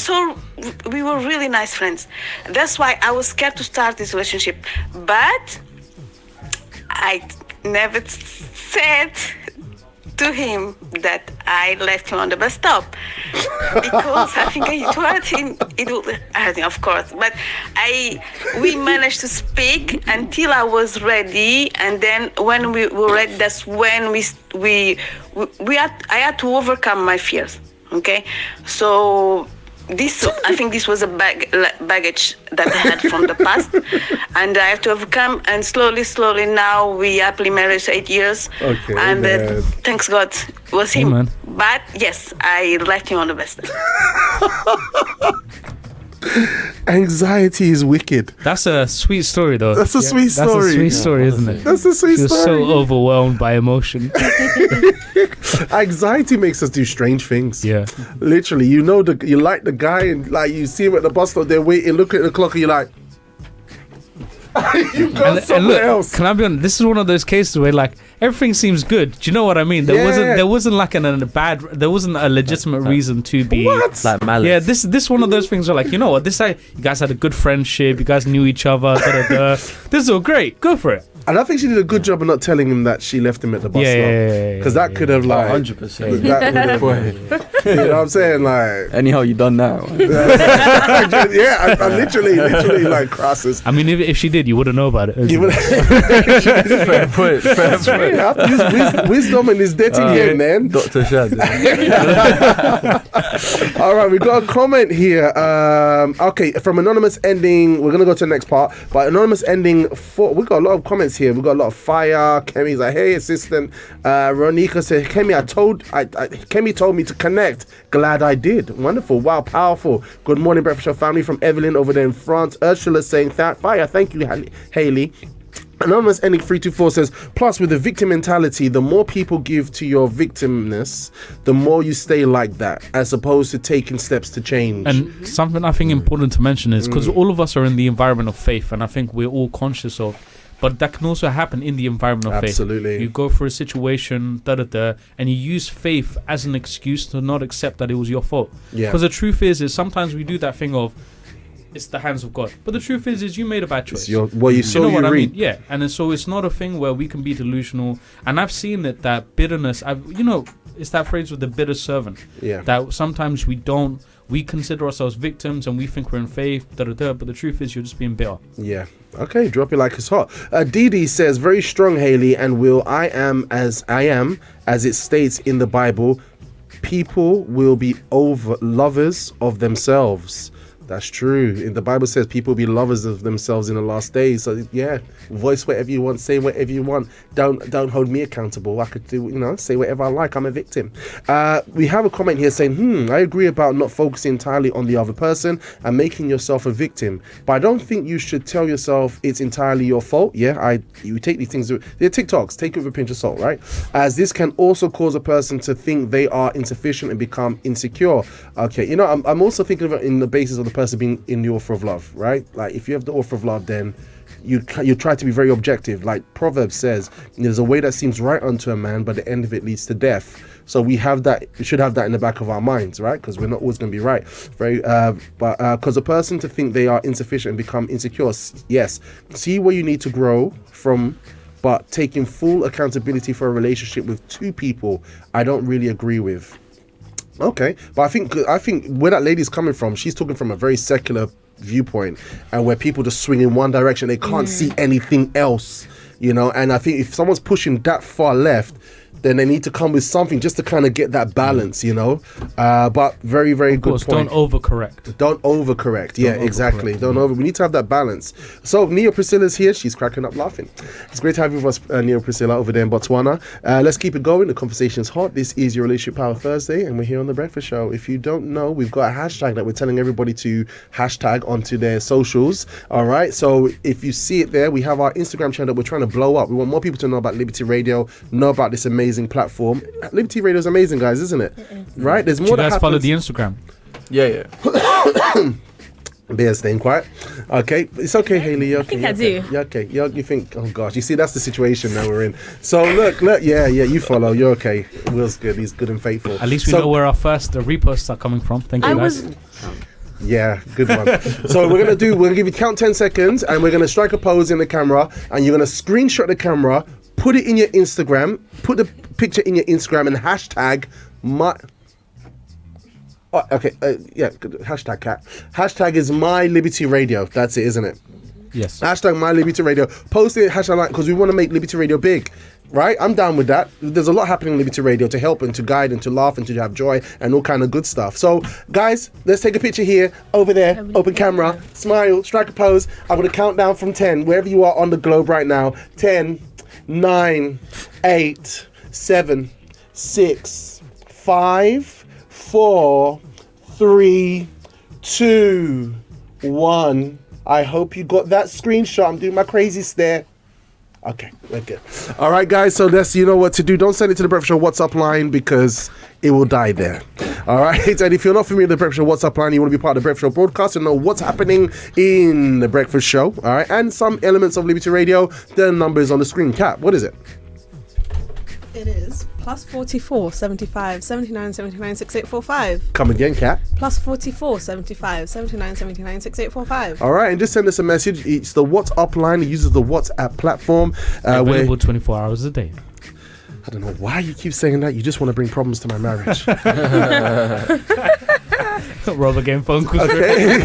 really nice friends. That's why I was scared to start this relationship. But I never said to him that I left him on the bus stop, because I think it hurt him. It would hurt him, of course. But we managed to speak until I was ready, and then when we were ready, that's when I had to overcome my fears. Okay, so I think this was a baggage that I had from the past, and I have to overcome. And slowly, now we happily married 8 years, and thanks God it was him. But yes, I left him on the best. Anxiety is wicked. That's a sweet story, though. That's a sweet story. That's a sweet story, isn't it? That's a sweet She was story. so overwhelmed by emotion. Anxiety makes us do strange things. Yeah. Literally, you like the guy, and like you see him at the bus stop, they're waiting, look at the clock, and you're like, you got somewhere else. Can I be honest? This is one of those cases where like everything seems good. Do you know what I mean? There wasn't like there wasn't a legitimate reason to be like malice. Yeah, this one of those things where like, you know what, you guys had a good friendship, you guys knew each other. This is all great. Go for it. And I think she did a good job of not telling him that she left him at the bus stop. Because that could have like 100%. You know what I'm saying? Like, anyhow, you done now. Yeah, I literally like crosses. I mean, if she did, you wouldn't know about it. Fair point. You have to use wisdom in this dating game, man. Dr. Shad. All right, we got a comment here. Okay, from anonymous ending, we're gonna go to the next part. But anonymous ending 4, we got a lot of comments here. We got a lot of fire. Kemi's like, hey, assistant. Ronika said, Kemi, Kemi told me to connect. Glad I did. Wonderful. Wow, powerful. Good morning, Breakfast Show family from Evelyn over there in France. Ursula saying, fire. Thank you, Haley. Anonymous ending 324 says, plus with the victim mentality, the more people give to your victimness, the more you stay like that, as opposed to taking steps to change. And something I think important to mention is because all of us are in the environment of faith, and I think we're all conscious of, but that can also happen in the environment of faith. Absolutely. You go through a situation, and you use faith as an excuse to not accept that it was your fault. Yeah. Because the truth is sometimes we do that thing of, it's the hands of God. But the truth is you made a bad choice. You sow, you reap. I mean? Yeah. And so it's not a thing where we can be delusional. And I've seen it, that bitterness, it's that phrase with the bitter servant. Yeah. That sometimes we consider ourselves victims and we think we're in faith, but the truth is you're just being bitter. Yeah. Okay, drop it like it's hot. Dee says, very strong, Haley, and I am, as it states in the Bible, people will be lovers of themselves. That's true. The Bible says people will be lovers of themselves in the last days. So yeah, voice whatever you want, say whatever you want. Don't hold me accountable. I could do, say whatever I like. I'm a victim. We have a comment here saying, I agree about not focusing entirely on the other person and making yourself a victim. But I don't think you should tell yourself it's entirely your fault. Yeah, you take these things, they're TikToks, take it with a pinch of salt, right? As this can also cause a person to think they are insufficient and become insecure. Okay, I'm also thinking of it in the basis of the person being in the offer of love, right? Like if you have the offer of love, then you try to be very objective. Like Proverbs says, there's a way that seems right unto a man, but the end of it leads to death. So we should have that in the back of our minds, right? Because we're not always going to be right. But because a person to think they are insufficient and become insecure, yes, see where you need to grow from. But taking full accountability for a relationship with two people, I don't really agree with. Okay, but I think where that lady's coming from, she's talking from a very secular viewpoint, and where people just swing in one direction, they can't see anything else, and I think if someone's pushing that far left, then they need to come with something just to kind of get that balance, but very, very good point. Don't overcorrect. Yeah, exactly. We need to have that balance. So Neo Priscilla's here. She's cracking up laughing. It's great to have you with us, Neo Priscilla, over there in Botswana. Let's keep it going. The conversation's hot. This is your Relationship Power Thursday, and we're here on The Breakfast Show. If you don't know, we've got a hashtag that we're telling everybody to hashtag onto their socials. All right. So if you see it there, we have our Instagram channel that we're trying to blow up. We want more people to know about Liberty Radio, know about this amazing platform. Liberty Radio is amazing, guys, isn't it? Right? There's more. Do you guys follow the Instagram? Yeah. Bear staying quiet. Okay, it's okay, Haley. You're okay. I think I do. Yeah, okay. You think? Oh gosh, you see, that's the situation now we're in. So look. Yeah. You follow. You're okay. Will's good. He's good and faithful. At least we know where our first reposts are coming from. Thank you, guys. Yeah, good one. So we're gonna give you count 10 seconds, and we're gonna strike a pose in the camera, and you're gonna screenshot the camera, put it in your Instagram, put the picture in your Instagram, and hashtag my. Oh, okay, hashtag cat. Hashtag is My Liberty Radio. That's it, isn't it? Yes. Hashtag My Liberty Radio. Post it, hashtag, because we want to make Liberty Radio big. Right? I'm down with that. There's a lot happening in Liberty Radio to help and to guide and to laugh and to have joy and all kind of good stuff. So, guys, let's take a picture here, over there, open camera, smile, strike a pose. I'm going to count down from 10, wherever you are on the globe right now. 10, 9, 8, 7, 6, 5, 4, 3, 2, 1. I hope you got that screenshot. I'm doing my crazy stare. Okay, we're good. All right, guys, so you know what to do. Don't send it to the Breakfast Show WhatsApp line because it will die there. All right, and if you're not familiar with the Breakfast Show WhatsApp line, you want to be part of the Breakfast Show broadcast and know what's happening in the Breakfast Show, all right, and some elements of Liberty Radio, the number is on the screen. Kat, what is it? It is +44 75 79 79 6845. Come again, Kat. +44 75 79 79 6845. All right, and just send us a message. It's the WhatsApp line. It uses the WhatsApp platform. Available 24 hours a day. I don't know why you keep saying that. You just want to bring problems to my marriage. Robert getting phone calls. Okay.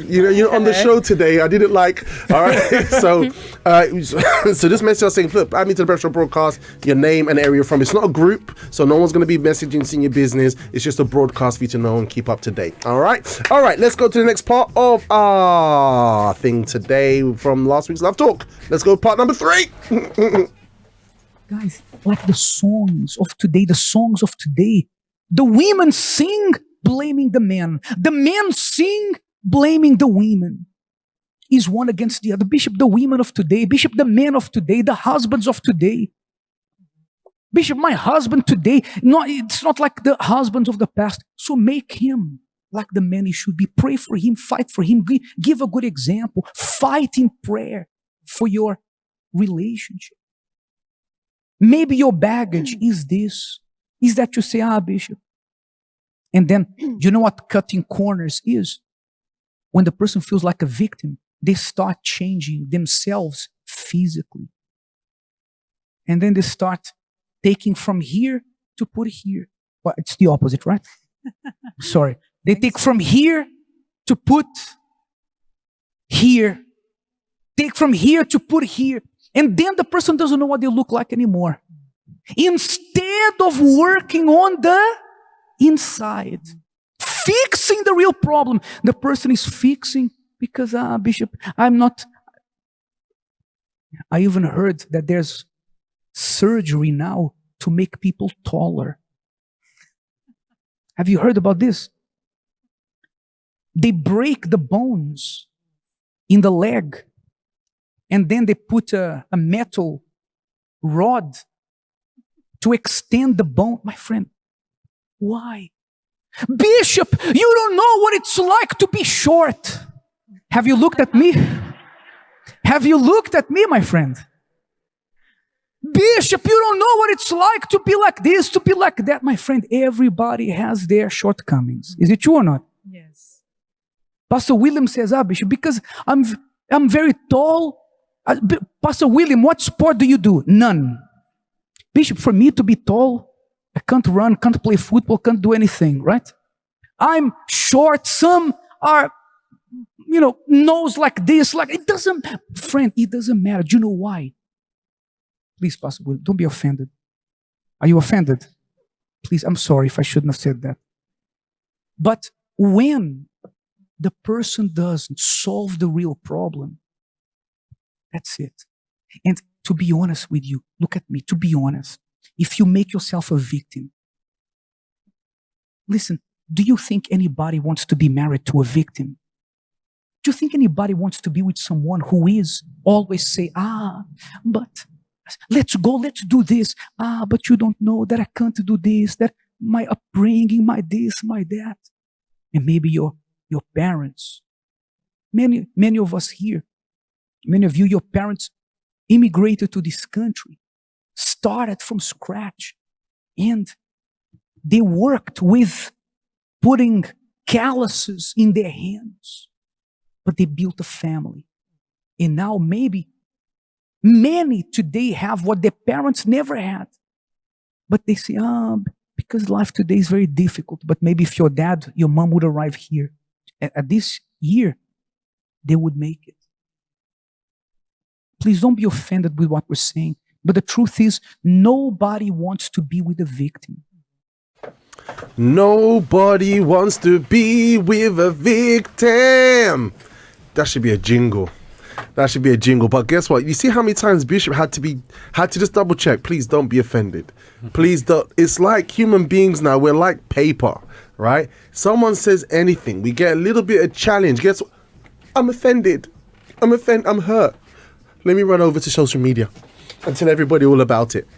you know, on the show today, I didn't like. All right, so this message I was saying, flip, add me to the Breakfast Show broadcast, your name and area you're from. It's not a group, so no one's going to be messaging, seeing your business. It's just a broadcast for you to know and keep up to date. All right, let's go to the next part of our thing today from last week's Love Talk. Let's go part number 3. Guys, like the songs of today, the women sing blaming the men. The men sing blaming the women. Is one against the other. Bishop, the women of today. Bishop, the men of today. The husbands of today. Bishop, my husband today. No, it's not like the husbands of the past. So make him like the man he should be. Pray for him. Fight for him. Give a good example. Fight in prayer for your relationship. Maybe your baggage is this. Is that you say, Bishop. And then, you know what cutting corners is? When the person feels like a victim, they start changing themselves physically. And then they start taking from here to put here. Well, it's the opposite, right? Sorry. They take from here to put here. Take from here to put here. And then the person doesn't know what they look like anymore. Instead of working on the inside, fixing the real problem, the person is fixing because, Bishop, I'm not. I even heard that there's surgery now to make people taller. Have you heard about this? They break the bones in the leg. And then they put a metal rod to extend the bone. My friend, why? Bishop, you don't know what it's like to be short. Have you looked at me? Have you looked at me, my friend? Bishop, you don't know what it's like to be like this, to be like that. My friend, everybody has their shortcomings. Is it true or not? Yes. Pastor William says, Bishop, because I'm very tall. Pastor William, what sport do you do? None. Bishop, for me to be tall, I can't run, can't play football, can't do anything, right? I'm short. Some are, nose like this, it doesn't matter. Do you know why? Please, Pastor William, don't be offended. Are you offended? Please, I'm sorry if I shouldn't have said that. But when the person doesn't solve the real problem, that's it. And to be honest with you, look at me, to be honest, if you make yourself a victim, listen, do you think anybody wants to be married to a victim? Do you think anybody wants to be with someone who is always say, but let's go, let's do this. But you don't know that I can't do this, that my upbringing, my this, my that. And maybe your parents, many of us here, many of you, your parents immigrated to this country, started from scratch, and they worked with putting calluses in their hands, but they built a family. And now maybe many today have what their parents never had, but they say, because life today is very difficult, but maybe if your dad, your mom would arrive here at this year, they would make it. Please don't be offended with what we're saying. But the truth is, nobody wants to be with a victim. Nobody wants to be with a victim. That should be a jingle. That should be a jingle. But guess what? You see how many times Bishop had to just double check. Please don't be offended. Please don't. It's like human beings now. We're like paper. right? Someone says anything, we get a little bit of challenge. Guess what? I'm offended. I'm hurt. Let me run over to social media and tell everybody all about it.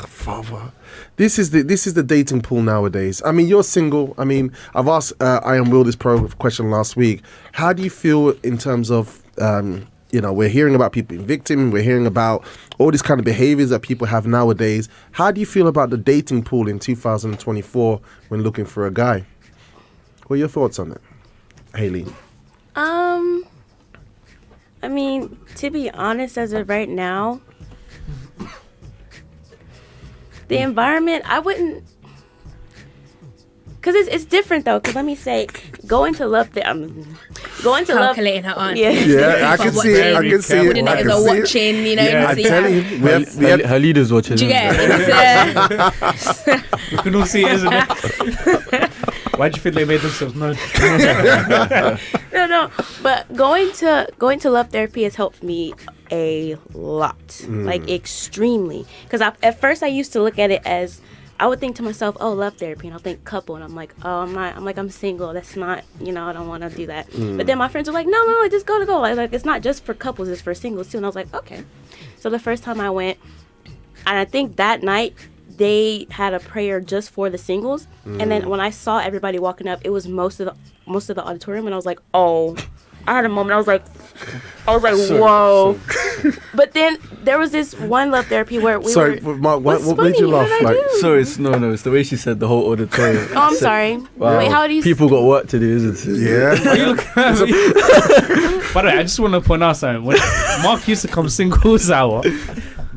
Father, this is the dating pool nowadays. I mean, you're single. I mean, I've asked I Am Will this question last week. How do you feel in terms of we're hearing about people being victim. We're hearing about all these kind of behaviors that people have nowadays. How do you feel about the dating pool in 2024 when looking for a guy? What are your thoughts on it, Haley? I mean, to be honest, as of right now, the environment, I wouldn't, because it's different though. Because let me say, going to love, calculating her answer. Yeah, I can see it. I can see it. Coordinators are watching, you know. Yeah, I'm telling you, we have her leaders watching. Yeah, we can all see it, isn't it? Why do you think they made themselves known? No. But going to love therapy has helped me a lot, like extremely. Because at first I used to look at it as, I would think to myself, oh, love therapy, and I'll think couple, and I'm like, oh, I'm single. That's not, I don't want to do that. But then my friends were like, no, just go. Like it's not just for couples, it's for singles too. And I was like, okay. So the first time I went, and I think that night they had a prayer just for the singles. And then when I saw everybody walking up, it was most of the auditorium, and I was like, oh. I had a moment. I was like, whoa. But then there was this one love therapy where we Sorry, were. Mark, what made you laugh? Sorry, it's the way she said the whole auditorium. Oh, I'm sorry. Wow. Wait, how do you? People got work to do, isn't it? Yeah. Why you looking at me? By the way, I just want to point out something. When Mark used to come singles hour,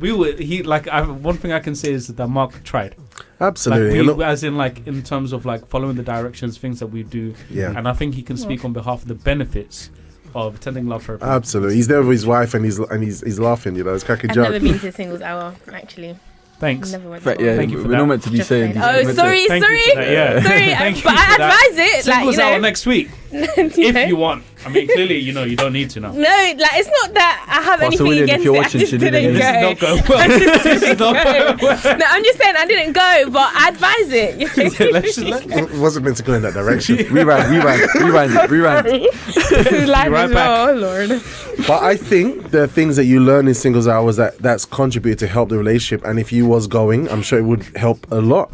one thing I can say is that Mark tried. Absolutely. As in terms of following the directions, things that we do. Yeah. And I think he can speak on behalf of the benefits of attending love therapy. Absolutely. He's there with his wife and he's laughing, it's cracking joke. I've never been to singles hour, actually. Thanks. Never went Thank you for we're that. not meant to be Just saying. saying. Oh, sorry. Sorry. But I advise it. Singles hour next week. If you want. I mean, clearly, you don't need to now. No, it's not that I have anything William, against if you're it. watching, I just didn't go. This is not going well. This is not going well. No, I'm just saying I didn't go, but I advise it. Wasn't meant to go in that direction. Rewind. This is life as well. Oh, Lord. But I think the things that you learn in singles hours that's contributed to help the relationship, and if you was going, I'm sure it would help a lot.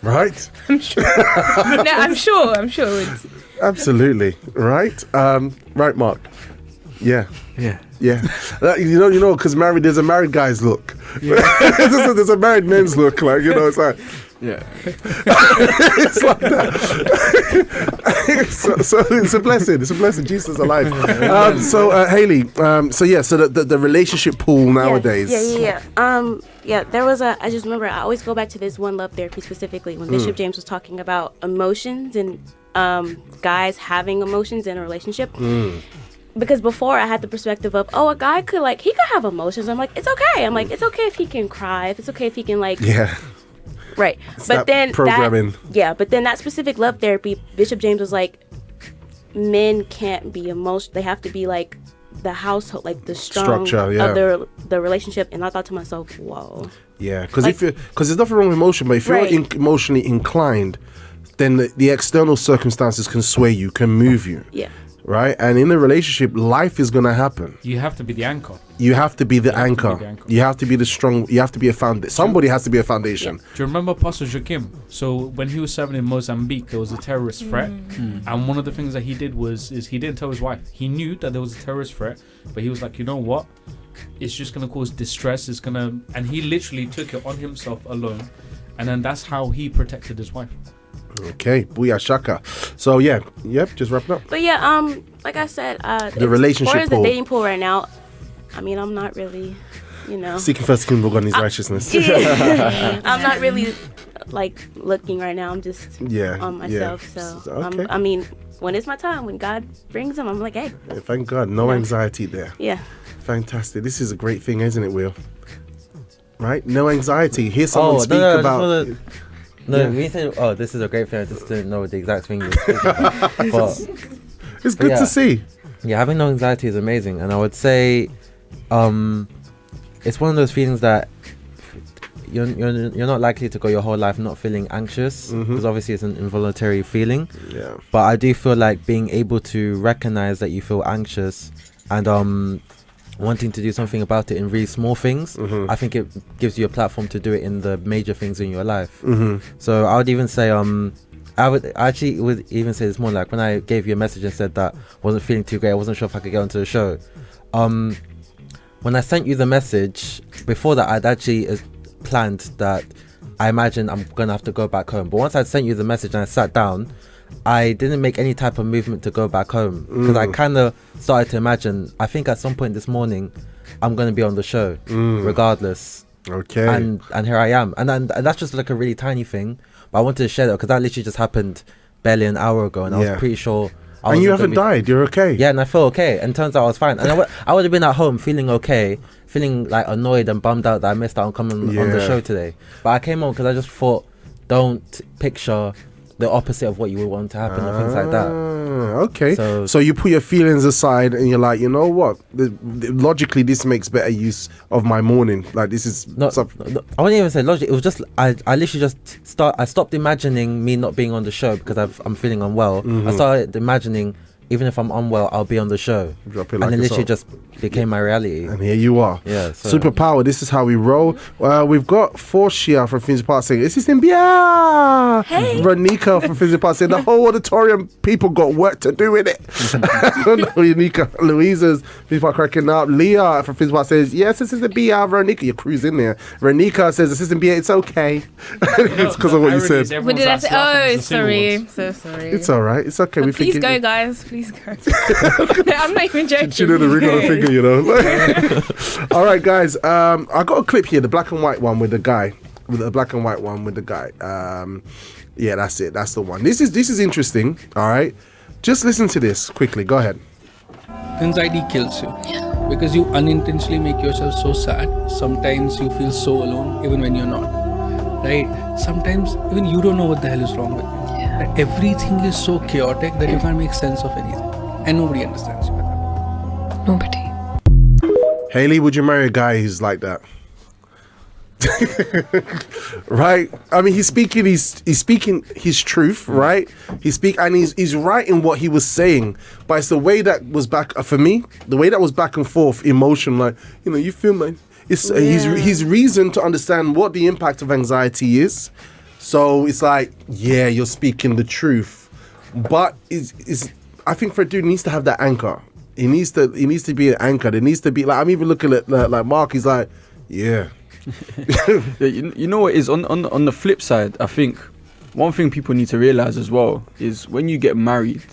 Right? I'm sure. No, I'm sure it would. Absolutely. Right? Right, Mark. Yeah. Yeah. Because there's a married guy's look. Yeah. there's a married men's look. It's like. Yeah. It's like that. so it's a blessing. It's a blessing. Jesus is alive. Haley. So the relationship pool nowadays. Yeah. There was I just remember I always go back to this one love therapy specifically when Bishop James was talking about emotions and guys having emotions in a relationship. Because before I had the perspective of, a guy could he could have emotions. I'm like, it's okay. I'm like, it's okay if he can cry. If it's okay if he can Yeah. Right. But then programming. But then that specific love therapy, Bishop James was like, men can't be emotional. They have to be the household, the strong structure of the relationship. And I thought to myself, whoa. Yeah, because there's nothing wrong with emotion, but if you're emotionally inclined, then the external circumstances can sway you, can move you. Yeah. Right? And in a relationship, life is going to happen. You have to be the anchor. You have to be the anchor. You have to be the strong. You have to be a foundation. Somebody has to be a foundation. Yeah. Do you remember Pastor Joachim? So when he was serving in Mozambique, there was a terrorist threat. And one of the things that he did is he didn't tell his wife. He knew that there was a terrorist threat, but he was like, you know what? It's just going to cause distress. And he literally took it on himself alone. And then that's how he protected his wife. Okay, booyah shaka. So just wrapping up. But yeah, like I said, the relationship pool. As pool. the dating pool right now, I mean, I'm not really, seeking first the kingdom of God and His righteousness. I'm not really looking right now. I'm just on myself. So okay. I mean, when it's my time, when God brings them, I'm like, hey. Thank God, no anxiety there. Yeah. Fantastic. This is a great thing, isn't it, Will? Right? No anxiety. Hear someone speak about. We think, this is a great thing. I just didn't know the exact thing you were speaking about. But it's good to see. Yeah, having no anxiety is amazing. And I would say it's one of those feelings that you're not likely to go your whole life not feeling anxious, because obviously it's an involuntary feeling. Yeah. But I do feel like being able to recognize that you feel anxious and wanting to do something about it in really small things, I think it gives you a platform to do it in the major things in your life. So I would even say I would even say this more like when I gave you a message and said that I wasn't feeling too great, I wasn't sure if I could get onto the show. When I sent you the message, before that I'd actually planned that I imagine I'm gonna have to go back home. But once I'd sent you the message and I sat down, I didn't make any type of movement to go back home, because I kind of started to imagine, I think at some point this morning I'm going to be on the show regardless. Okay. And here I am. And that's just like a really tiny thing, but I wanted to share that because that literally just happened barely an hour ago, and I was pretty sure. And you haven't died, you're okay. Yeah, and I feel okay, and turns out I was fine. And I would have been at home feeling okay, feeling like annoyed and bummed out that I missed out on coming on the show today. But I came on because I just thought, don't picture the opposite of what you would want to happen and things like that. Okay. So you put your feelings aside and you're like, you know what? Logically, this makes better use of my morning. Like, this is I wouldn't even say logic. It was just I literally just stopped imagining me not being on the show because I'm feeling unwell. I started imagining, even if I'm unwell, I'll be on the show. Drop it and like it it's literally hot. just became my reality. And here you are. Yeah. So. Superpower. This is how we roll. We've got Forcia from Finsy Park saying, "This is Bia." Hey. Renika from Finsy Park saying, "The whole auditorium people got work to do with it." Renika. Louisa's Finsy Park cracking up. Leah from Finsy Park says, "Yes, this is the Bia." Veronica, your crew's in there. Renika says, "Assistant Bia, it's okay." It's because of what you said. What did I say? Oh, sorry. I'm so sorry. It's all right. It's okay. But please go, guys. Please go. I'm not even joking. She did a ring on her finger, you know. All right, guys. I got a clip here, the black and white one with the guy. Yeah, that's it. That's the one. This is interesting. All right. Just listen to this quickly. Go ahead. Anxiety kills you because you unintentionally make yourself so sad. Sometimes you feel so alone, even when you're not. Right? Sometimes even you don't know what the hell is wrong with you. Yeah. Everything is so chaotic that you can't make sense of anything, and nobody understands you. Nobody. Haley, would you marry a guy who's like that? Right? I mean, he's speaking his truth, right? He's right in what he was saying, but it's the way that was back for me. The way that was back and forth, emotion, like, you know, you feel like it's his reason to understand what the impact of anxiety is. So it's like, yeah, you're speaking the truth, but I think for a dude, he needs to have that anchor. He needs to be an anchor. There needs to be, like, I'm even looking at like Mark. He's like, yeah. You know what is on the flip side, I think one thing people need to realize as well is when you get married,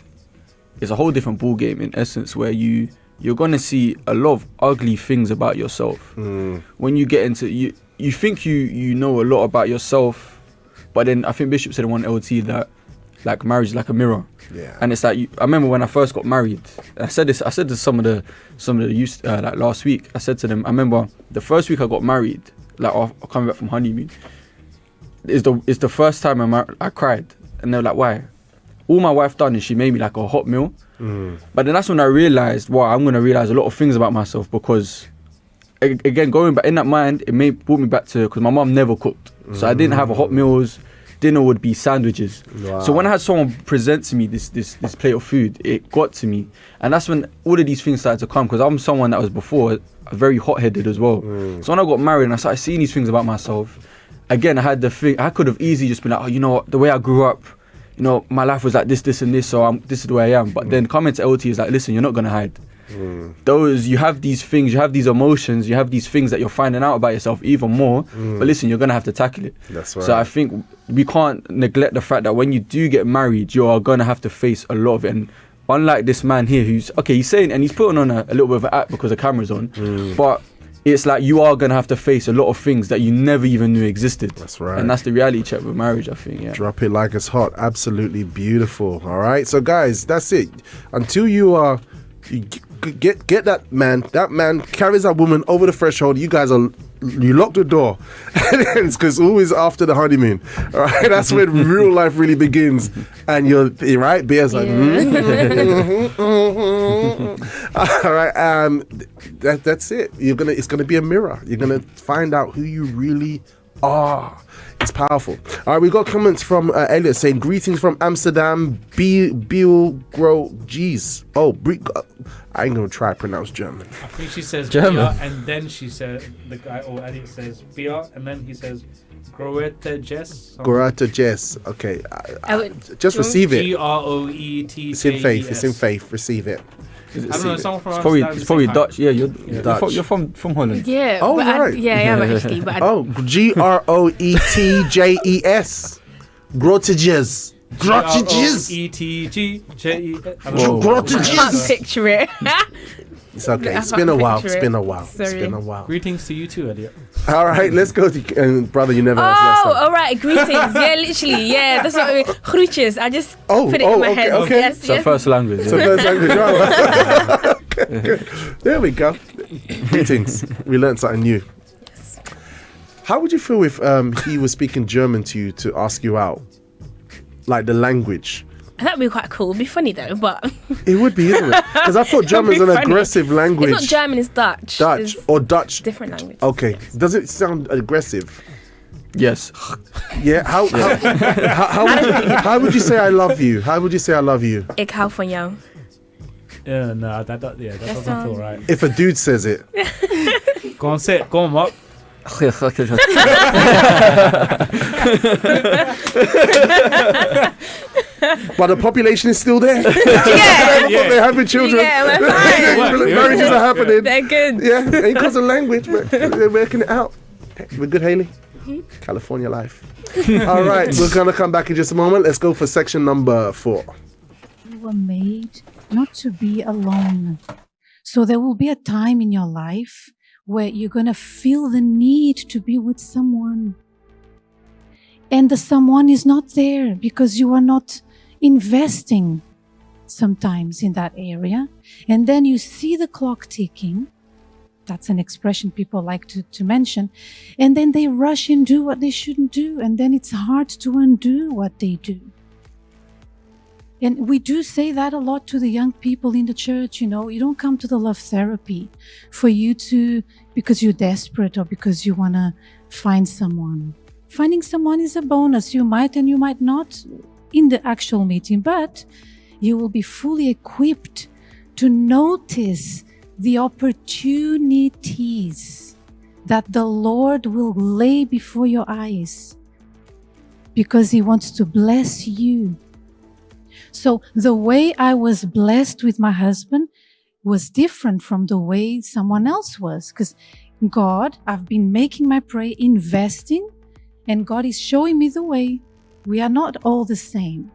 it's a whole different ball game in essence, where you're gonna see a lot of ugly things about yourself. When you get into you think you know a lot about yourself, but then I think Bishop said in one LT that like marriage is like a mirror. Yeah. And it's like I remember when I first got married. I said to some of the youth like last week. I said to them, I remember the first week I got married, like coming back from honeymoon. It's the first time I cried, and they were like, "Why?" All my wife done is she made me like a hot meal. But then that's when I realized, wow, I'm gonna realize a lot of things about myself, because again, going back in that mind, brought me back to, because my mum never cooked, so I didn't have a hot meals. Dinner would be sandwiches. Wow. So when I had someone present to me this plate of food, it got to me, and that's when all of these things started to come, because I'm someone that was before very hot-headed as well. So when I got married and I started seeing these things about myself, again, I had the thing, I could have easily just been like, oh, you know what, the way I grew up, you know, my life was like this and this, so this is the way I am. But then coming to LT is like, listen, you're not gonna hide. You have these things, you have these emotions, you have these things that you're finding out about yourself even more, but listen, you're gonna have to tackle it. That's right. So I think we can't neglect the fact that when you do get married, you are gonna have to face a lot of it. And unlike this man here who's he's saying, and he's putting on a little bit of an act because the camera's on, but it's like you are gonna have to face a lot of things that you never even knew existed. That's right. And that's the reality check with marriage, I think. Yeah. Drop it like it's hot. Absolutely beautiful. All right. So guys, that's it. Until you get that man carries that woman over the threshold, you lock the door. It's because always after the honeymoon. All right. That's when real life really begins. And you're right. Bear's like, all right. That's it. It's gonna be a mirror. You're gonna find out who you really It's powerful. All right, we got comments from Elliot saying, greetings from Amsterdam, Biel Grow G's. Oh, I ain't going to try to pronounce German. I think she says German. Bia, and then she said, the guy, or Elliot says Bia, and then he says Groete Jess. Groete Jess. Okay. Just receive it. Groet. It's in faith. It's in faith. Receive it. I don't know, someone from It's probably Dutch. Yeah, you're Dutch. You're from Holland. Yeah. Oh, right. I am actually. But Groetejes. Grotejes. Grotejes. I can't picture it. It's okay. It's been a while. It's been a while. It's been a while. Greetings to you too, Elliot. All right, let's go to brother. You never asked last time. All right. Greetings. Yeah, literally. Yeah, that's what groetjes. I just put it in my head. Okay. Yes, It's our first language. It's our first language. Right. Okay, good. There we go. Greetings. We learned something new. Yes. How would you feel if he was speaking German to you to ask you out, like the language? That'd be quite cool. It'd be funny though, but it would be, isn't it? Because I thought German's an aggressive language. It's not German, it's Dutch. Dutch. Different language. Okay. Does it sound aggressive? Yes. Yeah. How would you say I love you? How would you say I love you? Ik hou van jou. Yeah, no, that doesn't feel right. If a dude says it. Go on, say it. Go on, Mark. But the population is still there. Yeah. They're having children. Yeah, we're fine. Marriages are happening. They're good. Yeah, ain't because of language, but they're working it out. We're good, Haley. California life. All right, we're going to come back in just a moment. Let's go for section number 4. You were made not to be alone. So there will be a time in your life where you're going to feel the need to be with someone. And the someone is not there because you are not investing sometimes in that area. And then you see the clock ticking. That's an expression people like to mention. And then they rush and do what they shouldn't do. And then it's hard to undo what they do. And we do say that a lot to the young people in the church, you know. You don't come to the love therapy for you to, because you're desperate or because you want to find someone. Finding someone is a bonus. You might and you might not in the actual meeting, but you will be fully equipped to notice the opportunities that the Lord will lay before your eyes because He wants to bless you. So the way I was blessed with my husband was different from the way someone else was, because God, I've been making my prayer, investing, and God is showing me the way. We are not all the same.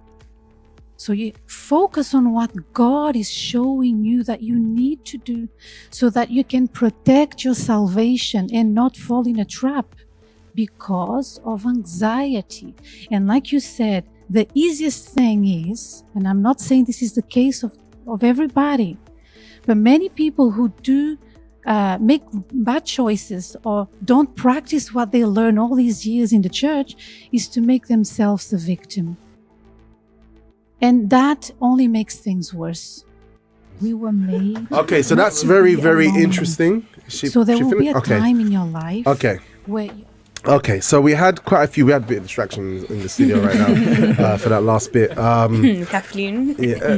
So you focus on what God is showing you that you need to do so that you can protect your salvation and not fall in a trap because of anxiety. And like you said, the easiest thing is, and I'm not saying this is the case of everybody, but many people who do make bad choices or don't practice what they learn all these years in the church is to make themselves a victim. And that only makes things worse. We were made. Okay, so that's very, very interesting. So there will be a time in your life where you, okay, so we had quite a few. We had a bit of distractions in the studio right now for that last bit. Kathleen. Yeah.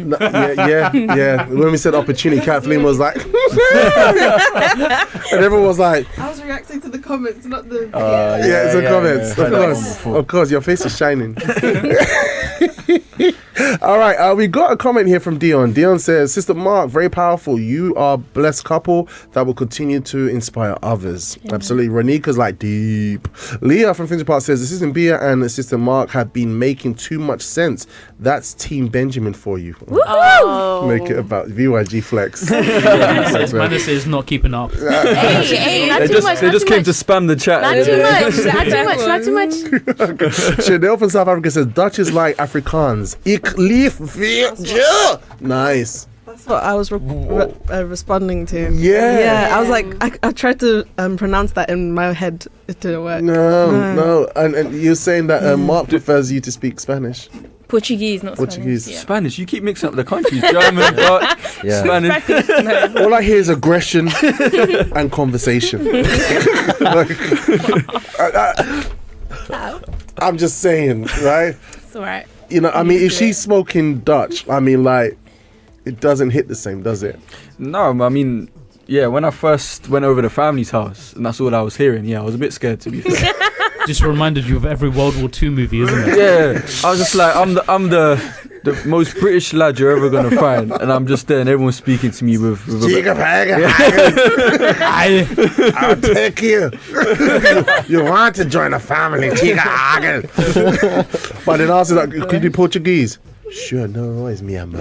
When we said opportunity, Kathleen was like, and everyone was like, I was reacting to the comments, not the. It's the comments. Of course, your face is shining. All right, we got a comment here from Dion. Dion says, Sister Mark, very powerful. You are a blessed couple that will continue to inspire others. Yeah. Absolutely. Renika's like deep. Leah from Finsbury Park says, Assistant Bia and Sister Mark have been making too much sense. That's Team Benjamin for you. Oh. Make it about VYG flex. Madness is not keeping up. Hey, they just came to spam the chat. Not too much. Chanel from South Africa says, Dutch is like Afrikaans. Ik lief je. Nice. That's what I was responding to. Yeah. I was like, I tried to pronounce that in my head. It didn't work. No. And you're saying that Mark prefers you to speak Spanish. Portuguese, not Portuguese. Spanish. Yeah. Spanish. You keep mixing up the countries. German, Dutch, Spanish. No. All I hear is aggression and conversation. I'm just saying, right? It's alright. You know, I mean, if she's smoking Dutch, I mean, like, it doesn't hit the same, does it? No, I mean, yeah, when I first went over to family's house and that's all I was hearing, I was a bit scared, to be fair. Just reminded you of every World War II movie, isn't it? Yeah, I was just like, I'm the most British lad you're ever gonna find, and I'm just there, and everyone's speaking to me with I'll take you. You want to join a family, but then also, like, could you do Portuguese? Sure, no, it's me, man.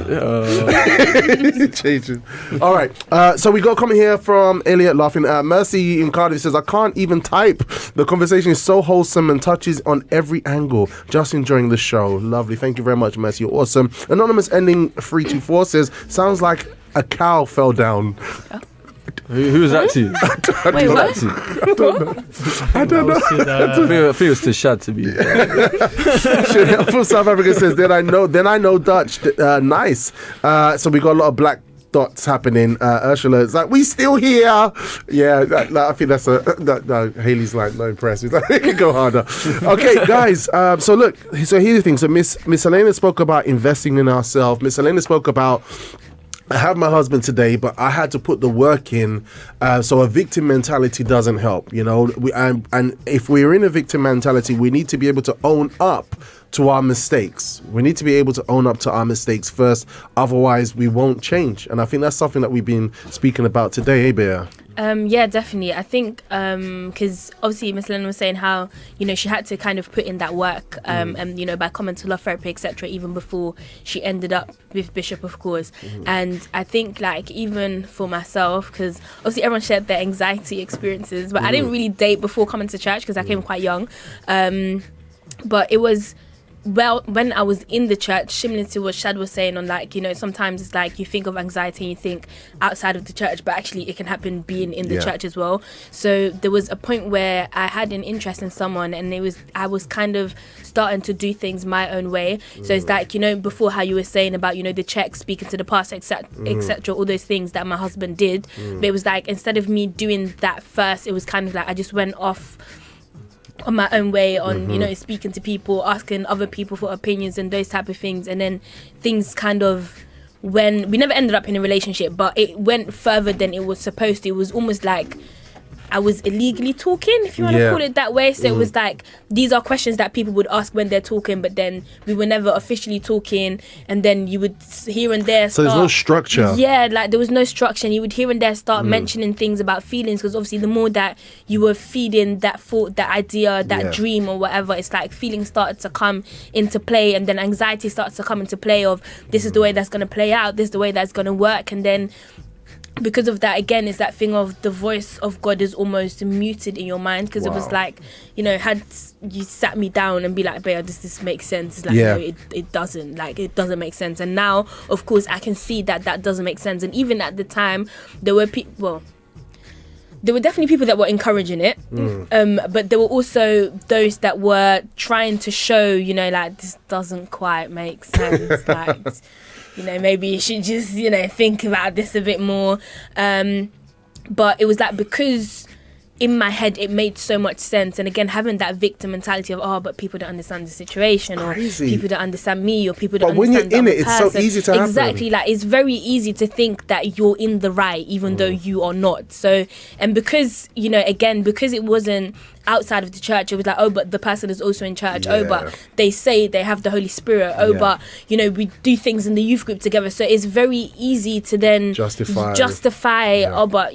Changing. All right. So we got a comment here from Elliot laughing. Mercy in Cardiff says, I can't even type. The conversation is so wholesome and touches on every angle. Just enjoying the show. Lovely. Thank you very much, Mercy. You're awesome. Anonymous ending 324 says, sounds like a cow fell down. Who was that to? Wait, what? I don't know. I feel it's too shad to be. Chanel from South Africa says, then I know Dutch. Nice. So we got a lot of black dots happening. Ursula is like, we still here. Yeah, I think that's Haley's like not impressed. He's like, go harder. Okay, guys. So look. So here's the thing. So Miss Elena spoke about investing in ourselves. Miss Elena spoke about, I have my husband today, but I had to put the work in. So a victim mentality doesn't help, you know. And if we're in a victim mentality, we need to be able to own up to our mistakes. We need to be able to own up to our mistakes first. Otherwise, we won't change. And I think that's something that we've been speaking about today, eh, Bea? Yeah, definitely. I think because obviously Miss Lynn was saying how, you know, she had to kind of put in that work and, you know, by coming to love therapy, etc., even before she ended up with Bishop, of course. And I think, like, even for myself, because obviously everyone shared their anxiety experiences, but I didn't really date before coming to church because I came quite young. But it was, well, when I was in the church, similar to what Shad was saying on, like, you know, sometimes it's like you think of anxiety and you think outside of the church, but actually it can happen being in the church as well. So there was a point where I had an interest in someone and I was kind of starting to do things my own way. So it's like, you know, before how you were saying about, you know, the check, speaking to the pastor, etc., all those things that my husband did. But it was like, instead of me doing that first, it was kind of like I just went off on my own way on, you know, speaking to people, asking other people for opinions and those type of things. And then things kind of, when we never ended up in a relationship, but it went further than it was supposed to. It was almost like I was illegally talking, if you want to call it that way. So it was like, these are questions that people would ask when they're talking, but then we were never officially talking. And then you would here and there So there's no structure. Yeah, like there was no structure. And you would here and there start mentioning things about feelings, because obviously the more that you were feeding that thought, that idea, that dream or whatever, it's like feelings started to come into play, and then anxiety starts to come into play of, this is the way that's going to play out, this is the way that's going to work. And then because of that, again, it's that thing of the voice of God is almost muted in your mind, because it was like, you know, had you sat me down and be like, babe, does this make sense? It's like, no, it doesn't. Like, it doesn't make sense. And now, of course, I can see that doesn't make sense. And even at the time, there were definitely people that were encouraging it, but there were also those that were trying to show, you know, like, this doesn't quite make sense. Like, you know, maybe you should just, you know, think about this a bit more. But it was like, because in my head it made so much sense, and again, having that victim mentality of, but people don't understand the situation, or people don't understand me, or people don't understand when you're in it, person. it's so easy to happen. Exactly, like, it's very easy to think that you're in the right, even though you are not. So, and because, you know, again, because it wasn't outside of the church, it was like, but the person is also in church, but they say they have the Holy Spirit, but, you know, we do things in the youth group together. So it's very easy to then justify but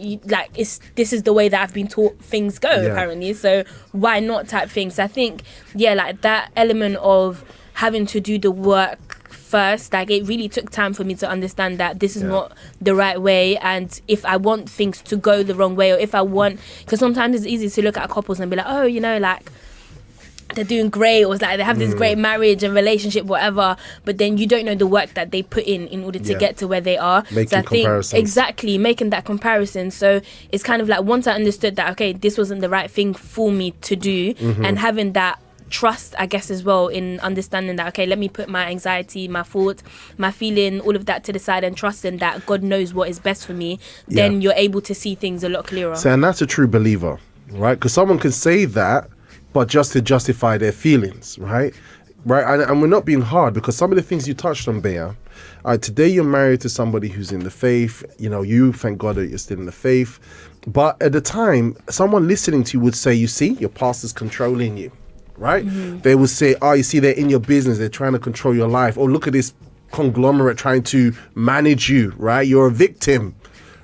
this is the way that I've been taught things go, apparently, so why not, type thing. So I think, like, that element of having to do the work first, like, it really took time for me to understand that this is not the right way. And if I want things to go the wrong way, or if I want, because sometimes it's easy to look at couples and be like, oh, you know, like, they're doing great, or it's like they have this great marriage and relationship, whatever, but then you don't know the work that they put in order to get to where they are. Making comparisons. Exactly, making that comparison. So it's kind of like, once I understood that, okay, this wasn't the right thing for me to do, and having that trust, I guess, as well, in understanding that, okay, let me put my anxiety, my thoughts, my feeling, all of that to the side, and trusting that God knows what is best for me, then you're able to see things a lot clearer. So, and that's a true believer, right? Because someone can say that, but just to justify their feelings, right? Right, and we're not being hard, because some of the things you touched on, Bea, today you're married to somebody who's in the faith. You know, you thank God that you're still in the faith. But at the time, someone listening to you would say, you see, your pastor's controlling you, right? They would say, oh, you see, they're in your business. They're trying to control your life. Oh, look at this conglomerate trying to manage you, right? You're a victim,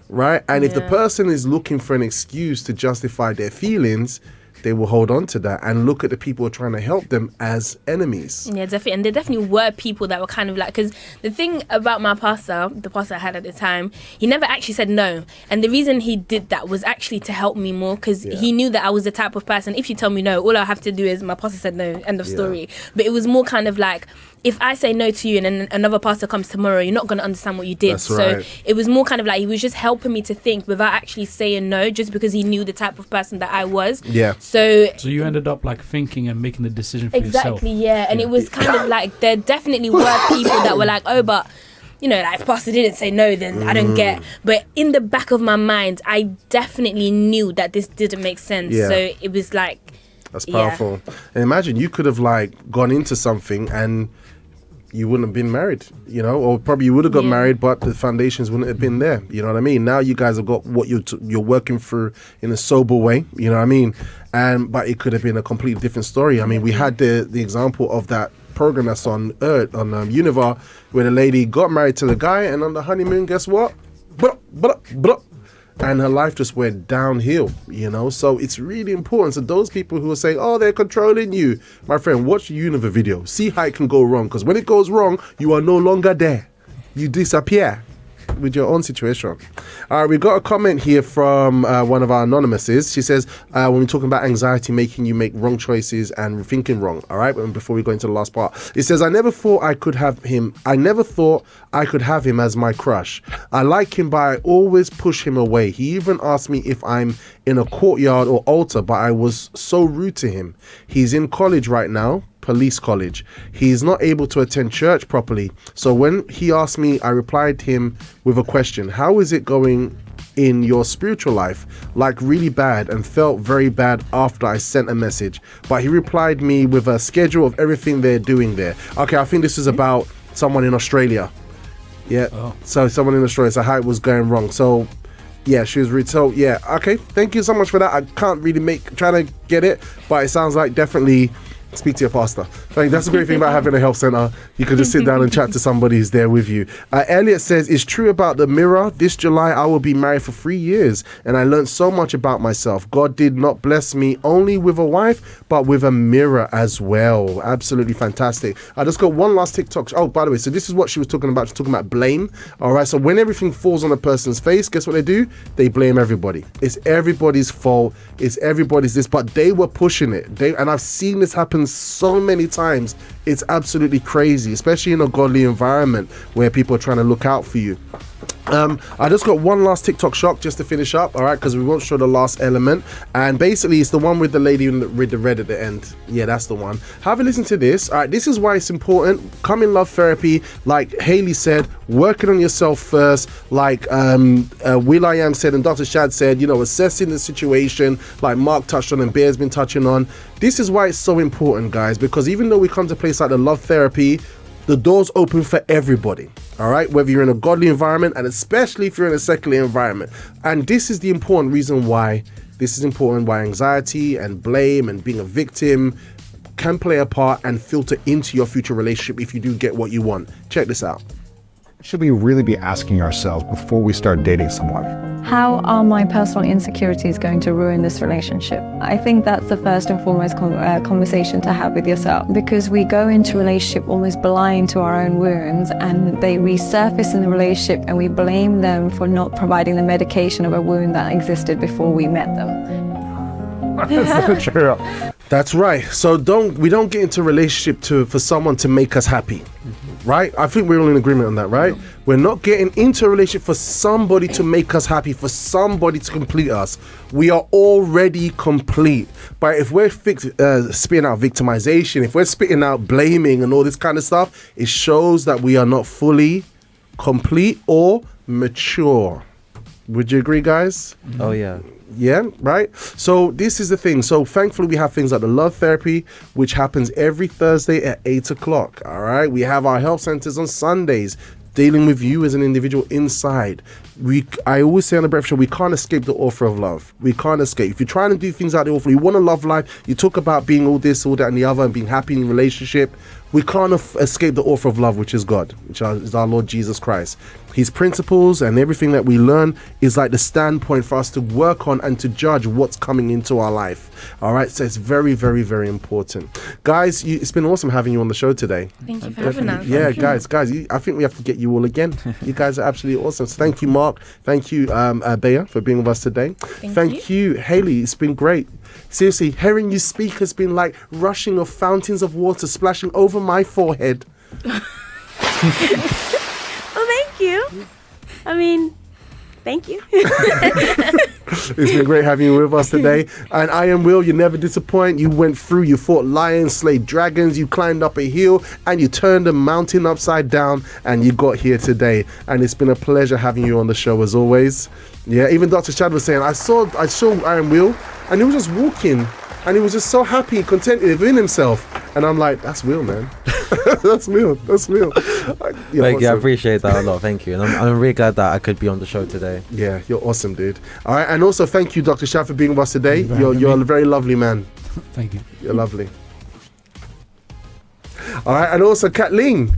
right? And if the person is looking for an excuse to justify their feelings, they will hold on to that and look at the people who are trying to help them as enemies. Yeah, definitely. And there definitely were people that were kind of like, because the thing about my pastor, the pastor I had at the time, he never actually said no. And the reason he did that was actually to help me more, because he knew that I was the type of person, if you tell me no, all I have to do is, my pastor said no, end of story. But it was more kind of like, if I say no to you and then another pastor comes tomorrow, you're not going to understand what you did. That's right. So it was more kind of like, he was just helping me to think without actually saying no, just because he knew the type of person that I was. Yeah. So you ended up like thinking and making the decision for yourself. Exactly, yeah. And it was kind of like, there definitely were people that were like, oh, but, you know, like, if pastor didn't say no, then I don't get. But in the back of my mind, I definitely knew that this didn't make sense. Yeah. So it was like, that's powerful. And imagine you could have like gone into something and you wouldn't have been married, you know, or probably you would have got married, but the foundations wouldn't have been there. You know what I mean? Now you guys have got what you're working through in a sober way. You know what I mean? But it could have been a completely different story. I mean, we had the example of that program that's on Univar, where the lady got married to the guy, and on the honeymoon, guess what? And her life just went downhill, you know. So it's really important. So those people who are saying, oh, they're controlling you, my friend, watch the Univer video. See how it can go wrong. Because when it goes wrong, you are no longer there. You disappear with your own situation. We got a comment here from one of our anonymouses. She says, when we're talking about anxiety making you make wrong choices and thinking wrong, all right, before we go into the last part, it says, I never thought I could have him as my crush. I like him, but I always push him away. He even asked me if I'm in a courtyard or altar, but I was so rude to him. He's in college right now, police college. He's not able to attend church properly. So when he asked me, I replied him with a question. How is it going in your spiritual life? Like really bad, and felt very bad after I sent a message. But he replied me with a schedule of everything they're doing there. Okay, I think this is about someone in Australia. Yeah. Oh. So someone in Australia, so how it was going wrong. So yeah, she was retold. Yeah. Okay. Thank you so much for that. I can't really trying to get it, but it sounds like definitely speak to your pastor. That's the great thing about having a health center. You can just sit down and chat to somebody who's there with you. Elliot says, it's true about the mirror. This July, I will be married for 3 years, and I learned so much about myself. God did not bless me only with a wife, but with a mirror as well. Absolutely fantastic. I just got one last TikTok. Oh, by the way, so this is what she was talking about. She's talking about blame. All right. So when everything falls on a person's face, guess what they do? They blame everybody. It's everybody's fault. It's everybody's this, but they were pushing it. And I've seen this happen so many times. It's absolutely crazy, especially in a godly environment where people are trying to look out for you. I just got one last TikTok shock just to finish up, all right, because we won't show the last element. And basically, it's the one with the lady with the red at the end. Yeah, that's the one. Have a listen to this. All right, this is why it's important. Come in love therapy, like Haley said, working on yourself first, like will.i.am said and Dr. Shad said, you know, assessing the situation, like Mark touched on and Bear's been touching on. This is why it's so important, guys, because even though we come to a place like the love therapy, the door's open for everybody, all right? Whether you're in a godly environment, and especially if you're in a secular environment. And this is the important reason why anxiety and blame and being a victim can play a part and filter into your future relationship if you do get what you want. Check this out. Should we really be asking ourselves before we start dating someone? How are my personal insecurities going to ruin this relationship? I think that's the first and foremost conversation to have with yourself, because we go into a relationship almost blind to our own wounds, and they resurface in the relationship, and we blame them for not providing the medication of a wound that existed before we met them. That's so true. That's right. So we don't get into a relationship for someone to make us happy. right? I think we're all in agreement on that, right? We're not getting into a relationship for somebody to make us happy, for somebody to complete us. We are already complete. But if we're spitting out victimization, if we're spitting out blaming and all this kind of stuff, it shows that we are not fully complete or mature. Would you agree, guys? Oh, yeah. Yeah, right? So this is the thing. So thankfully we have things like the love therapy, which happens every Thursday at 8 o'clock. All right. We have our health centers on Sundays, dealing with you as an individual inside. I always say on the Breakfast Show, we can't escape the offer of love. We can't escape. If you're trying to do things out the offer, you want to love life, you talk about being all this, all that, and the other, and being happy in a relationship. We can't escape the offer of love, which is God, which is our Lord Jesus Christ. His principles and everything that we learn is like the standpoint for us to work on and to judge what's coming into our life. All right, so it's very, very, very important. Guys, it's been awesome having you on the show today. Thank you for having us. Yeah, guys, I think we have to get you all again. You guys are absolutely awesome. So thank you, Mark. Thank you, Bea, for being with us today. Thank you, Haley. It's been great. Seriously, hearing you speak has been like rushing of fountains of water splashing over my forehead. Well, thank you. I mean, thank you. It's been great having you with us today. And I am Will, you never disappoint. You went through, you fought lions, slayed dragons, you climbed up a hill, and you turned a mountain upside down, and you got here today. And it's been a pleasure having you on the show as always. Yeah, even Dr. Chad was saying, I saw I am Will, and he was just walking, and he was just so happy and contented within himself. And I'm like, that's Will, man. That's Will. Thank you. I appreciate that a lot. Thank you. And I'm really glad that I could be on the show today. Yeah, you're awesome, dude. All right, and also thank you, Dr. Shah, for being with us today. You're a very lovely man. Thank you. You're lovely. All right, and also Kathleen,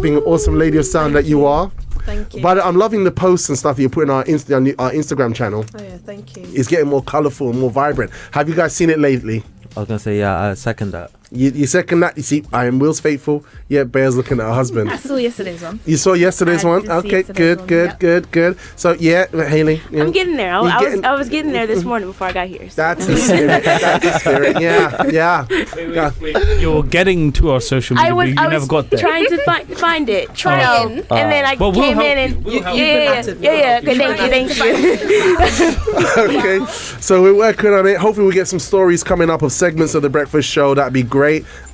being an awesome lady of sound that you are. Thank you. But I'm loving the posts and stuff that you put in our Instagram channel. Oh yeah, thank you. It's getting more colourful and more vibrant. Have you guys seen it lately? I was going to say, yeah, I second that. You second that? You see, I am Will's faithful. Yeah, Bear's looking at her husband. I saw yesterday's one. You saw yesterday's one? Okay, good. So, yeah, Haley. Yeah. I'm getting there. I was getting there this morning before I got here. So. That's the spirit. That's the spirit. Yeah. Wait. You're getting to our social media, but you never got there. Trying to find it. And then I came in and... Yeah. Okay, thank you. Okay, so we're working on it. Hopefully we'll get some stories coming up of segments of The Breakfast Show. That'd be great.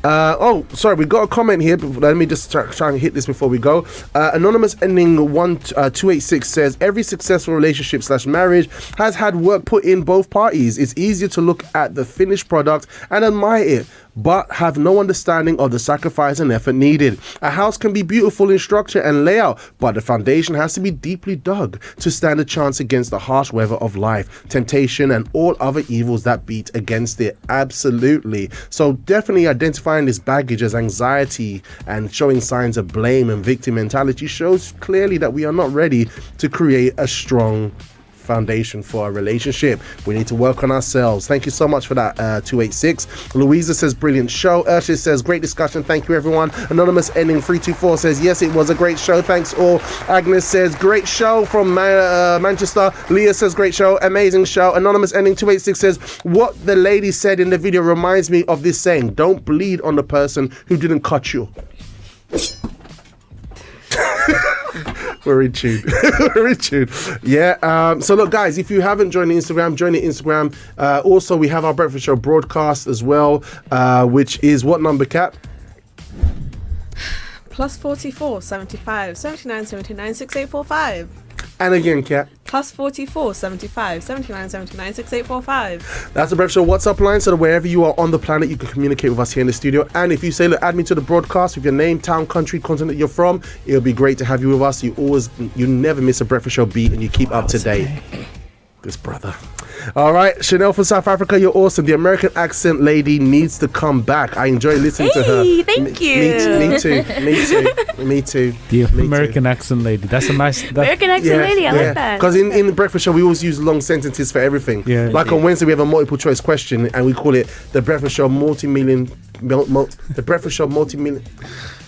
Sorry, we got a comment here. Let me just try and hit this before we go. Anonymous ending 286 says, every successful relationship / marriage has had work put in both parties. It's easier to look at the finished product and admire it, but have no understanding of the sacrifice and effort needed. A house can be beautiful in structure and layout, but the foundation has to be deeply dug to stand a chance against the harsh weather of life, temptation, and all other evils that beat against it. Absolutely. So definitely identifying this baggage as anxiety and showing signs of blame and victim mentality shows clearly that we are not ready to create a strong foundation for a relationship. We need to work on ourselves. Thank you so much for that, 286. Louisa says, brilliant show. Ursula says, great discussion. Thank you, everyone. Anonymous ending 324 says, yes, it was a great show. Thanks all. Agnes says, great show from Manchester. Leah says, great show. Amazing show. Anonymous ending 286 says, what the lady said in the video reminds me of this saying, don't bleed on the person who didn't cut you. We're in tune. Yeah. So look, guys, if you haven't joined the Instagram, join the Instagram. Also, we have our Breakfast Show broadcast as well, which is what number, Kat? +44 75 79 79 6845. And again, Kat. +44 75 79 79 6845. That's the Breakfast Show WhatsApp line, so that wherever you are on the planet, you can communicate with us here in the studio. And if you say, look, add me to the broadcast with your name, town, country, continent you're from, it'll be great to have you with us. You never miss a Breakfast Show beat, and you keep up to date. This brother. All right, Chanel from South Africa, you're awesome. The American accent lady needs to come back. I enjoy listening to her. Thank you. Me too. The American accent lady. That's a nice... American accent lady, I like that. Because in the Breakfast Show, we always use long sentences for everything. Yeah. Like on Wednesday, we have a multiple choice question, and we call it the Breakfast Show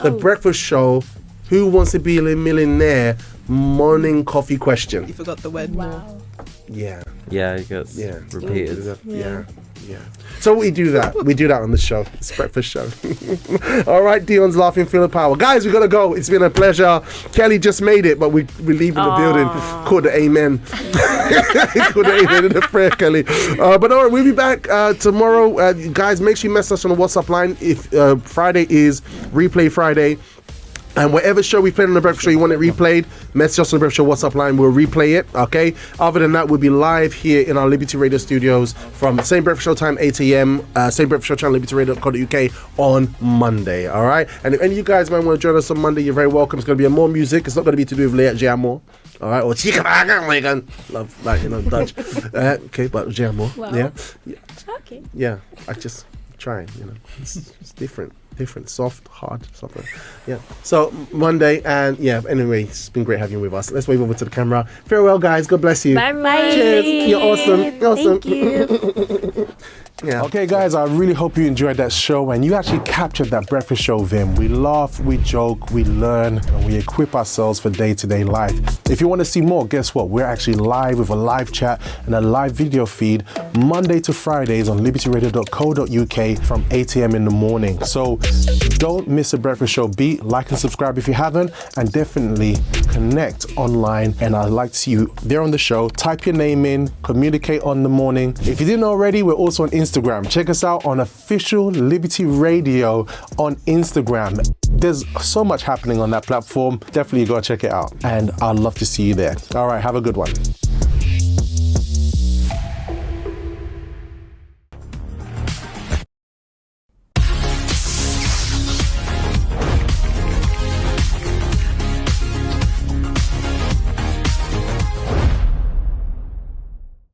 The Breakfast Show Who Wants to Be a Millionaire morning coffee question. You forgot the word more. Yeah. Yeah, it gets repeated. Yeah. So we do that on the show. It's breakfast show. All right, Dion's laughing, feeling power. Guys, we gotta go. It's been a pleasure. Kelly just made it, but we're leaving the building. Call the amen. Call the amen in the prayer, Kelly. But all right, we'll be back tomorrow. Guys, make sure you message us on the WhatsApp line. If Friday is Replay Friday, and whatever show we played on the Breakfast Show you want it replayed, message us on the Breakfast Show WhatsApp line. We'll replay it, okay? Other than that, we'll be live here in our Liberty Radio studios from same Breakfast Show time, 8 a.m. Same Breakfast Show channel, libertyradio.co.uk on Monday, all right? And if any of you guys might want to join us on Monday, you're very welcome. It's going to be more music. It's not going to be to do with Leah Jamor, all right? Or Chica, love, like, you know, Dutch. Okay, but Jamor, wow. Yeah. Okay. Yeah, I just trying, you know. It's different, soft, hard, softer. Yeah. So Monday, and yeah. Anyway, it's been great having you with us. Let's wave over to the camera. Farewell, guys. God bless you. Bye. Cheers. You're awesome. Thank you. Yeah. Okay, guys, I really hope you enjoyed that show and you actually captured that breakfast show Vim. We laugh, we joke, we learn, and we equip ourselves for day-to-day life. If you want to see more, guess what? We're actually live with a live chat and a live video feed Monday to Fridays on libertyradio.co.uk from 8 a.m. in the morning. So don't miss a breakfast show beat. Like and subscribe if you haven't, and definitely connect online. And I'd like to see you there on the show. Type your name in, communicate on the morning. If you didn't already, we're also on Instagram. Check us out on Official Liberty Radio on Instagram. There's so much happening on that platform. Definitely go check it out. And I'd love to see you there. All right, have a good one.